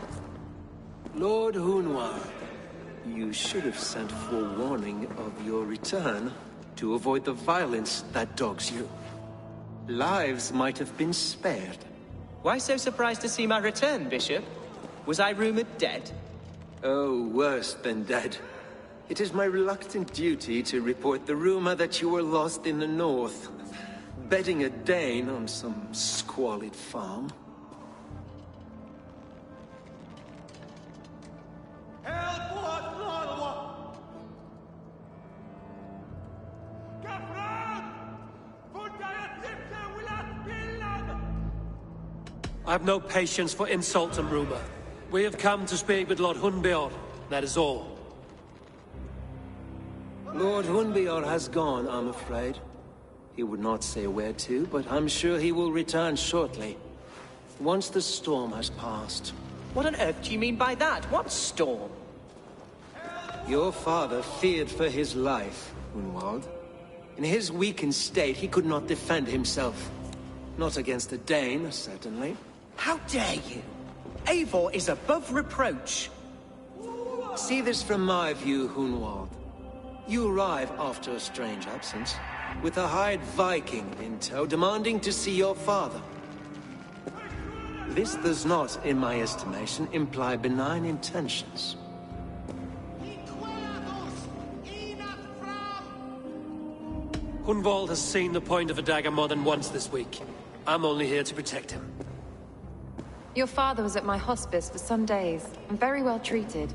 Lord Hunwald, you should have sent forewarning of your return to avoid the violence that dogs you. Lives might have been spared. Why so surprised to see my return, Bishop? Was I rumored dead? Oh, worse than dead. It is my reluctant duty to report the rumor that you were lost in the north, bedding a Dane on some squalid farm. I have no patience for insult and rumor. We have come to speak with Lord Hunbeor. That is all. Lord Hunbeor has gone, I'm afraid. He would not say where to, but I'm sure he will return shortly. Once the storm has passed. What on earth do you mean by that? What storm? Your father feared for his life, Hunwald. In his weakened state, he could not defend himself. Not against a Dane, certainly. How dare you? Eivor is above reproach. See this from my view, Hunwald. You arrive after a strange absence, with a hired Viking in tow, demanding to see your father. This does not, in my estimation, imply benign intentions. Hunwald has seen the point of a dagger more than once this week. I'm only here to protect him. Your father was at my hospice for some days, and very well treated.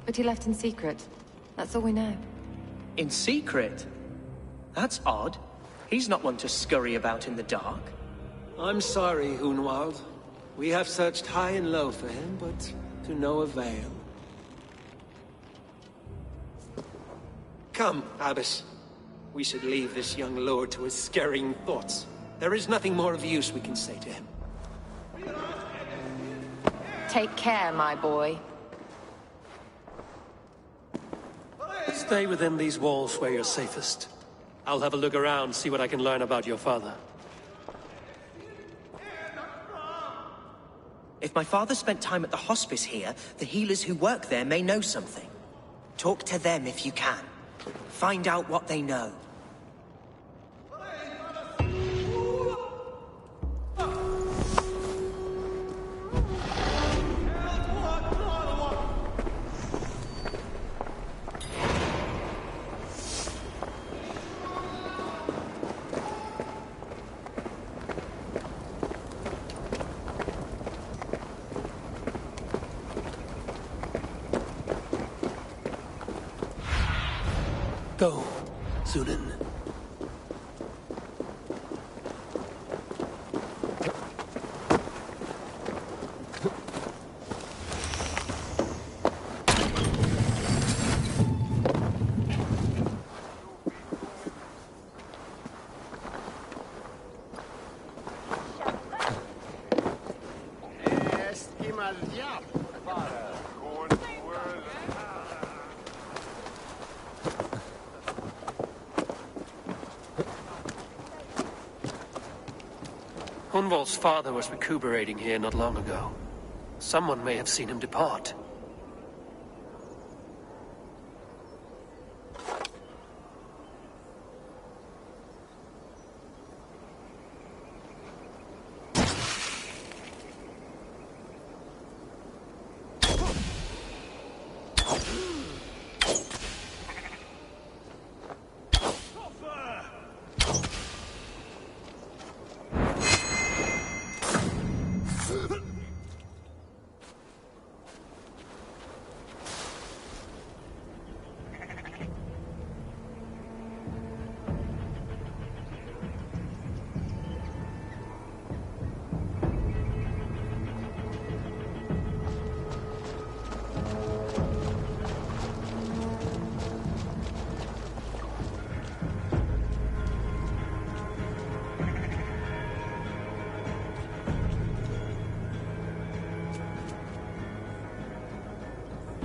But he left in secret. That's all we know. In secret? That's odd. He's not one to scurry about in the dark. I'm sorry, Hunwald. We have searched high and low for him, but to no avail. Come, Abbess. We should leave this young lord to his scurrying thoughts. There is nothing more of use we can say to him. Take care, my boy. Stay within these walls where you're safest. I'll have a look around, see what I can learn about your father. If my father spent time at the hospice here, the healers who work there may know something. Talk to them if you can. Find out what they know. Go, Zunin. Hunwald's father was recuperating here not long ago. Someone may have seen him depart.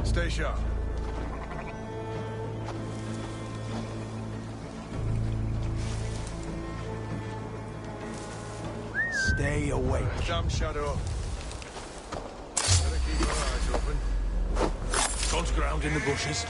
Stay sharp. Stay awake. Damn shadow. Better keep our eyes open. God's ground in the bushes.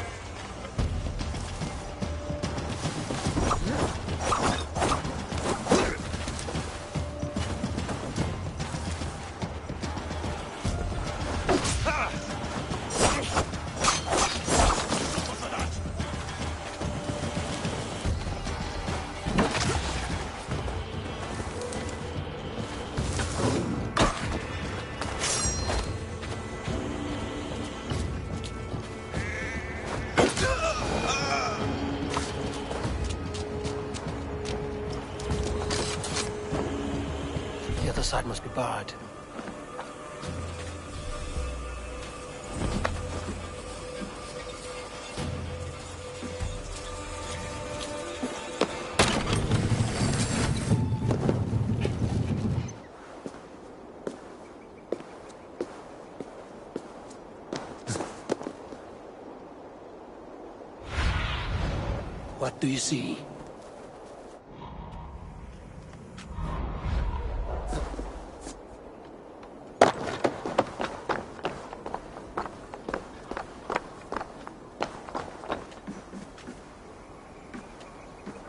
The other side must be barred. What do you see?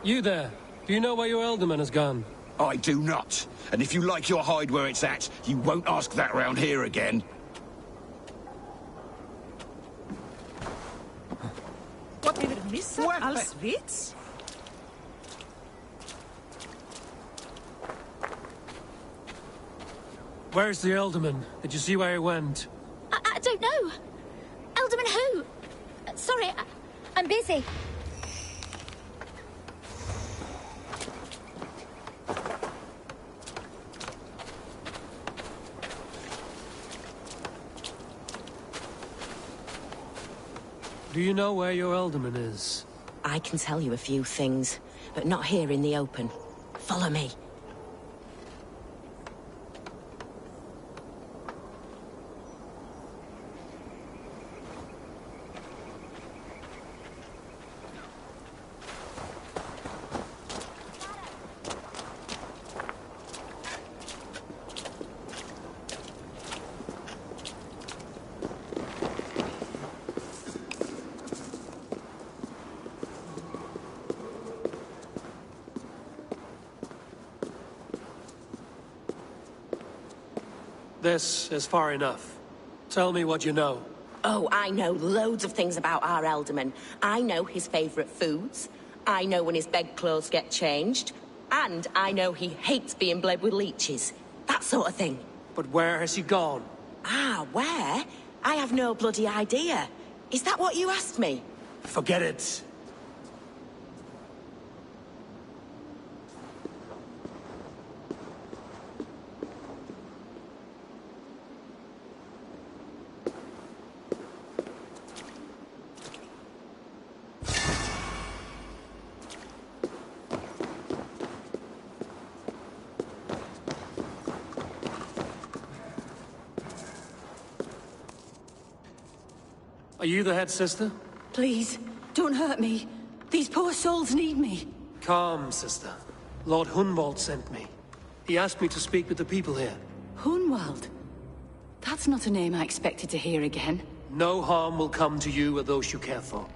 You there. Do you know where your Elderman has gone? I do not. And if you like your hide where it's at, you won't ask that round here again. What did it miss? Als Witz? Where's the Elderman? Did you see where he went? I don't know. Elderman who? Sorry, I'm busy. Do you know where your Elderman is? I can tell you a few things, but not here in the open. Follow me. This is far enough. Tell me what you know. Oh, I know loads of things about our Elderman. I know his favourite foods. I know when his bedclothes get changed. And I know he hates being bled with leeches. That sort of thing. But where has he gone? Ah, where? I have no bloody idea. Is that what you asked me? Forget it. Are you the head sister? Please, don't hurt me. These poor souls need me. Calm, sister. Lord Hunwald sent me. He asked me to speak with the people here. Hunwald? That's not a name I expected to hear again. No harm will come to you or those you care for.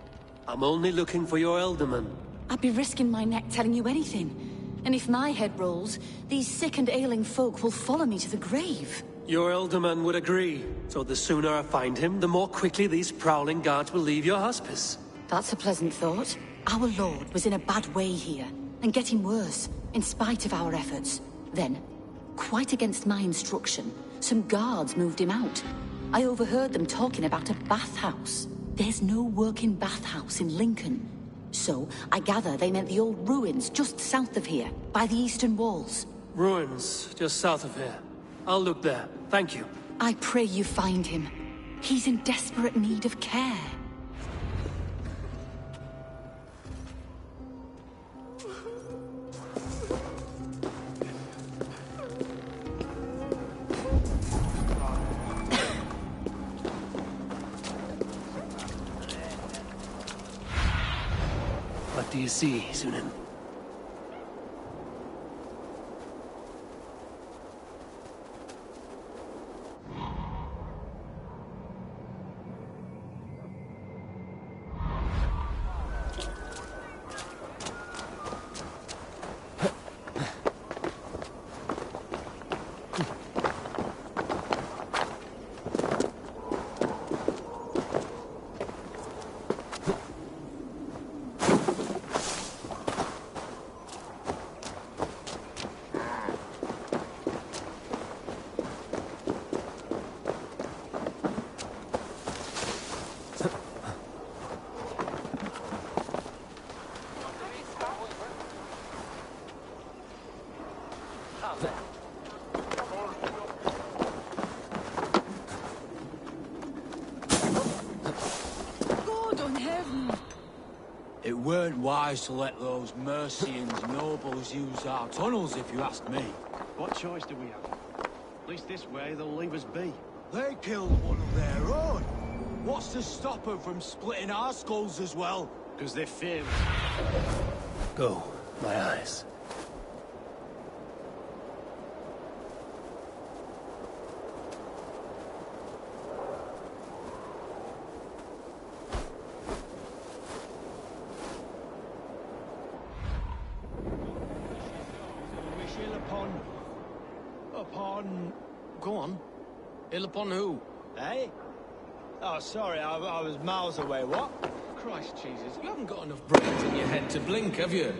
I'm only looking for your Elderman. I'd be risking my neck telling you anything. And if my head rolls, these sick and ailing folk will follow me to the grave. Your Elderman would agree. So the sooner I find him, the more quickly these prowling guards will leave your hospice. That's a pleasant thought. Our lord was in a bad way here, and getting worse, in spite of our efforts. Then, quite against my instruction, some guards moved him out. I overheard them talking about a bathhouse. There's no working bathhouse in Lincoln. So, I gather they meant the old ruins just south of here, by the eastern walls. Ruins, just south of here. I'll look there. Thank you. I pray you find him. He's in desperate need of care. What do you see, Sunan? It weren't wise to let those Mercians nobles use our tunnels, if you ask me. What choice do we have? At least this way, they'll leave us be. They killed one of their own. What's to stop them from splitting our skulls as well? Because they fear me. Go, my eyes. Go on. Ill upon who? Eh? Oh, sorry, I was miles away. What? Christ Jesus, you haven't got enough brains in your head to blink, have you?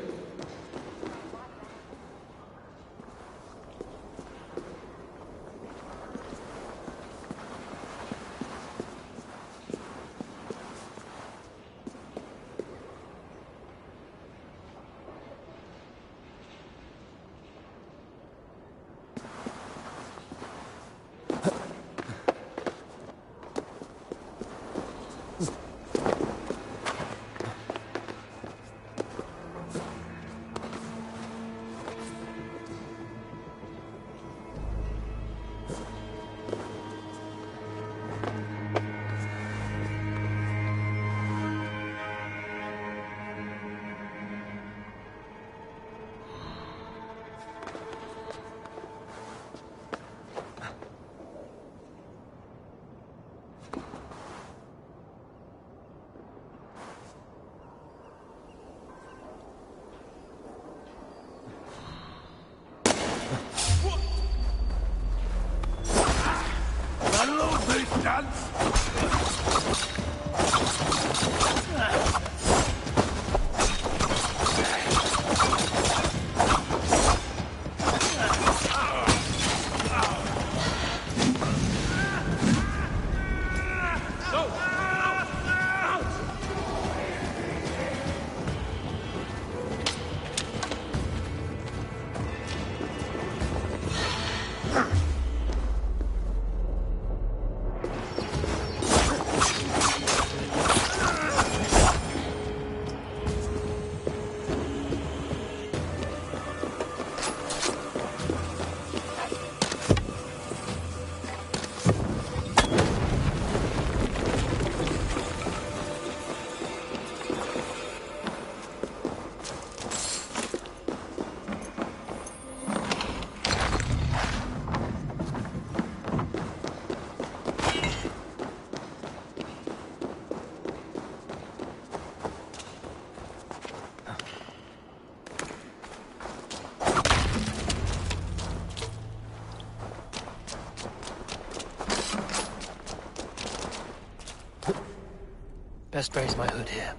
Best raise my hood here.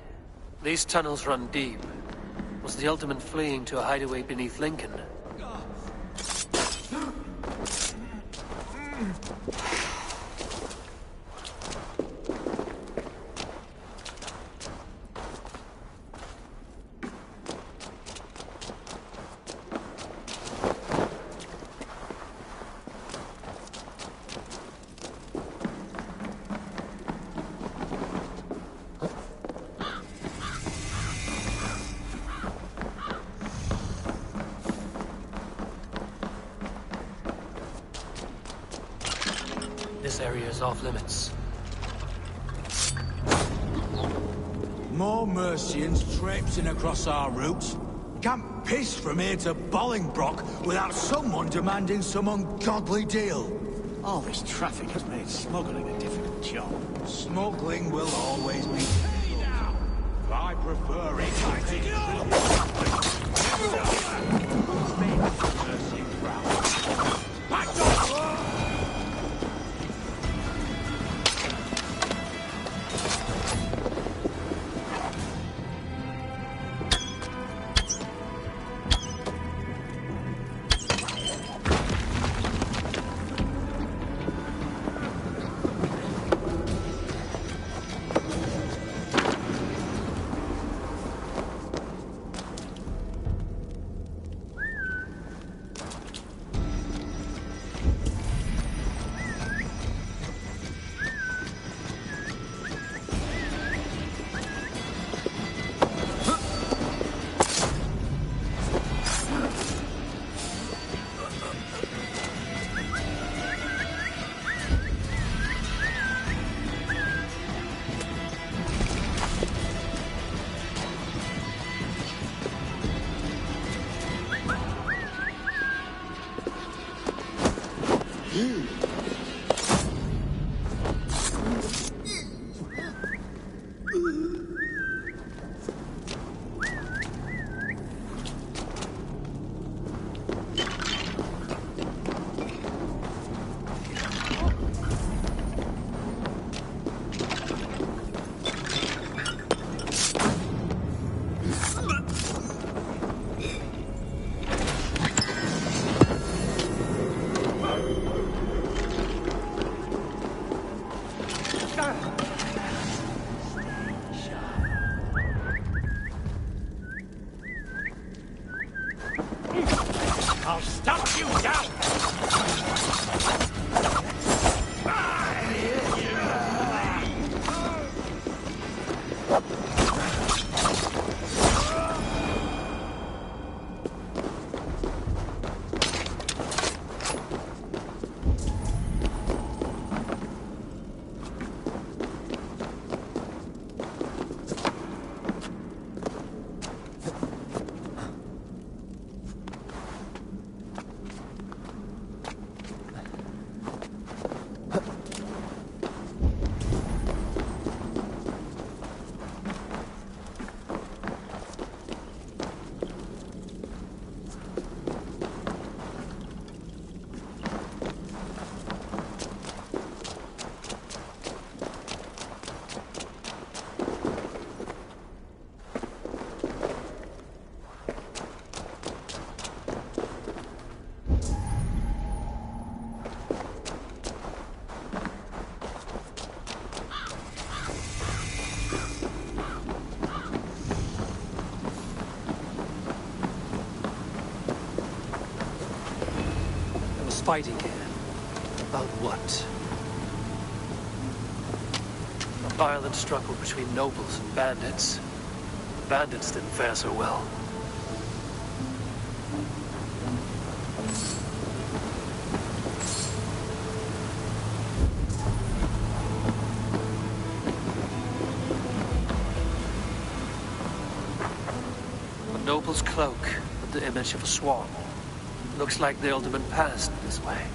These tunnels run deep. Was the Alderman fleeing to a hideaway beneath Lincoln? This area is off limits. More Mercians traipsing across our route. Can't piss from here to Bolingbroke without someone demanding some ungodly deal. All this traffic has made smuggling a difficult job. Smuggling will always be difficult. I prefer it. I'll stop you down! Fighting here. About what? A violent struggle between nobles and bandits. The bandits didn't fare so well. A noble's cloak with the image of a swan. Looks like the Alderman passed this way.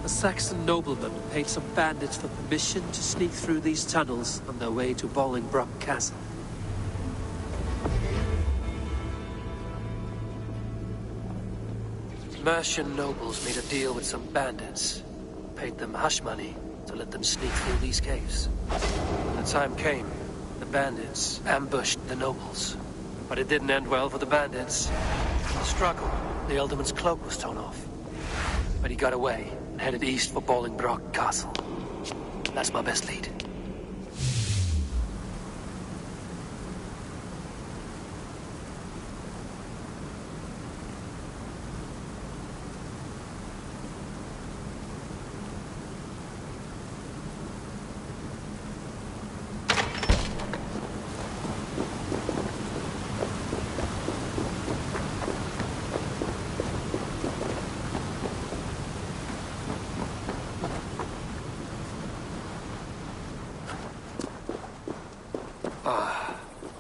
A Saxon nobleman paid some bandits for permission to sneak through these tunnels on their way to Bolingbroke Castle. Mercian nobles made a deal with some bandits, paid them hush money to let them sneak through these caves. When the time came, the bandits ambushed the nobles. But it didn't end well for the bandits. In the struggle, the Ealdorman's cloak was torn off. But he got away and headed east for Bolingbroke Castle. That's my best lead.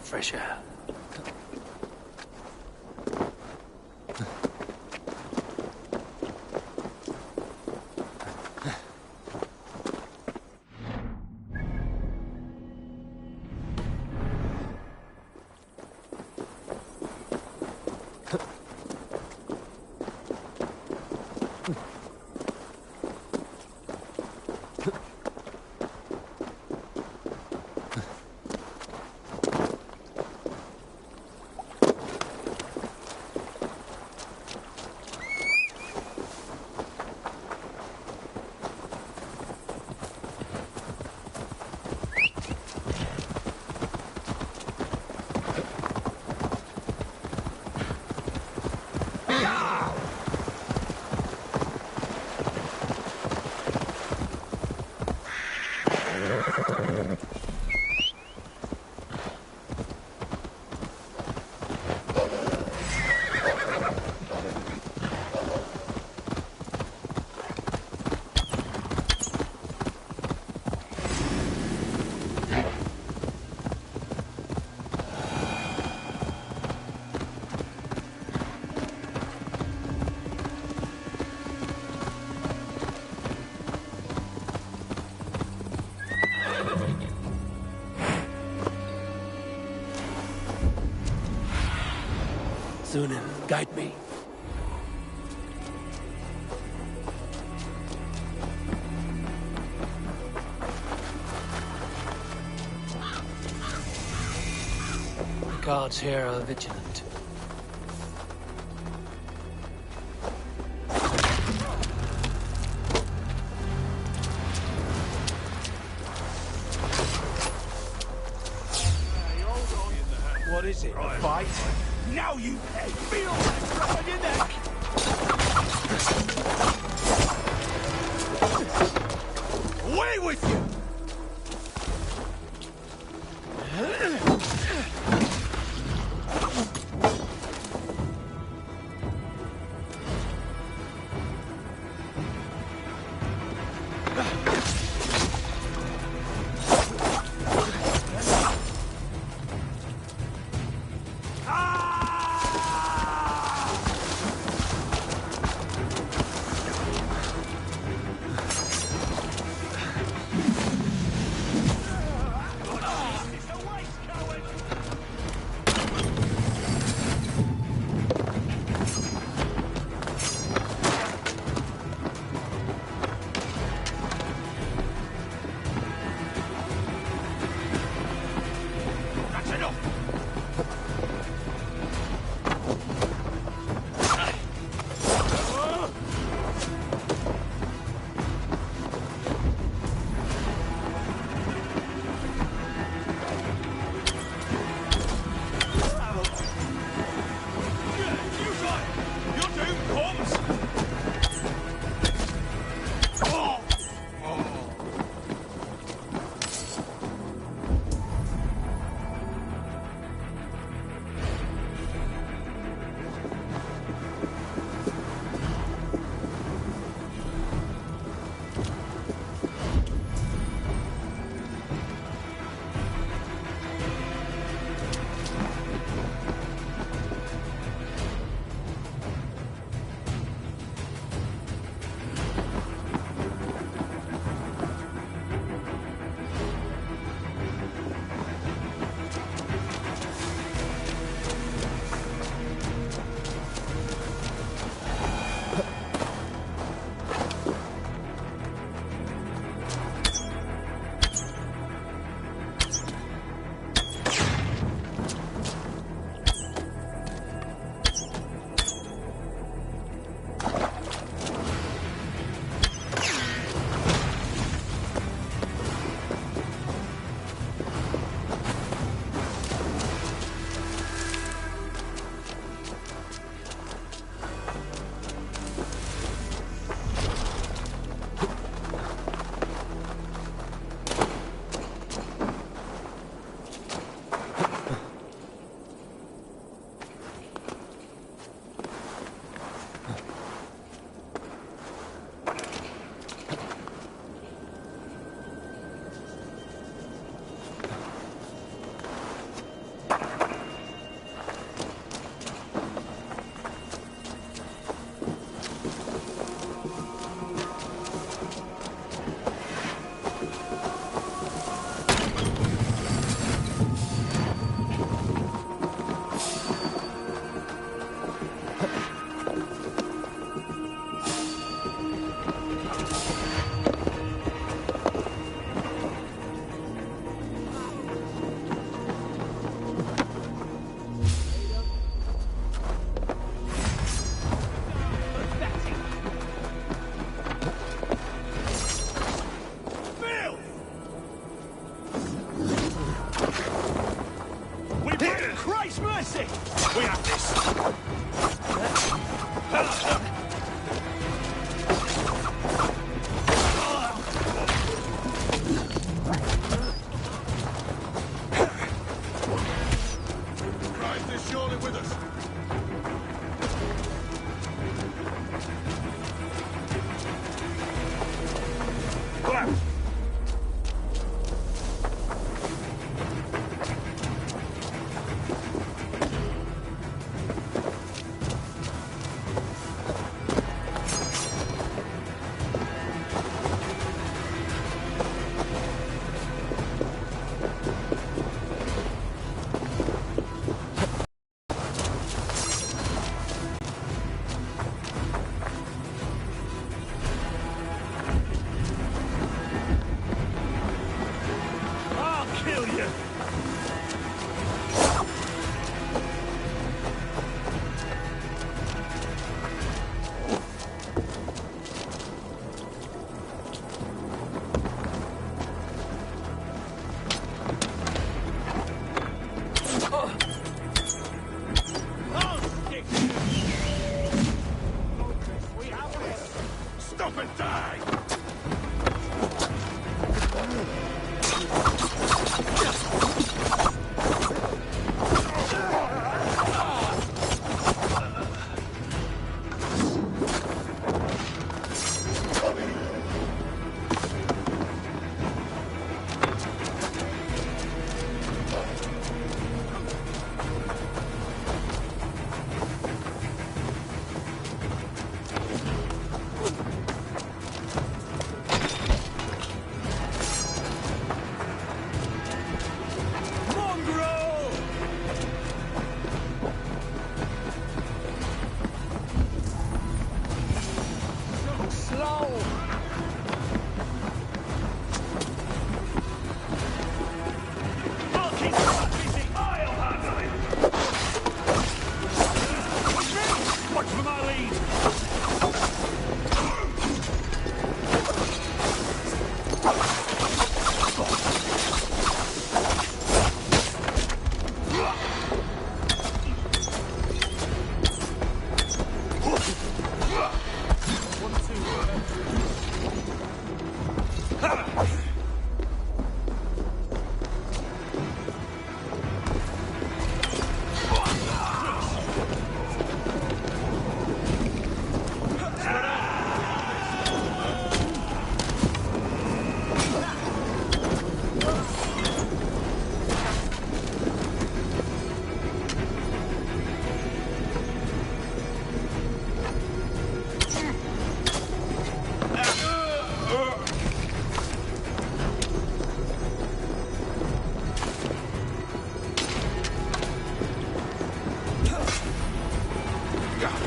Fresh air. Zunin, guide me. The guards here are vigilant. What is it? A fight? Now you pay! Feel that drop on your neck! Away with you! surely with us. Stop and die!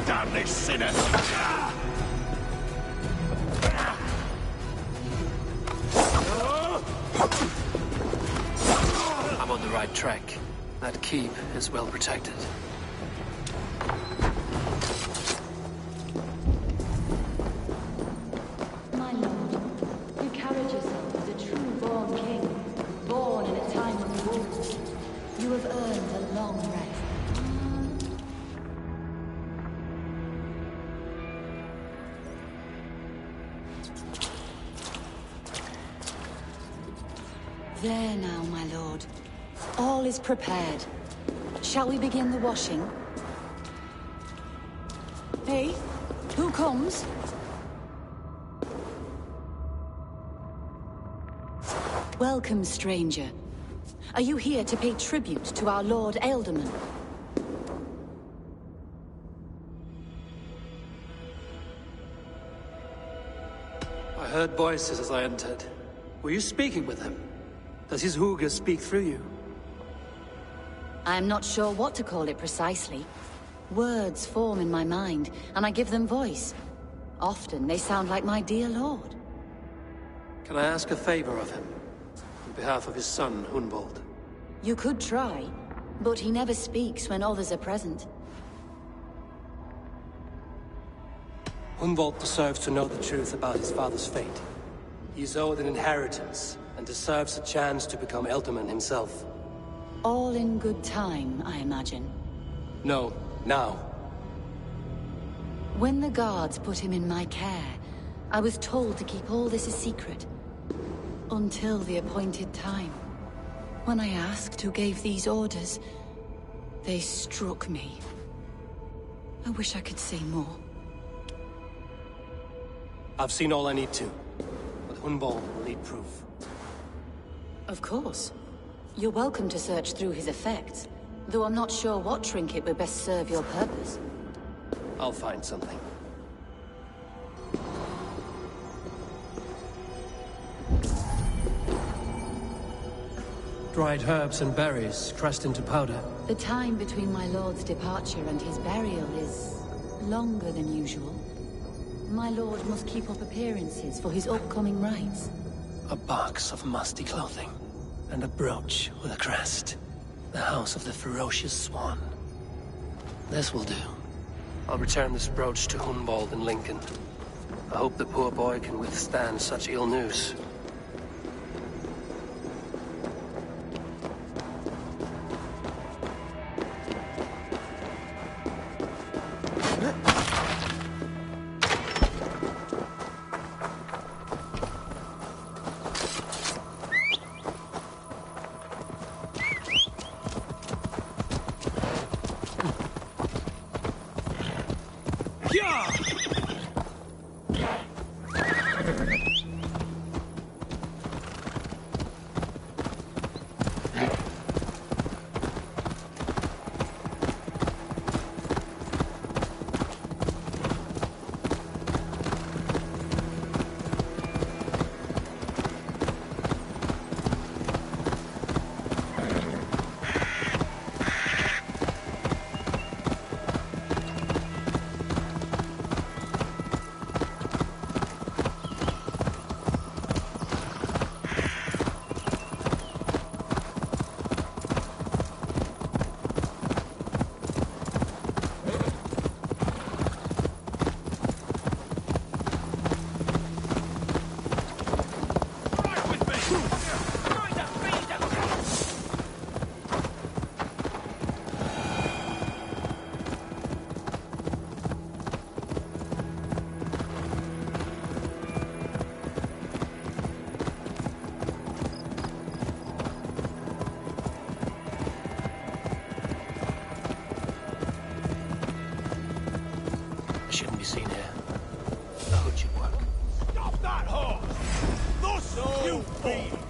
Damn these sinners! I'm on the right track. That keep is well protected. My lord, you carried yourself as a true-born king, born in a time of war. You have earned a long rest. There now, my lord. All is prepared. Shall we begin the washing? Hey, who comes? Welcome, stranger. Are you here to pay tribute to our Lord Ealdorman? I heard voices as I entered. Were you speaking with him? Does his hooga speak through you? I am not sure what to call it precisely. Words form in my mind, and I give them voice. Often they sound like my dear lord. Can I ask a favor of him? On behalf of his son, Hunwald. You could try, but he never speaks when others are present. Hunwald deserves to know the truth about his father's fate. He is owed an inheritance, and deserves a chance to become Ealdorman himself. All in good time, I imagine. No, now. When the guards put him in my care, I was told to keep all this a secret. Until the appointed time. When I asked who gave these orders, They struck me. I wish I could say more. I've seen all I need to, but Hunwald will need proof. Of course. You're welcome to search through his effects, though I'm not sure what trinket would best serve your purpose. I'll find something. Dried herbs and berries crushed into powder. The time between my lord's departure and his burial is longer than usual. My lord must keep up appearances for his upcoming rites. A box of musty clothing, and a brooch with a crest. The house of the ferocious swan. This will do. I'll return this brooch to Hunwald in Lincoln. I hope the poor boy can withstand such ill news. Shouldn't be seen here. The hood should work. Stop that horse! Thus you fiends!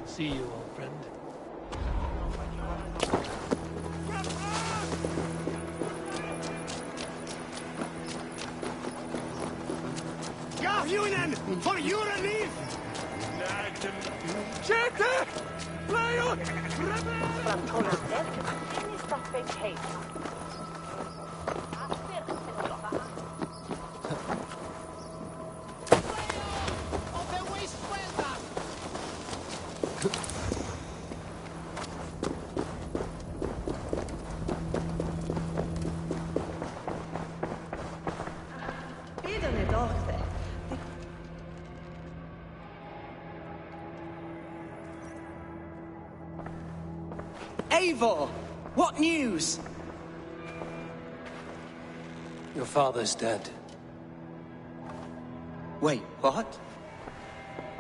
See you, old friend. Gafjunen! For your relief! Chete! Leo! Eivor! What news? Your father's dead. Wait, what?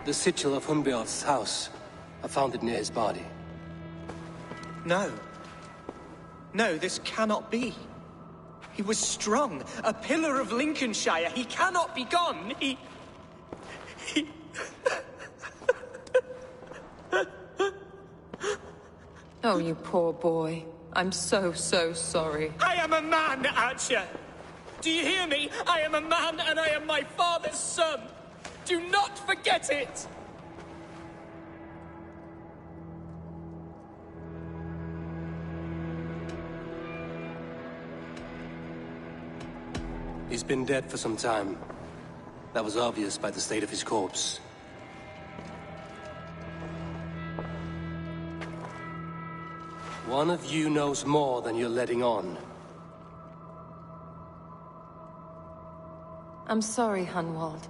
The sigil of Hunbeorth's house. I found it near his body. No. No, this cannot be. He was strong, a pillar of Lincolnshire. He cannot be gone. He... Oh, you poor boy. I'm so sorry. I am a man, Archer! Do you hear me? I am a man and I am my father's son! Do not forget it! He's been dead for some time. That was obvious by the state of his corpse. One of you knows more than you're letting on. I'm sorry, Hunwald.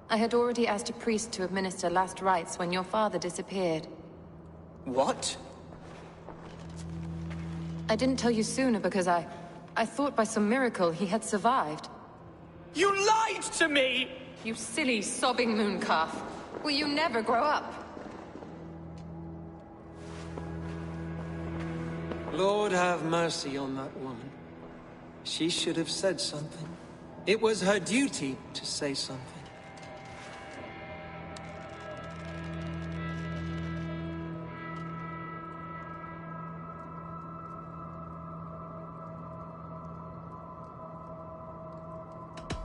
I had already asked a priest to administer last rites when your father disappeared. What? I didn't tell you sooner because I thought by some miracle he had survived. You lied to me! You silly, sobbing mooncalf. Will you never grow up? Lord have mercy on that woman. She should have said something. It was her duty to say something.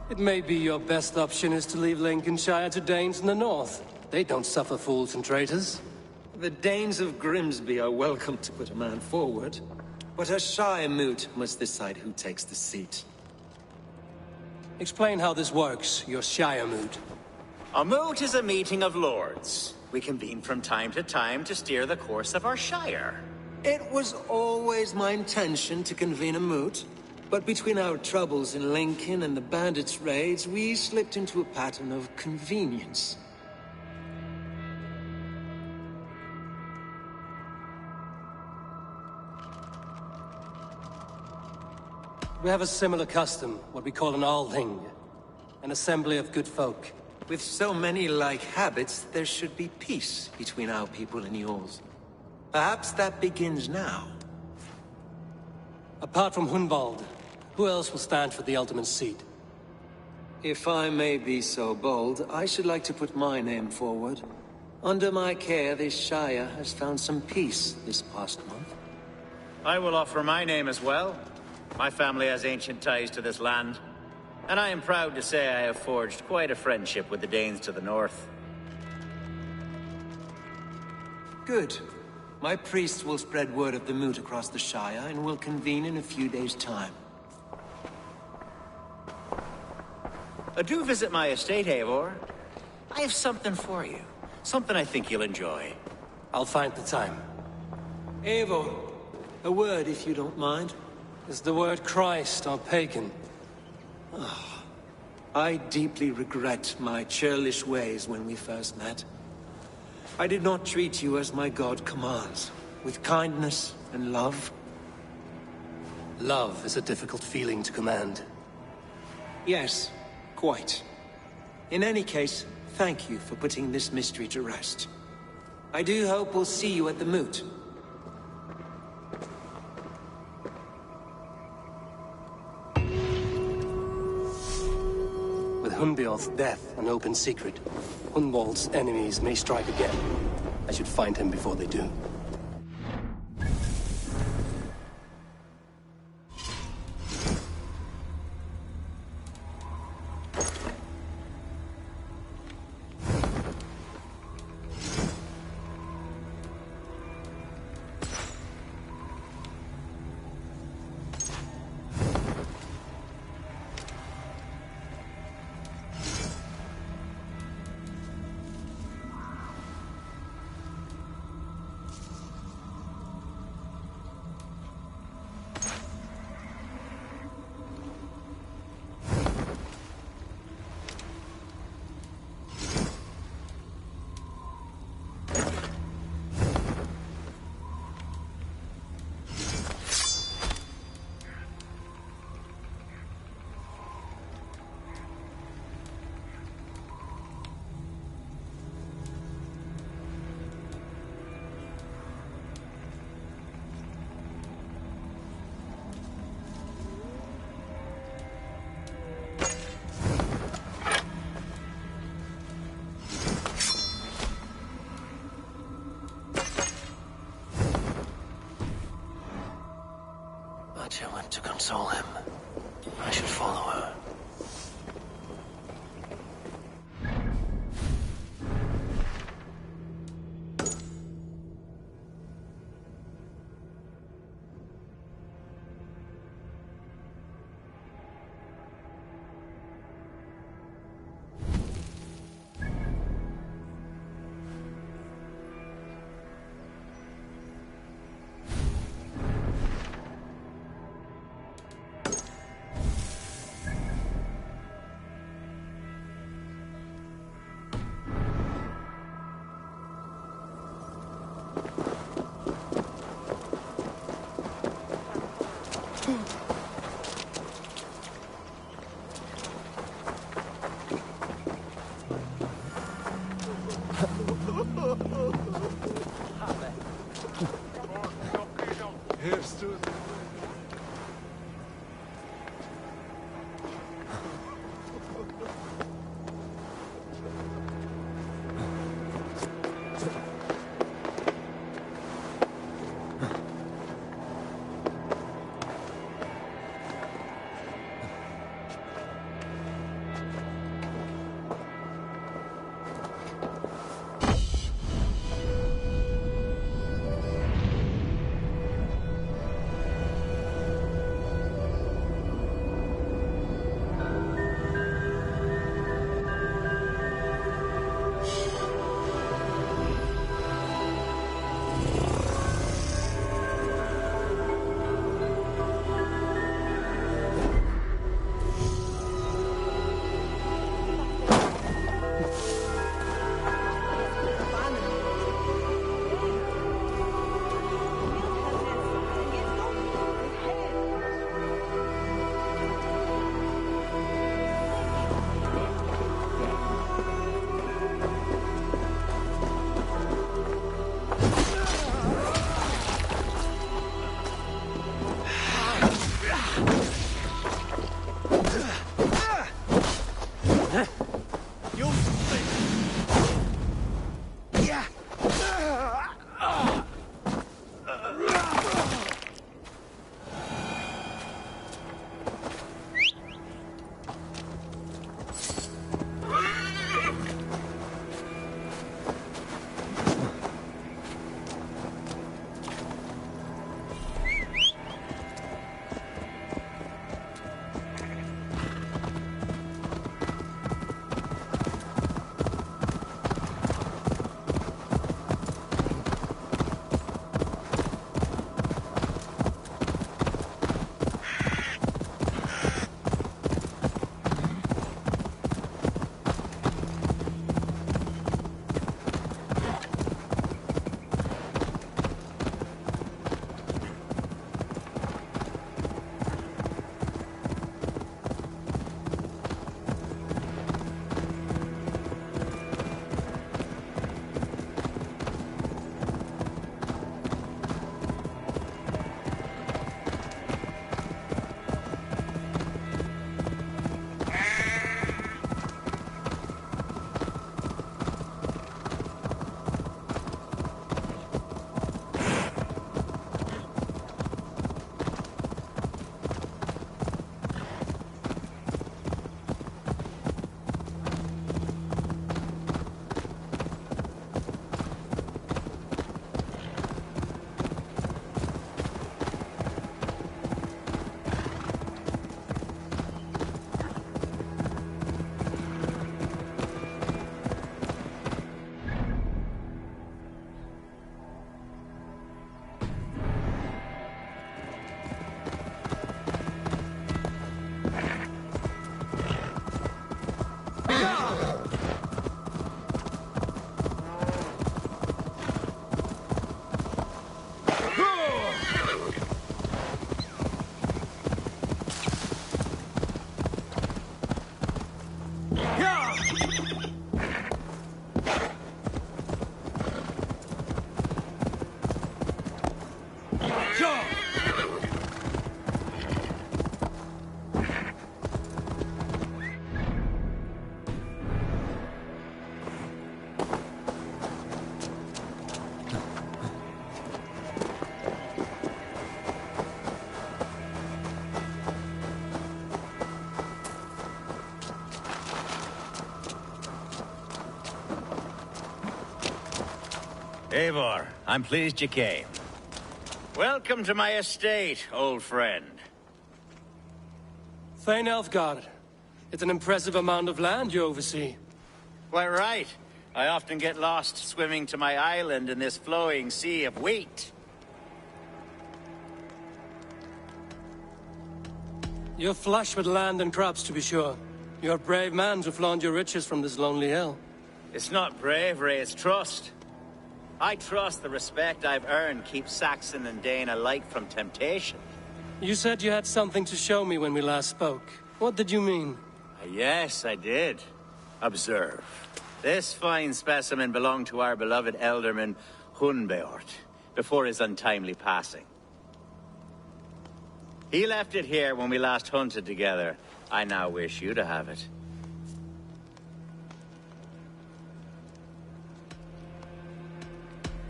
It may be your best option is to leave Lincolnshire to Danes in the north. They don't suffer fools and traitors. The Danes of Grimsby are welcome to put a man forward, but a Shire moot must decide who takes the seat. Explain how this works, your Shire moot. A moot is a meeting of lords. We convene from time to time to steer the course of our Shire. It was always my intention to convene a moot, but between our troubles in Lincoln and the bandits' raids, we slipped into a pattern of convenience. We have a similar custom, what we call an Althing. An assembly of good folk. With so many like habits, there should be peace between our people and yours. Perhaps that begins now. Apart from Hunwald, who else will stand for the ultimate seat? If I may be so bold, I should like to put my name forward. Under my care, this Shire has found some peace this past month. I will offer my name as well. My family has ancient ties to this land, and I am proud to say I have forged quite a friendship with the Danes to the north. Good. My priests will spread word of the moot across the Shire, and will convene in a few days' time. Do visit my estate, Eivor. I have something for you. Something I think you'll enjoy. I'll find the time. Eivor, a word if you don't mind. Is the word Christ or pagan? I deeply regret my churlish ways when we first met. I did not treat you as my god commands, with kindness and love. Love is a difficult feeling to command. Yes, quite. In any case, thank you for putting this mystery to rest. I do hope we'll see you at the moot. With Hunbeorth's death an open secret, Hunwald's enemies may strike again. I should find him before they do. Nature went to console him. I should follow her. Here's to... Eivor, I'm pleased you came. Welcome to my estate, old friend. Thane Elfgard. It's an impressive amount of land you oversee. Quite right. I often get lost swimming to my island in this flowing sea of wheat. You're flush with land and crops, to be sure. You're a brave man to flaunt your riches from this lonely hill. It's not bravery, it's trust. I trust the respect I've earned keeps Saxon and Dane alike from temptation. You said you had something to show me when we last spoke. What did you mean? Yes, I did. Observe. This fine specimen belonged to our beloved Elderman Hunbeort, before his untimely passing. He left it here when we last hunted together. I now wish you to have it.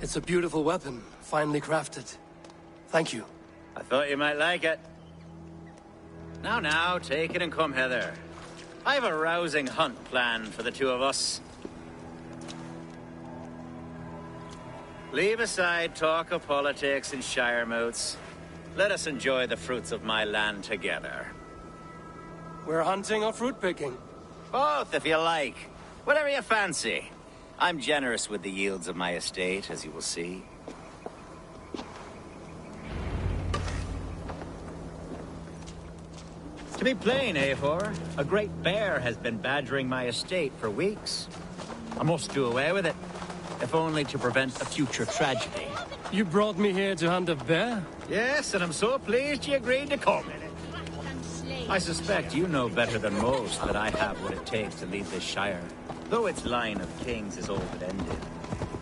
It's a beautiful weapon, finely crafted. Thank you. I thought you might like it. Now, take it and come hither. I have a rousing hunt planned for the two of us. Leave aside talk of politics and shire moots. Let us enjoy the fruits of my land together. We're hunting or fruit picking? Both, if you like. Whatever you fancy. I'm generous with the yields of my estate, as you will see. To be plain, Eivor, a great bear has been badgering my estate for weeks. I must do away with it, if only to prevent a future tragedy. You brought me here to hunt a bear? Yes, and I'm so pleased you agreed to come. I suspect you know better than most that I have what it takes to lead this shire. Though its line of kings is all but ended,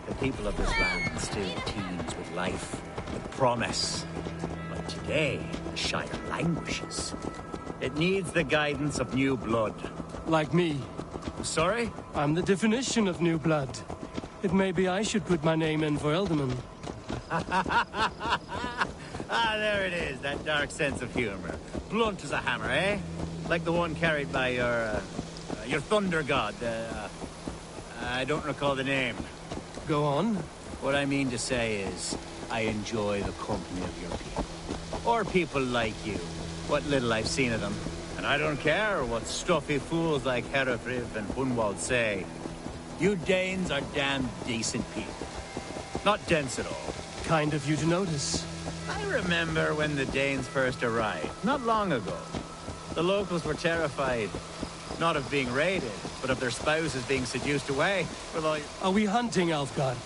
the people of this land still teems with life, with promise. But today, the shire languishes. It needs the guidance of new blood. Like me. Sorry? I'm the definition of new blood. It may be I should put my name in for Elderman. There it is, that dark sense of humor. Blunt as a hammer, eh? Like the one carried by your thunder god. I don't recall the name. Go on. What I mean to say is, I enjoy the company of your people. Or people like you. What little I've seen of them. And I don't care what stuffy fools like Herefriv and Hunwald say. You Danes are damn decent people. Not dense at all. Kind of you to notice. I remember when the Danes first arrived, not long ago. The locals were terrified, not of being raided, but of their spouses being seduced away. Are we hunting, Alfgard?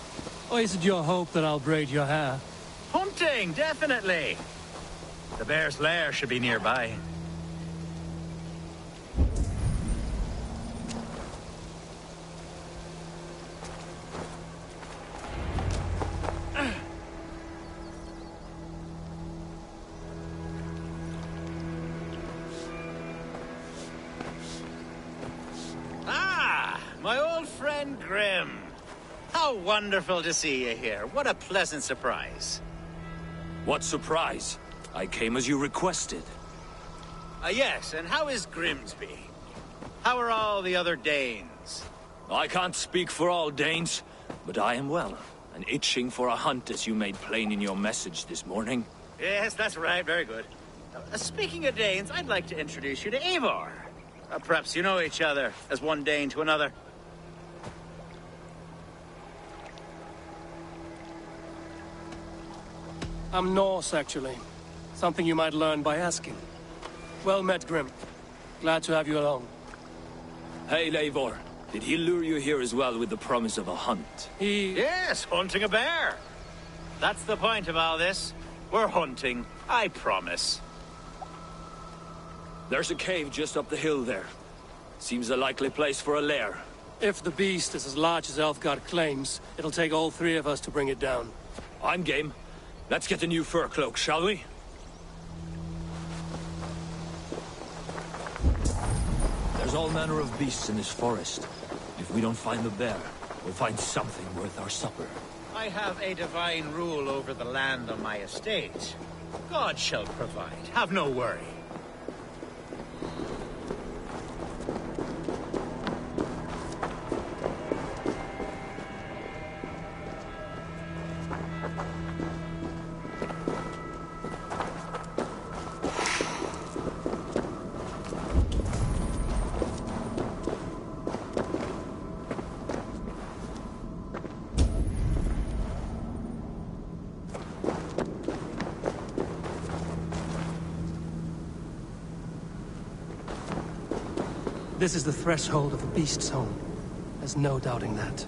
Or is it your hope that I'll braid your hair? Hunting, definitely! The bear's lair should be nearby. My old friend Grim. How wonderful to see you here. What a pleasant surprise. What surprise? I came as you requested. Yes, and how is Grimsby? How are all the other Danes? I can't speak for all Danes, but I am well, and itching for a hunt as you made plain in your message this morning. Yes, that's right. Very good. Speaking of Danes, I'd like to introduce you to Eivor. Perhaps you know each other, as one Dane to another. I'm Norse, actually. Something you might learn by asking. Well met, Grim. Glad to have you along. Hey, Eivor. Did he lure you here as well with the promise of a hunt? Yes, hunting a bear. That's the point of all this. We're hunting, I promise. There's a cave just up the hill there. Seems a likely place for a lair. If the beast is as large as Elfgard claims, it'll take all three of us to bring it down. I'm game. Let's get the new fur cloak, shall we? There's all manner of beasts in this forest. If we don't find the bear, we'll find something worth our supper. I have a divine rule over the land on my estate. God shall provide. Have no worry. This is the threshold of the Beast's home. There's no doubting that.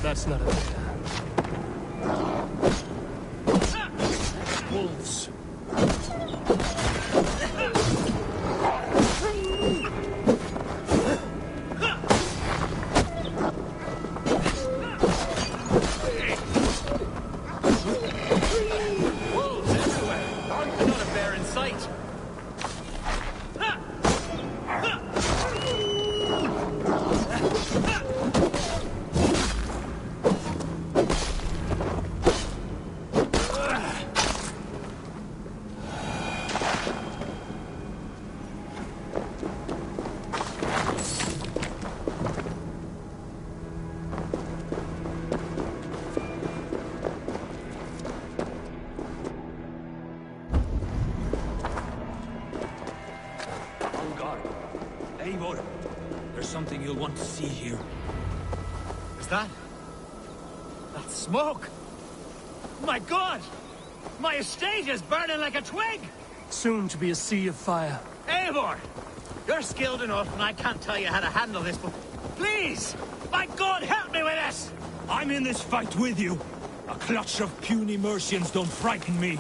That's not a bear. Wolves. There's something you'll want to see here. Is that? That's smoke! My God! My estate is burning like a twig! Soon to be a sea of fire. Eivor! You're skilled enough, and I can't tell you how to handle this, but please! My God, help me with this! I'm in this fight with you. A clutch of puny Mercians don't frighten me.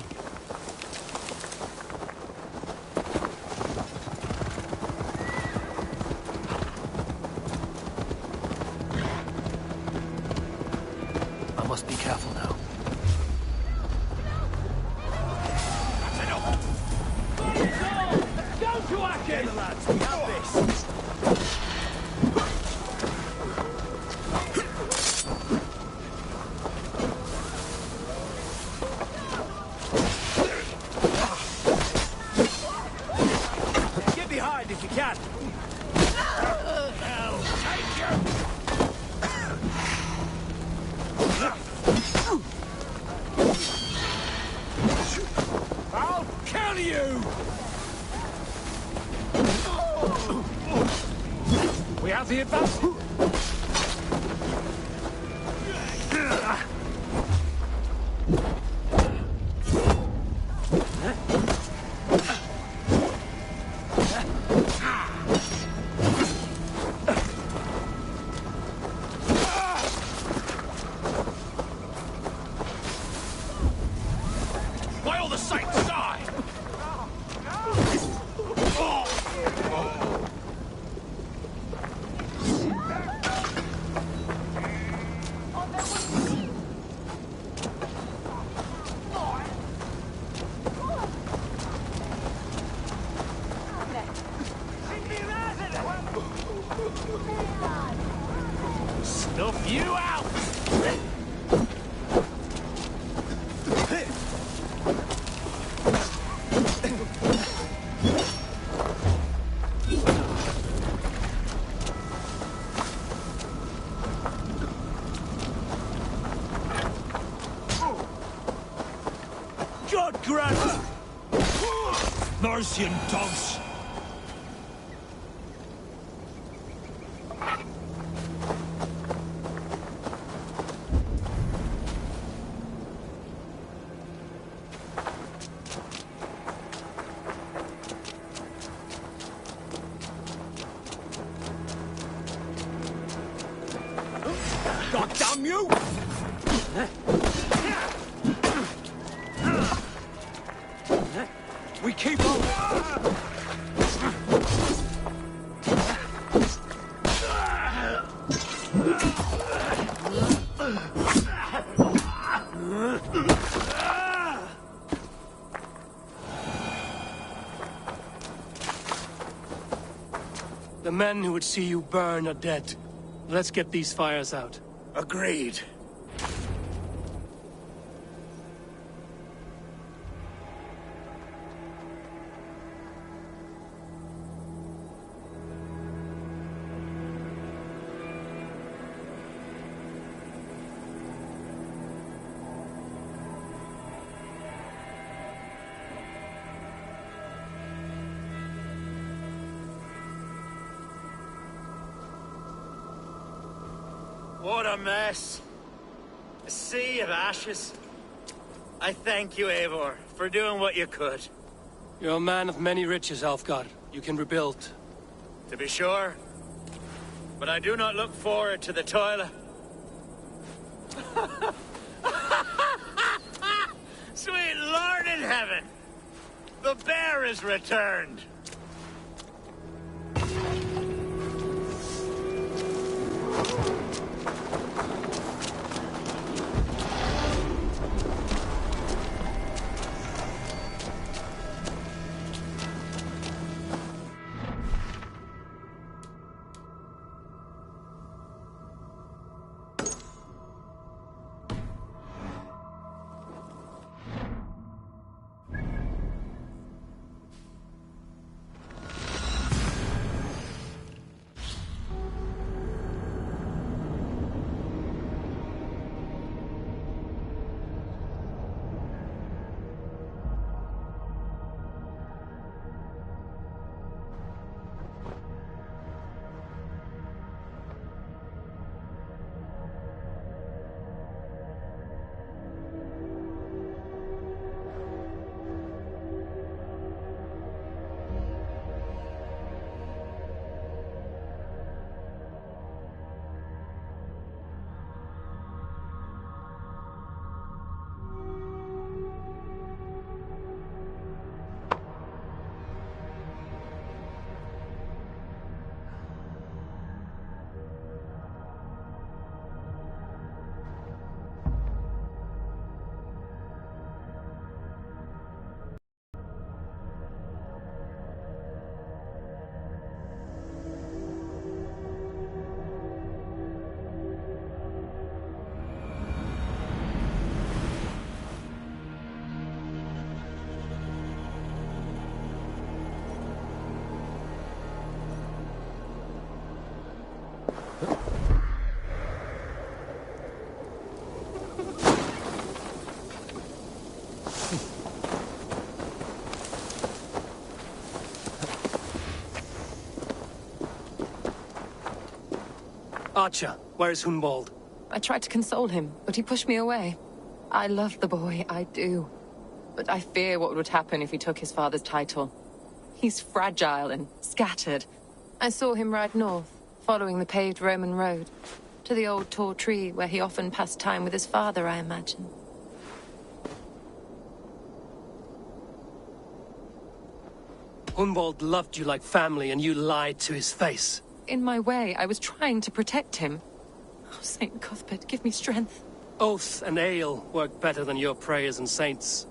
I must be careful now. That's enough! Go to action! Okay, lads, we have this. Get behind if you can. I'll take you! I'll kill you! We have the advantage. By all the saints, die! Stuff you out! God grant! Mercian dogs! God damn you! We keep on! The men who would see you burn are dead. Let's get these fires out. Agreed. What a mess. A sea of ashes. I thank you, Eivor, for doing what you could. You're a man of many riches, Alfgar. You can rebuild. To be sure. But I do not look forward to the toil. Sweet Lord in heaven! The bear is returned! Archer, where's Hunwald? I tried to console him, but he pushed me away. I love the boy, I do. But I fear what would happen if he took his father's title. He's fragile and scattered. I saw him ride north, following the paved Roman road. To the old tall tree where he often passed time with his father, I imagine. Hunwald loved you like family, and you lied to his face. In my way, I was trying to protect him. Oh, Saint Cuthbert, give me strength. Oath and ale work better than your prayers and saints.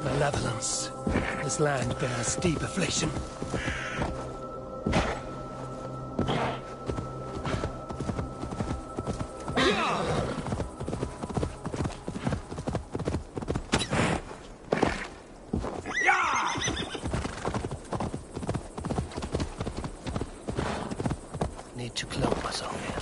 Malevolence. This land bears deep affliction. Need to cloak myself here.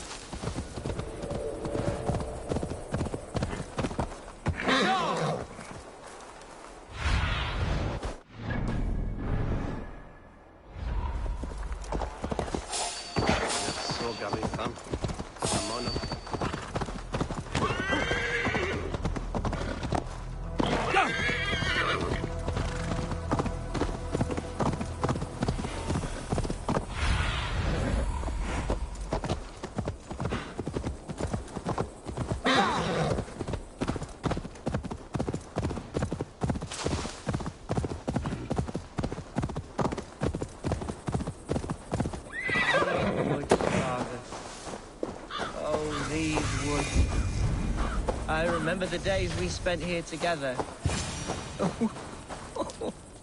I remember the days we spent here together.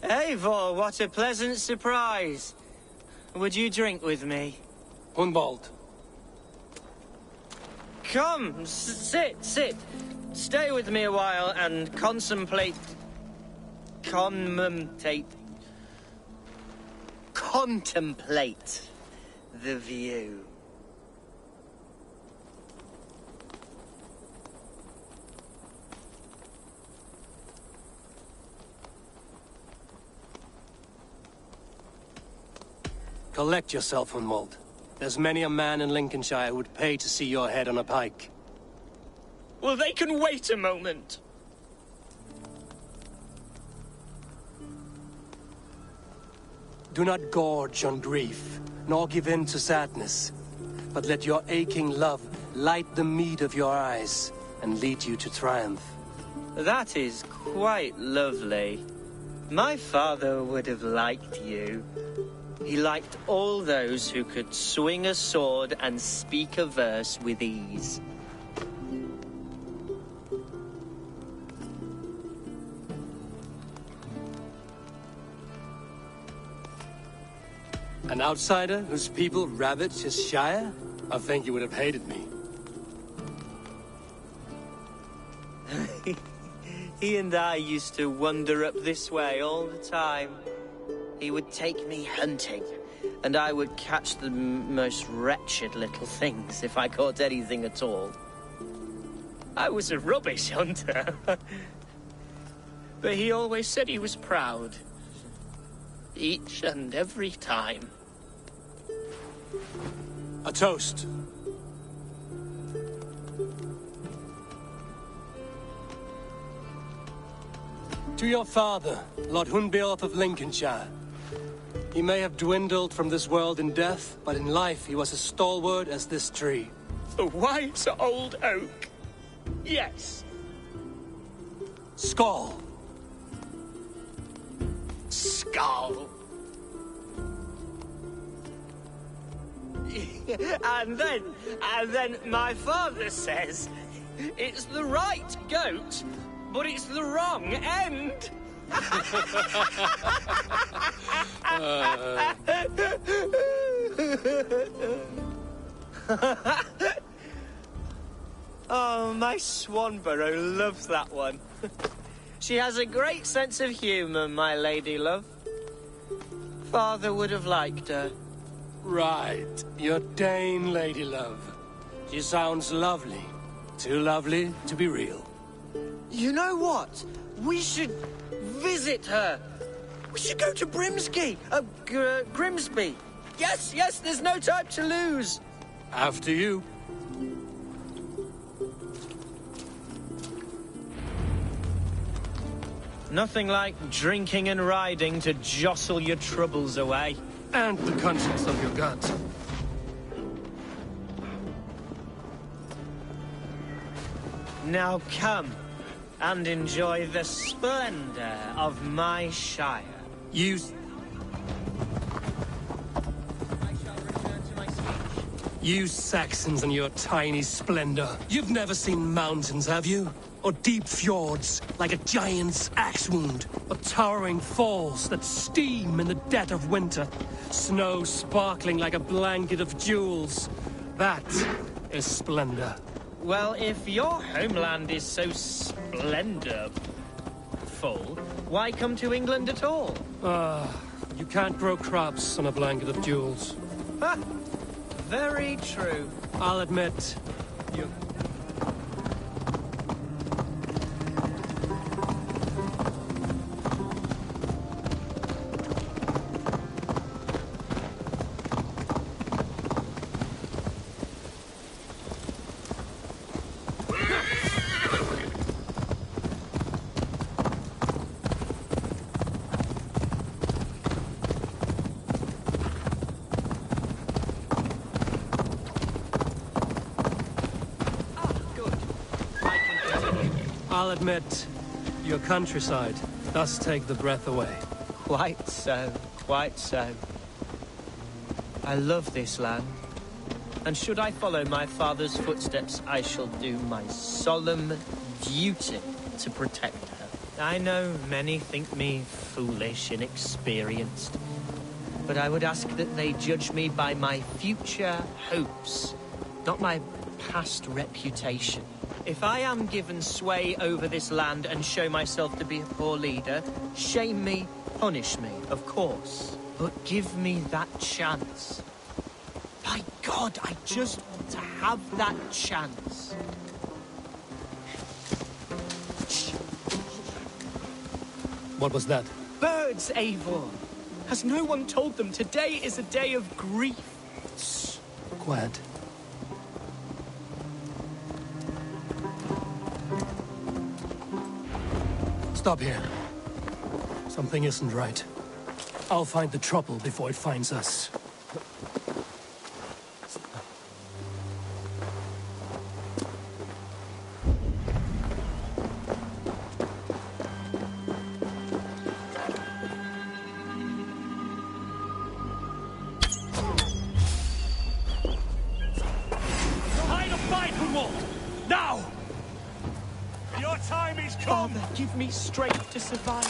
Eivor, what a pleasant surprise. Would you drink with me? Hunwald. Come, sit. Stay with me a while and contemplate the view. Collect yourself, Hunwald. There's many a man in Lincolnshire who would pay to see your head on a pike. Well, they can wait a moment. Do not gorge on grief, nor give in to sadness, but let your aching love light the mead of your eyes and lead you to triumph. That is quite lovely. My father would have liked you. He liked all those who could swing a sword and speak a verse with ease. An outsider whose people ravaged his shire? I think you would have hated me. He and I used to wander up this way all the time. He would take me hunting, and I would catch the most wretched little things if I caught anything at all. I was a rubbish hunter. But he always said he was proud. Each and every time. A toast. To your father, Lord Hunbeorth of Lincolnshire. He may have dwindled from this world in death, but in life he was as stalwart as this tree. A wise old oak. Yes. Skull. Skull. And then my father says, it's the right goat, but it's the wrong end. Oh, my Swanborough loves that one. She has a great sense of humour, my lady love. Father would have liked her. Right, your Dane lady love. She sounds lovely. Too lovely to be real. You know what? We should visit her. We should go to Grimsby. Yes, there's no time to lose. After you. Nothing like drinking and riding to jostle your troubles away. And the conscience of your gut. Now come and enjoy the splendor of my shire. You Saxons and your tiny splendor. You've never seen mountains, have you? Or deep fjords, like a giant's axe wound. Or towering falls that steam in the dead of winter. Snow sparkling like a blanket of jewels. That is splendor. Well, if your homeland is so splendorful, why come to England at all? You can't grow crops on a blanket of jewels. Ha! Very true. I'll admit, you... I'll admit, your countryside does take the breath away. Quite so, quite so. I love this land, And should I follow my father's footsteps, I shall do my solemn duty to protect her. I know many think me foolish, inexperienced, but I would ask that they judge me by my future hopes, not my past reputation. If I am given sway over this land and show myself to be a poor leader, shame me, punish me, of course. But give me that chance. By God, I just want to have that chance. What was that? Birds, Eivor. Has no one told them today is a day of grief? Shh. Quiet. Stop here. Something isn't right. I'll find the trouble before it finds us. Father, give me strength to survive.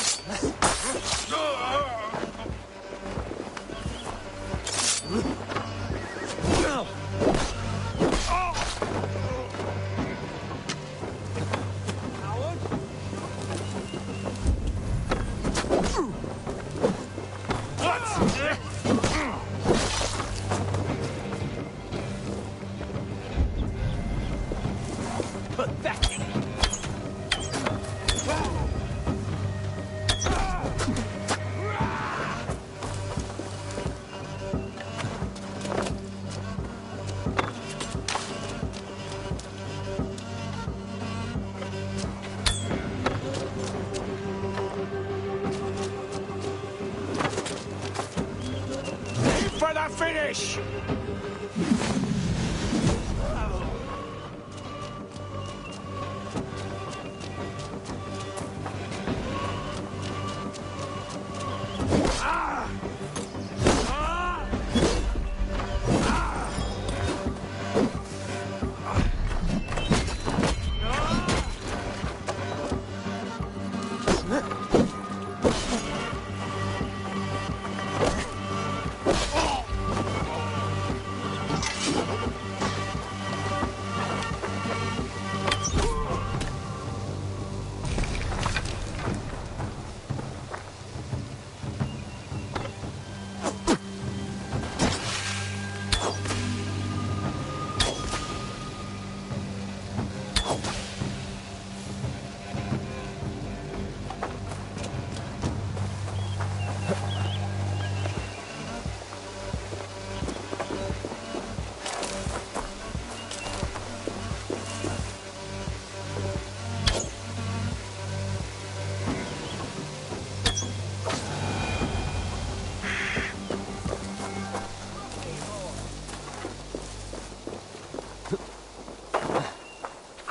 Finish!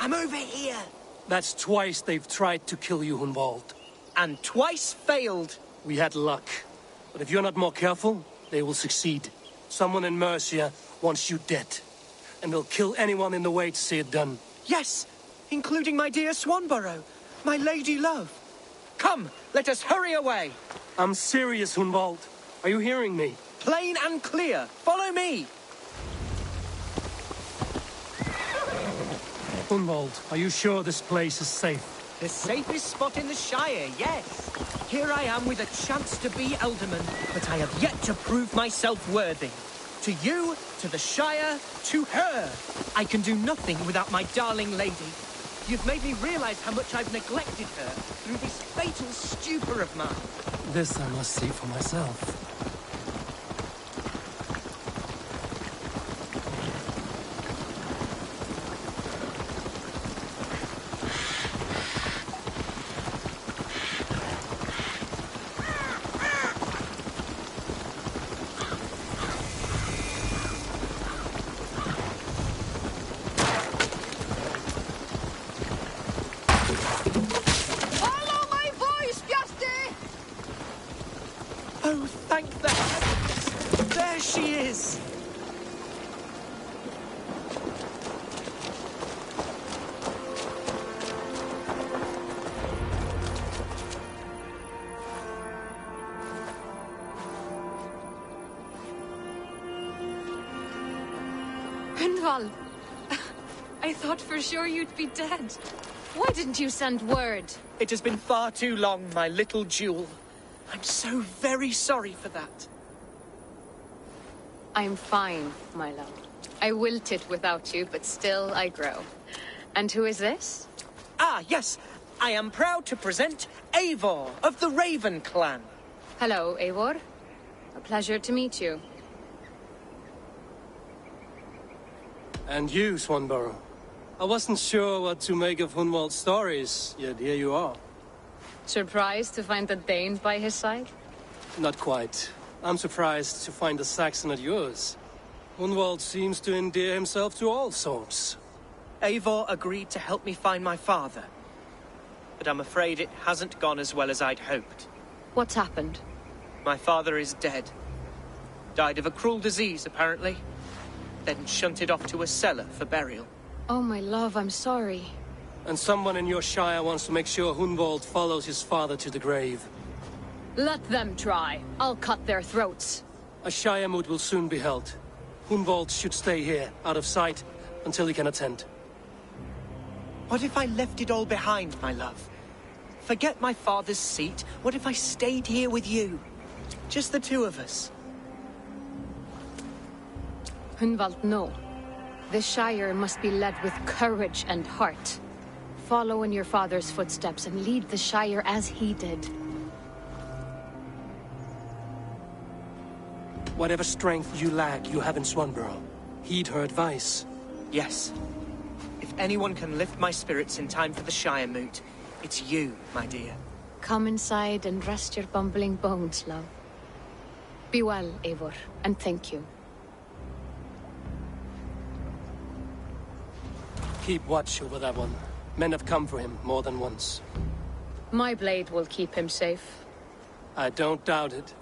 I'm over here. That's twice they've tried to kill you, Hunwald. And twice failed. We had luck. But if you're not more careful, they will succeed. Someone in Mercia wants you dead. And they'll kill anyone in the way to see it done. Yes, including my dear Swanborough, my lady love. Come, let us hurry away. I'm serious, Hunwald. Are you hearing me? Plain and clear. Follow me. Hunwald, are you sure this place is safe? The safest spot in the Shire, yes. Here I am with a chance to be Elderman, but I have yet to prove myself worthy. To you, to the Shire, to her. I can do nothing without my darling lady. You've made me realize how much I've neglected her through this fatal stupor of mine. This I must see for myself. Hunwald! I thought for sure you'd be dead. Why didn't you send word? It has been far too long, my little jewel. I'm so very sorry for that. I'm fine, my love. I wilted without you, but still I grow. And who is this? Ah, yes. I am proud to present Eivor of the Raven clan. Hello, Eivor. A pleasure to meet you. And you, Swanborough. I wasn't sure what to make of Hunwald's stories, yet here you are. Surprised to find a Dane by his side? Not quite. I'm surprised to find a Saxon at yours. Hunwald seems to endear himself to all sorts. Eivor agreed to help me find my father. But I'm afraid it hasn't gone as well as I'd hoped. What's happened? My father is dead. Died of a cruel disease, apparently. Then shunted off to a cellar for burial. Oh, my love, I'm sorry. And someone in your shire wants to make sure Hunwald follows his father to the grave. Let them try. I'll cut their throats. A shire moot will soon be held. Hunwald should stay here, out of sight, until he can attend. What if I left it all behind, my love? Forget my father's seat. What if I stayed here with you? Just the two of us. Hunwald, no. The Shire must be led with courage and heart. Follow in your father's footsteps and lead the Shire as he did. Whatever strength you lack, you have in Swanborough. Heed her advice. Yes. If anyone can lift my spirits in time for the Shire moot, it's you, my dear. Come inside and rest your bumbling bones, love. Be well, Eivor, and thank you. Keep watch over that one. Men have come for him more than once. My blade will keep him safe. I don't doubt it.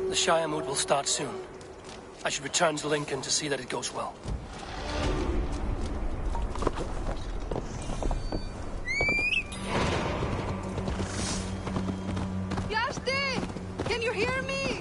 The Shire moot will start soon. I should return to Lincoln to see that it goes well. Yashti! Can you hear me?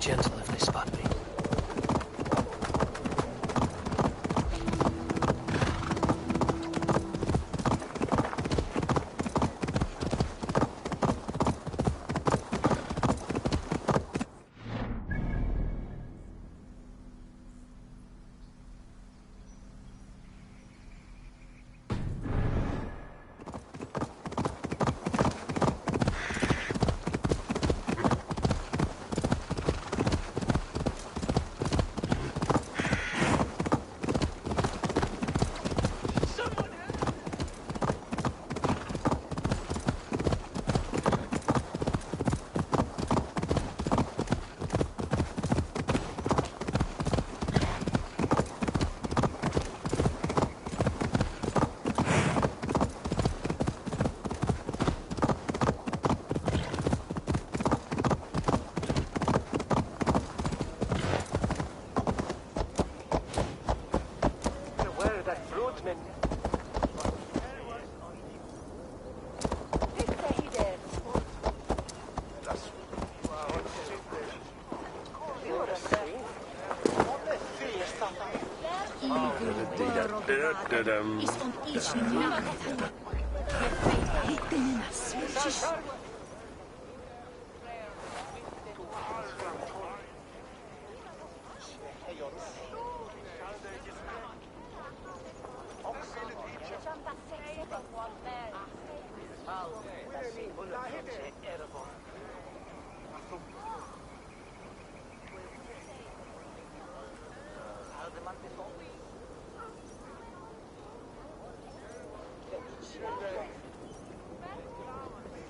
Gentle if they spot me.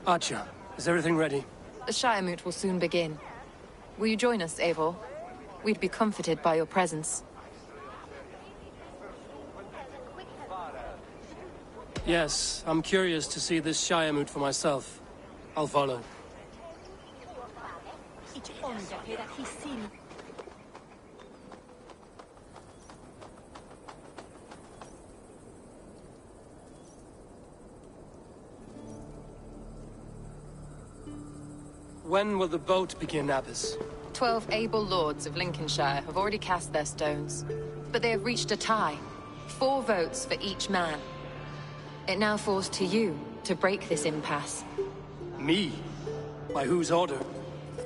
Archer, is everything ready? The Shire Moot will soon begin. Will you join us, Eivor? We'd be comforted by your presence. Yes, I'm curious to see this Shire Moot for myself. I'll follow. When will the boat begin, Abbess? 12 able lords of Lincolnshire have already cast their stones, but they have reached a tie. 4 votes for each man. It now falls to you to break this impasse. Me? By whose order?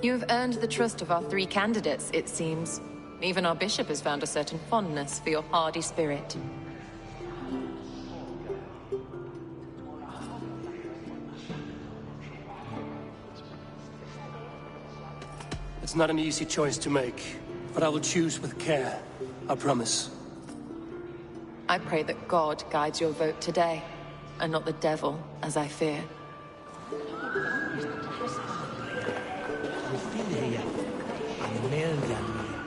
You have earned the trust of our 3 candidates, it seems. Even our bishop has found a certain fondness for your hardy spirit. It's not an easy choice to make, but I will choose with care. I promise. I pray that God guides your vote today, and not the devil, as I fear.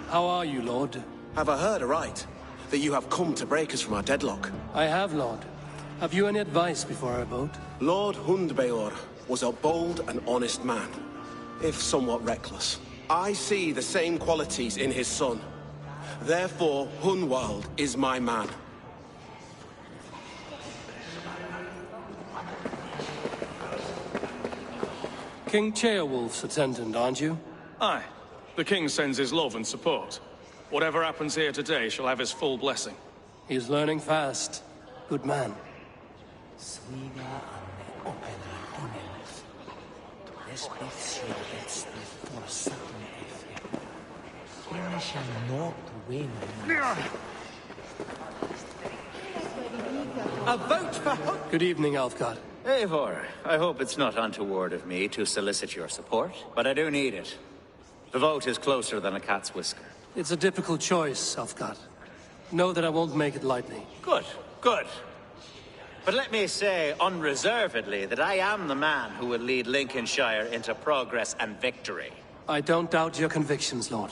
How are you, Lord? Have I heard aright? That you have come to break us from our deadlock? I have, Lord. Have you any advice before our vote? Lord Hundbeor was a bold and honest man, if somewhat reckless. I see the same qualities in his son. Therefore, Hunwald is my man. King Ceolwulf's attendant, aren't you? Aye. The king sends his love and support. Whatever happens here today shall have his full blessing. He's learning fast. Good man. A vote for Hunt. Good evening, Alfgard. Eivor, I hope it's not untoward of me to solicit your support, but I do need it. The vote is closer than a cat's whisker. It's a difficult choice, Alfgard. Know that I won't make it lightly. Good, good. But let me say unreservedly that I am the man who will lead Lincolnshire into progress and victory. I don't doubt your convictions, Lord.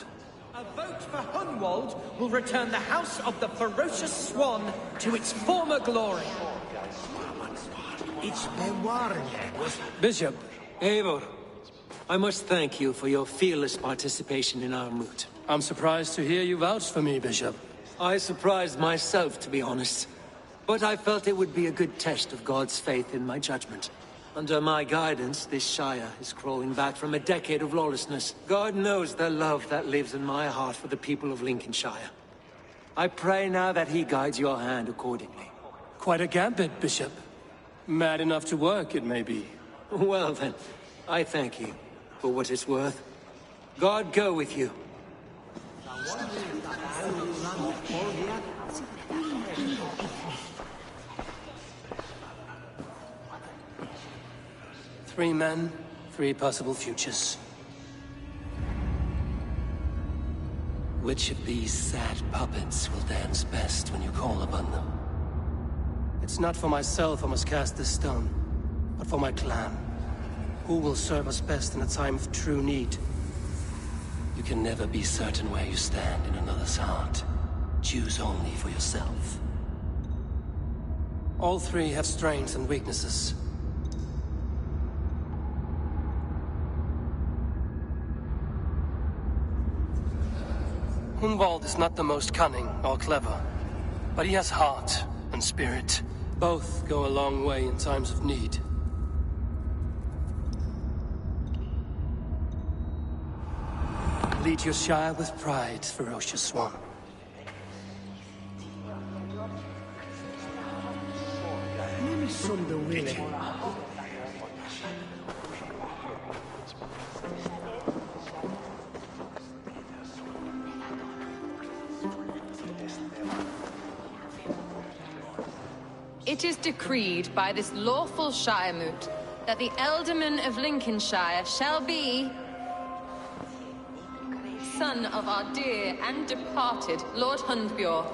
A vote for Hunwald will return the House of the Ferocious Swan to its former glory. Bishop. Eivor, I must thank you for your fearless participation in our moot. I'm surprised to hear you vouch for me, Bishop. I surprised myself, to be honest. But I felt it would be a good test of God's faith in my judgment. Under my guidance, this Shire is crawling back from a decade of lawlessness. God knows the love that lives in my heart for the people of Lincolnshire. I pray now that he guides your hand accordingly. Quite a gambit, Bishop. Mad enough to work, it may be. Well then, I thank you for what it's worth. God go with you. Three men, 3 possible futures. Which of these sad puppets will dance best when you call upon them? It's not for myself I must cast this stone, but for my clan. Who will serve us best in a time of true need? You can never be certain where you stand in another's heart. Choose only for yourself. All 3 have strengths and weaknesses. Hunwald is not the most cunning or clever, but he has heart and spirit. Both go a long way in times of need. Lead your Shire with pride, ferocious swan. son de Willie. It is decreed by this lawful Shiremoot that the Ealdorman of Lincolnshire shall be son of our dear and departed Lord Hundbjorn,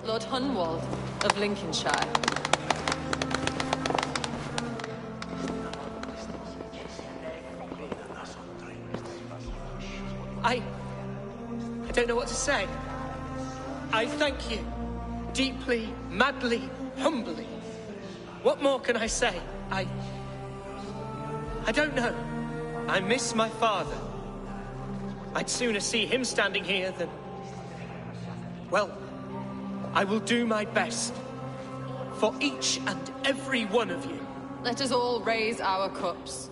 Lord Hunwald of Lincolnshire. I don't know what to say. I thank you. Deeply, madly, humbly. What more can I say? I don't know. I miss my father. I'd sooner see him standing here than... Well, I will do my best. For each and every one of you. Let us all raise our cups.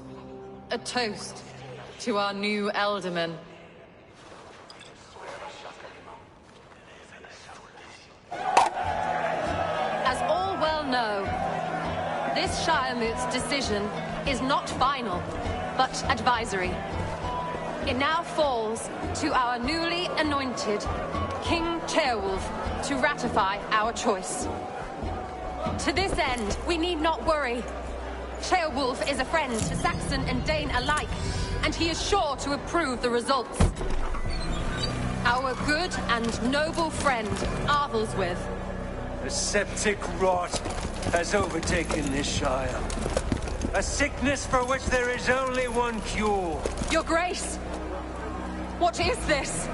A toast to our new Ealdorman. As all well know, this Shiremoot's decision is not final, but advisory. It now falls to our newly anointed King Ceolwulf to ratify our choice. To this end, we need not worry. Ceolwulf is a friend to Saxon and Dane alike, and he is sure to approve the results. Our good and noble friend, Arthelswith. A septic rot has overtaken this Shire. A sickness for which there is only one cure. Your Grace! What is this?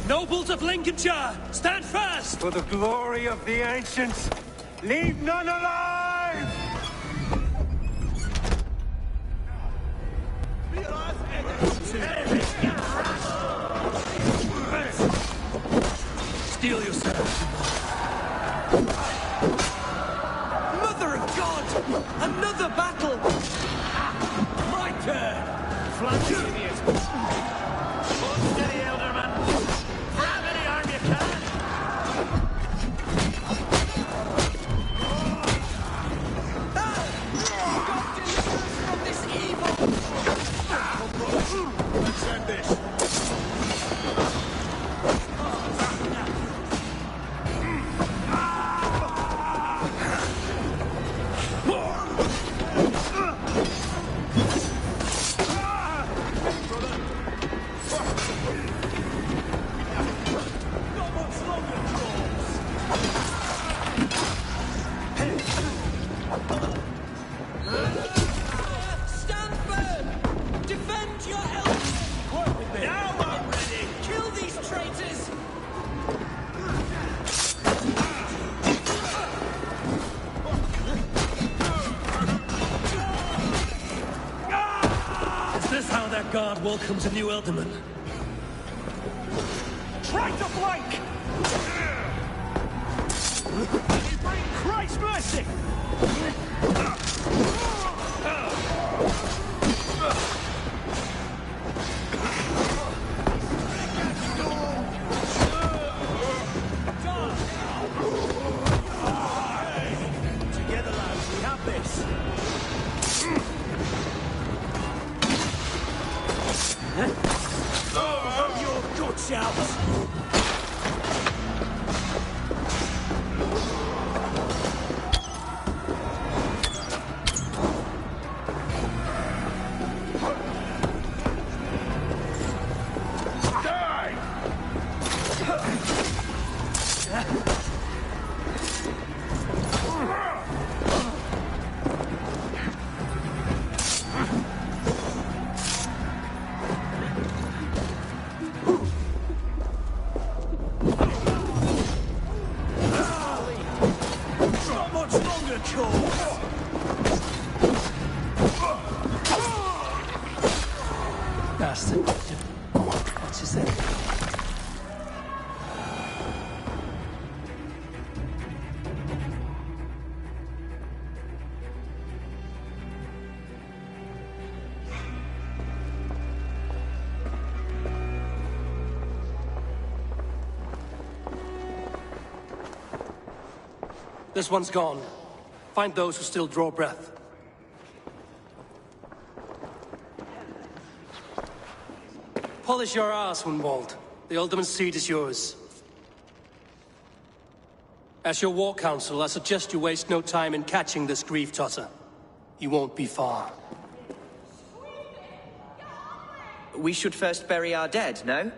Nobles of Lincolnshire, stand fast! For the glory of the ancients, leave none alive! Steel yourself. Mother of God! Another battle! My turn! Flank the idiots! Hold steady, Ealdorman! Grab any arm you can! God deliver us from this evil! Let's end this! God welcomes a new Ealdorman. Try to flank! You bring Christ mercy! Together, lads, we have this. Your good shouts! Bastard. What's his name? This one's gone. Find those who still draw breath. Polish your ass, Hunwald. The Alderman's seat is yours. As your war council, I suggest you waste no time in catching this grief-tosser. He won't be far. We should first bury our dead, no?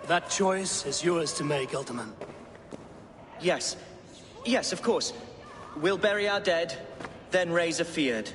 That choice is yours to make, Alderman. Yes. Yes, of course. We'll bury our dead, then raise a feared.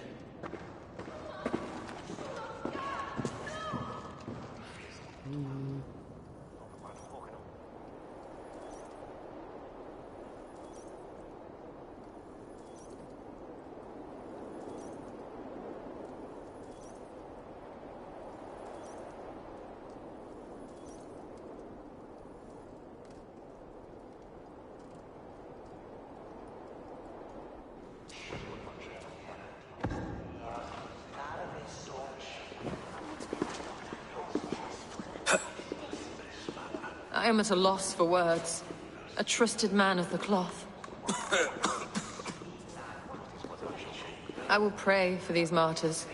I am at a loss for words. A trusted man of the cloth. I will pray for these martyrs,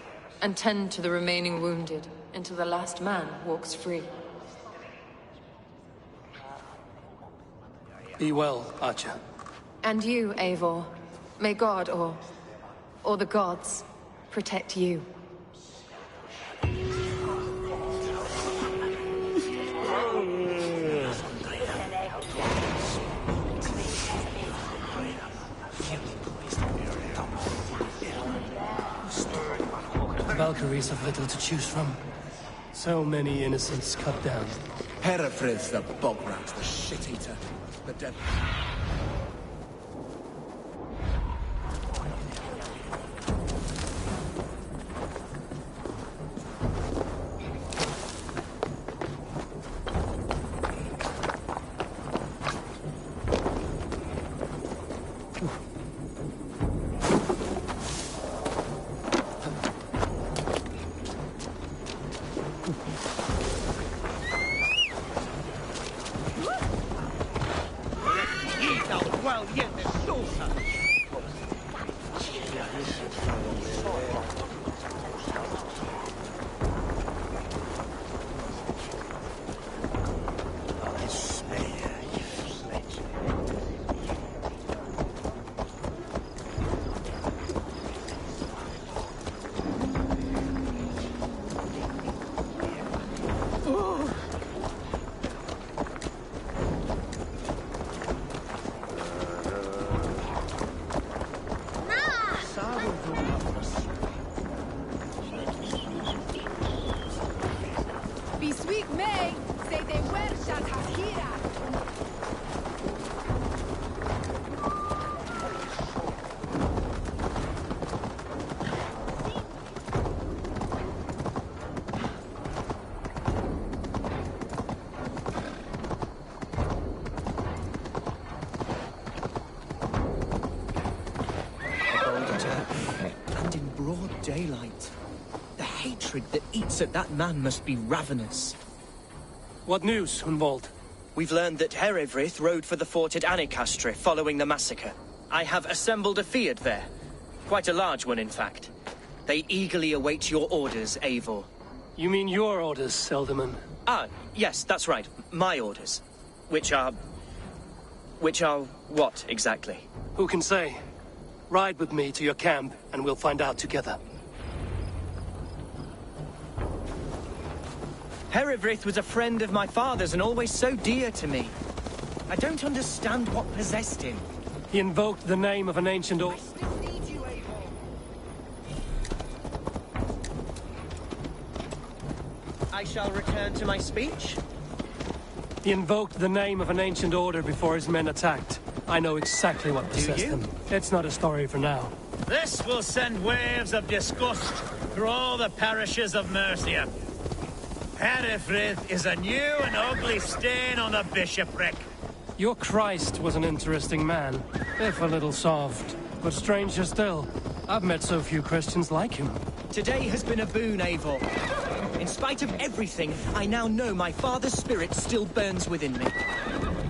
and tend to the remaining wounded, until the last man walks free. Be well, Archer. And you, Eivor. May God, or the gods, protect you. Valkyries have little to choose from. So many innocents cut down. Herefrith, the bog rat, the shit-eater, the devil. Daylight. The hatred that eats at that man must be ravenous. What news, Hunwald? We've learned that Herefrith rode for the fort at Annikastre following the massacre. I have assembled a feard there. Quite a large one, in fact. They eagerly await your orders, Eivor. You mean your orders, Elderman? Ah, yes, that's right. My orders. Which are what, exactly? Who can say? Ride with me to your camp, and we'll find out together. Herefrith was a friend of my father's and always so dear to me. I don't understand what possessed him. He invoked the name of an ancient order. I shall return to my speech. He invoked the name of an ancient order before his men attacked. I know exactly what possessed him. It's not a story for now. This will send waves of disgust through all the parishes of Mercia. Herefrith is a new and ugly stain on the bishopric. Your Christ was an interesting man, if a little soft. But stranger still, I've met so few Christians like him. Today has been a boon, Eivor. In spite of everything, I now know my father's spirit still burns within me.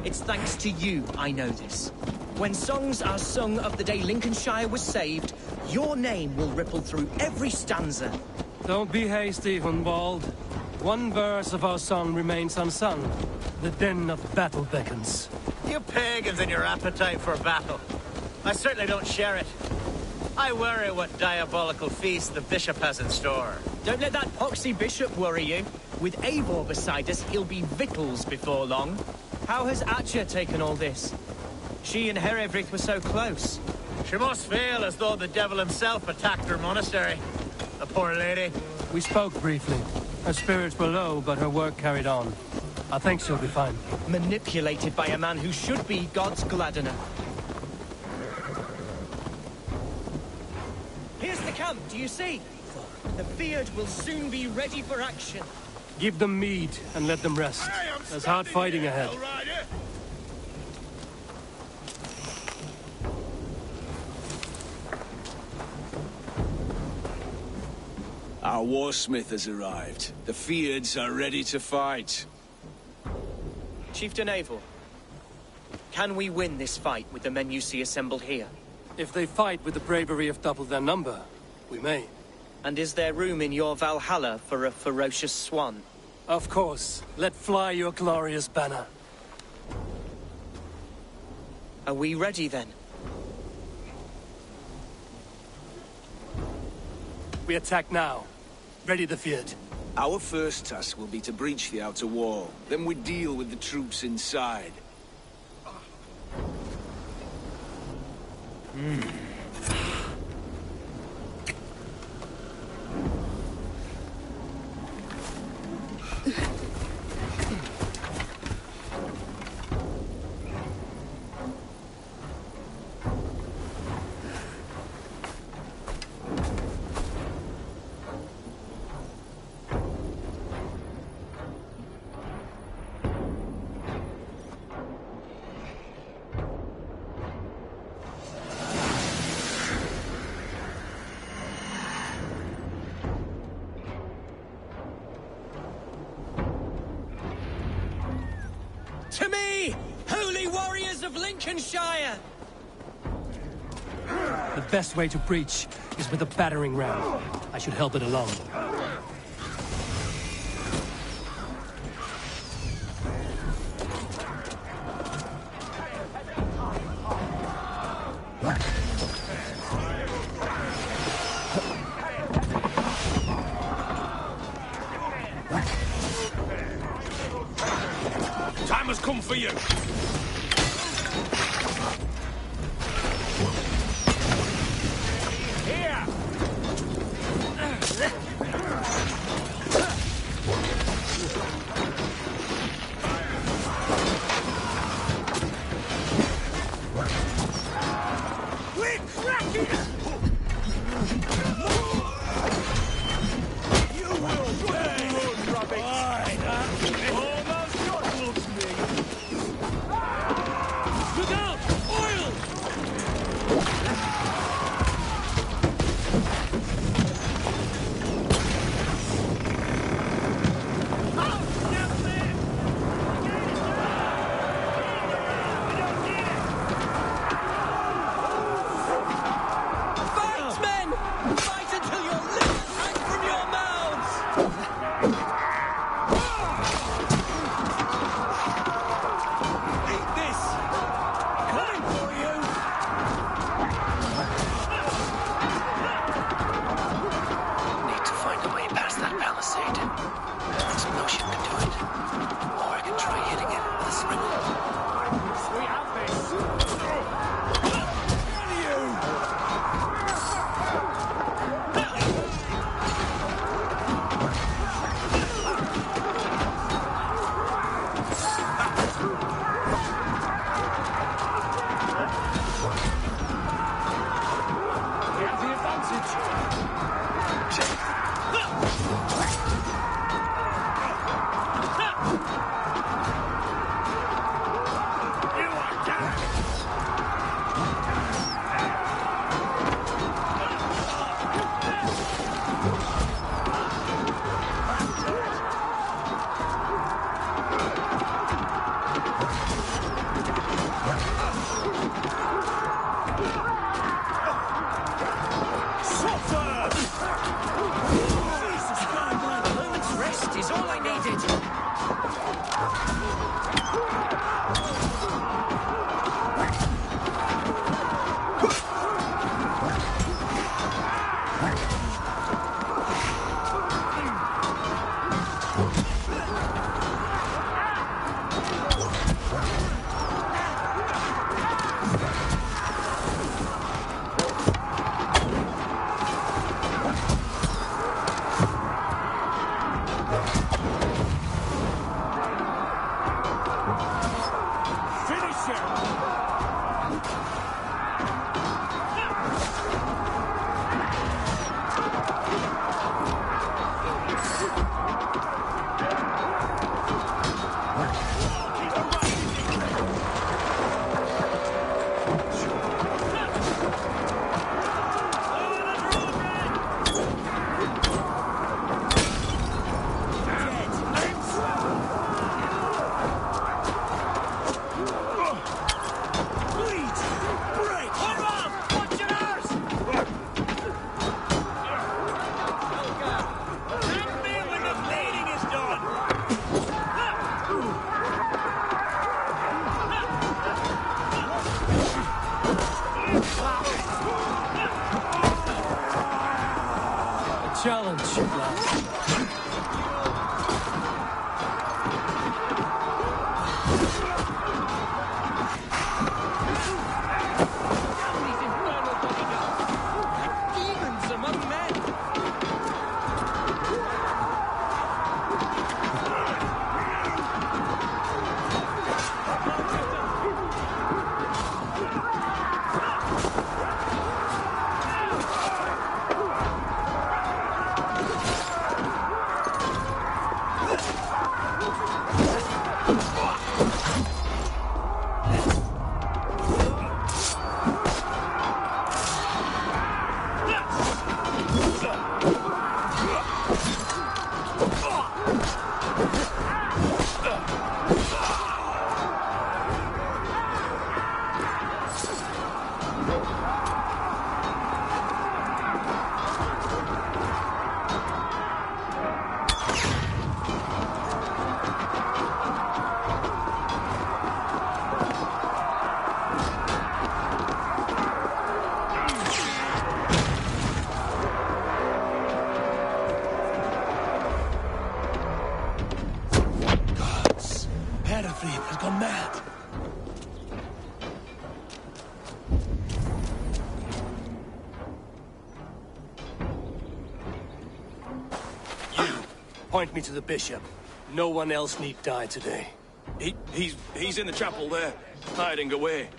It's thanks to you I know this. When songs are sung of the day Lincolnshire was saved, your name will ripple through every stanza. Don't be hasty, Hunwald. One verse of our song remains unsung. The din of battle beckons. You pagans and your appetite for battle. I certainly don't share it. I worry what diabolical feast the bishop has in store. Don't let that poxy bishop worry you. With Eivor beside us, he'll be victuals before long. How has Atcha taken all this? She and Herevryth were so close. She must feel as though the devil himself attacked her monastery. The poor lady. We spoke briefly. Her spirits were low, but her work carried on. I think she'll be fine. Manipulated by a man who should be God's gladdener. Here's the camp, do you see? The Fyrd will soon be ready for action. Give them mead and let them rest. There's hard fighting ahead. Our warsmith has arrived. The Fyrds are ready to fight. Chieftain Eivor, can we win this fight with the men you see assembled here? If they fight with the bravery of double their number, we may. And is there room in your Valhalla for a ferocious swan? Of course. Let fly your glorious banner. Are we ready then? We attack now. Ready the Fyrd. Our first task will be to breach the outer wall. Then we deal with the troops inside. To me, holy warriors of Lincolnshire! The best way to breach is with a battering ram. I should help it along. Time has come for you! Here! We're cracking! You will pay! Rubbish! Almost got looks me! Look out! Oil! Fight, men! Fight until your lips hang from your mouths! Eat this! Coming for you! A challenge, lad. Has gone mad. You, point me to the bishop. No one else need die today. He's in the chapel there, hiding away.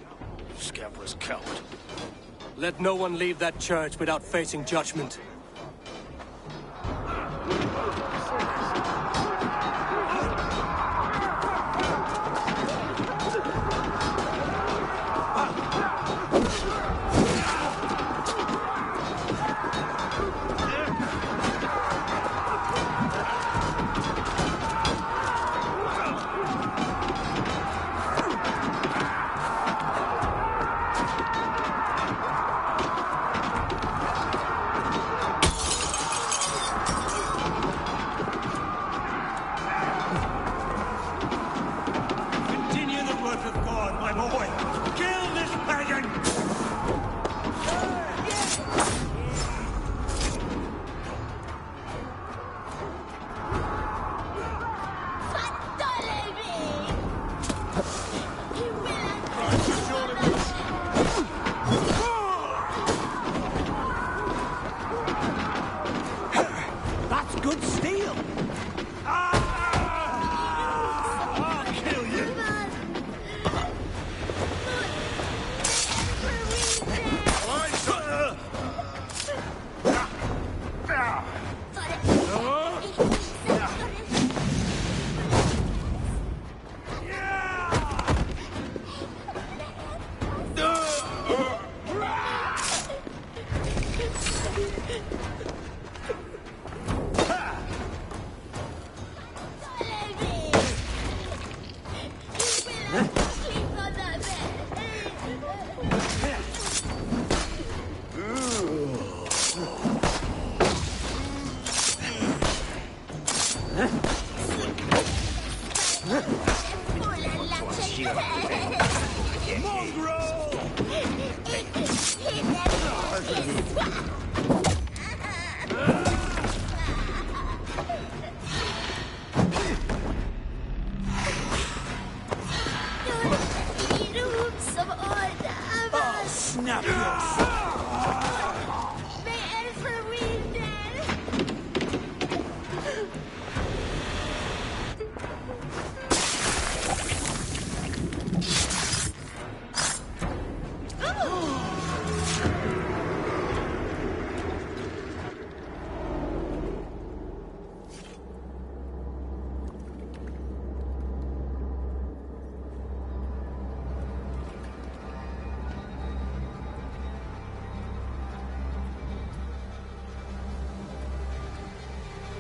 Scabrous coward. Let no one leave that church without facing judgment.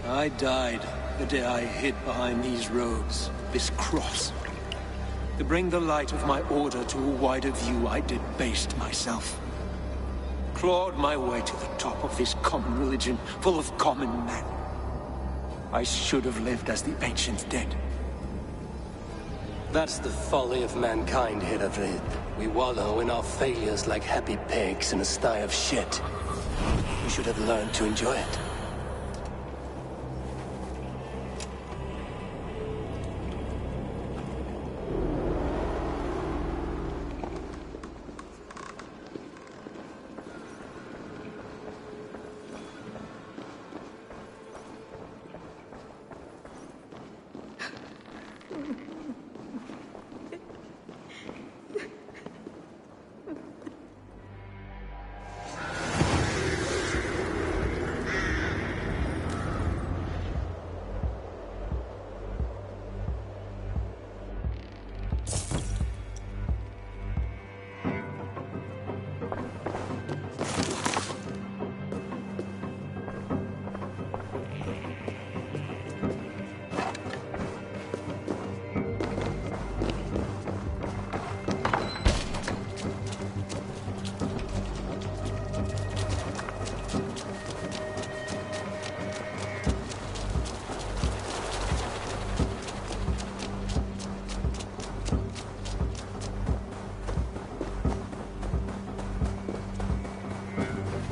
I died the day I hid behind these robes, this cross. To bring the light of my order to a wider view, I debased myself. Clawed my way to the top of this common religion, full of common men. I should have lived as the ancients did. That's the folly of mankind, Hidavrid. We wallow in our failures like happy pigs in a sty of shit. We should have learned to enjoy it.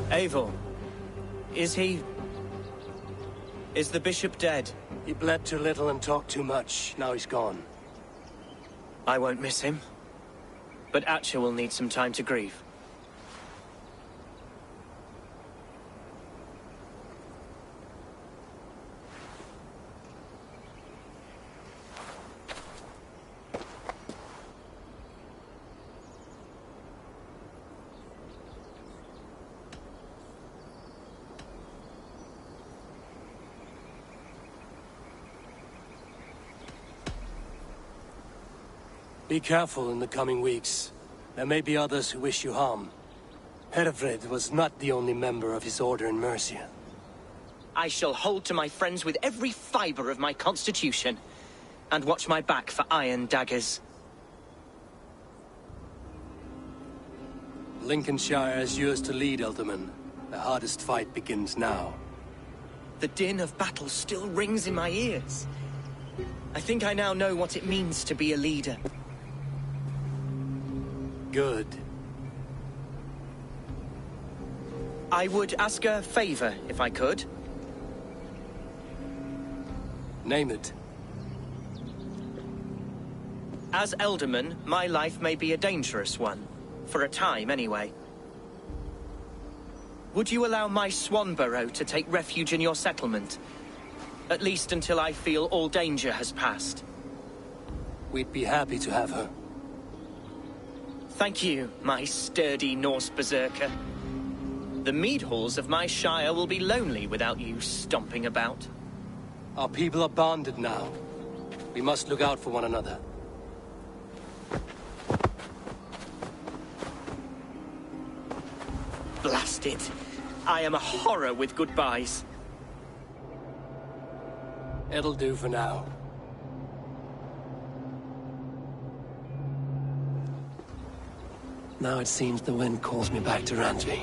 Eivor, is he... is the bishop dead? He bled too little and talked too much. Now he's gone. I won't miss him. But Atcha will need some time to grieve. Be careful in the coming weeks. There may be others who wish you harm. Hervred was not the only member of his order in Mercia. I shall hold to my friends with every fibre of my constitution, and watch my back for iron daggers. Lincolnshire is yours to lead, Elderman. The hardest fight begins now. The din of battle still rings in my ears. I think I now know what it means to be a leader. Good. I would ask a favor, if I could. Name it. As Elderman, my life may be a dangerous one. For a time, anyway. Would you allow my Swanborough to take refuge in your settlement? At least until I feel all danger has passed. We'd be happy to have her. Thank you, my sturdy Norse berserker. The mead halls of my shire will be lonely without you stomping about. Our people are bonded now. We must look out for one another. Blast it. I am a horror with goodbyes. It'll do for now. Now it seems the wind calls me back to Randvi.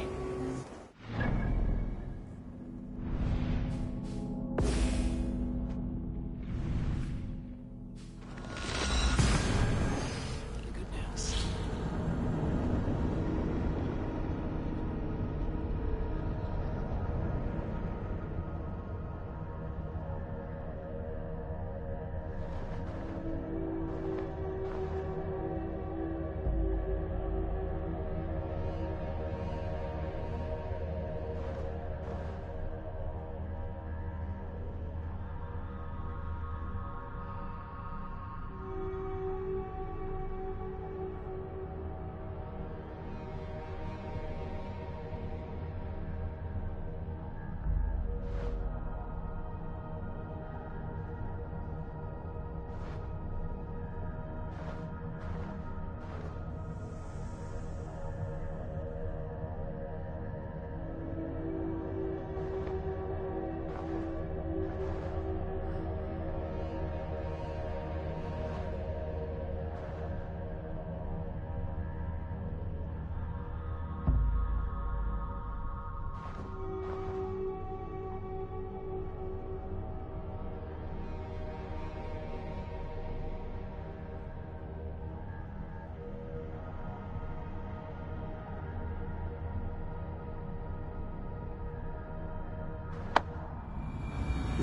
Good news.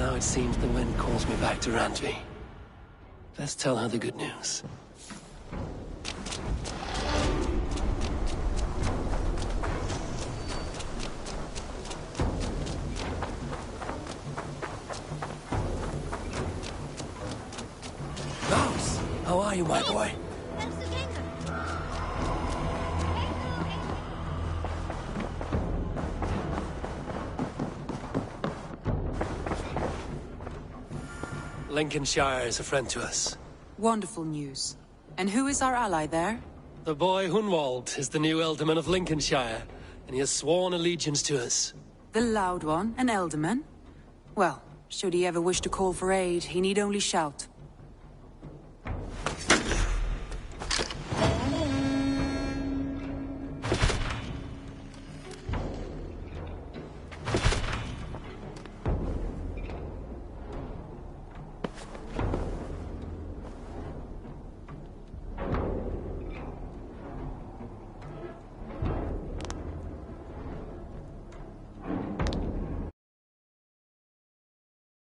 Now it seems the wind calls me back to Randvi. Let's tell her the good news. Mouse, how are you, my boy? Lincolnshire is a friend to us. Wonderful news. And who is our ally there? The boy Hunwald is the new Ealdorman of Lincolnshire, and he has sworn allegiance to us. The Loud One, an Ealdorman? Well, should he ever wish to call for aid, he need only shout.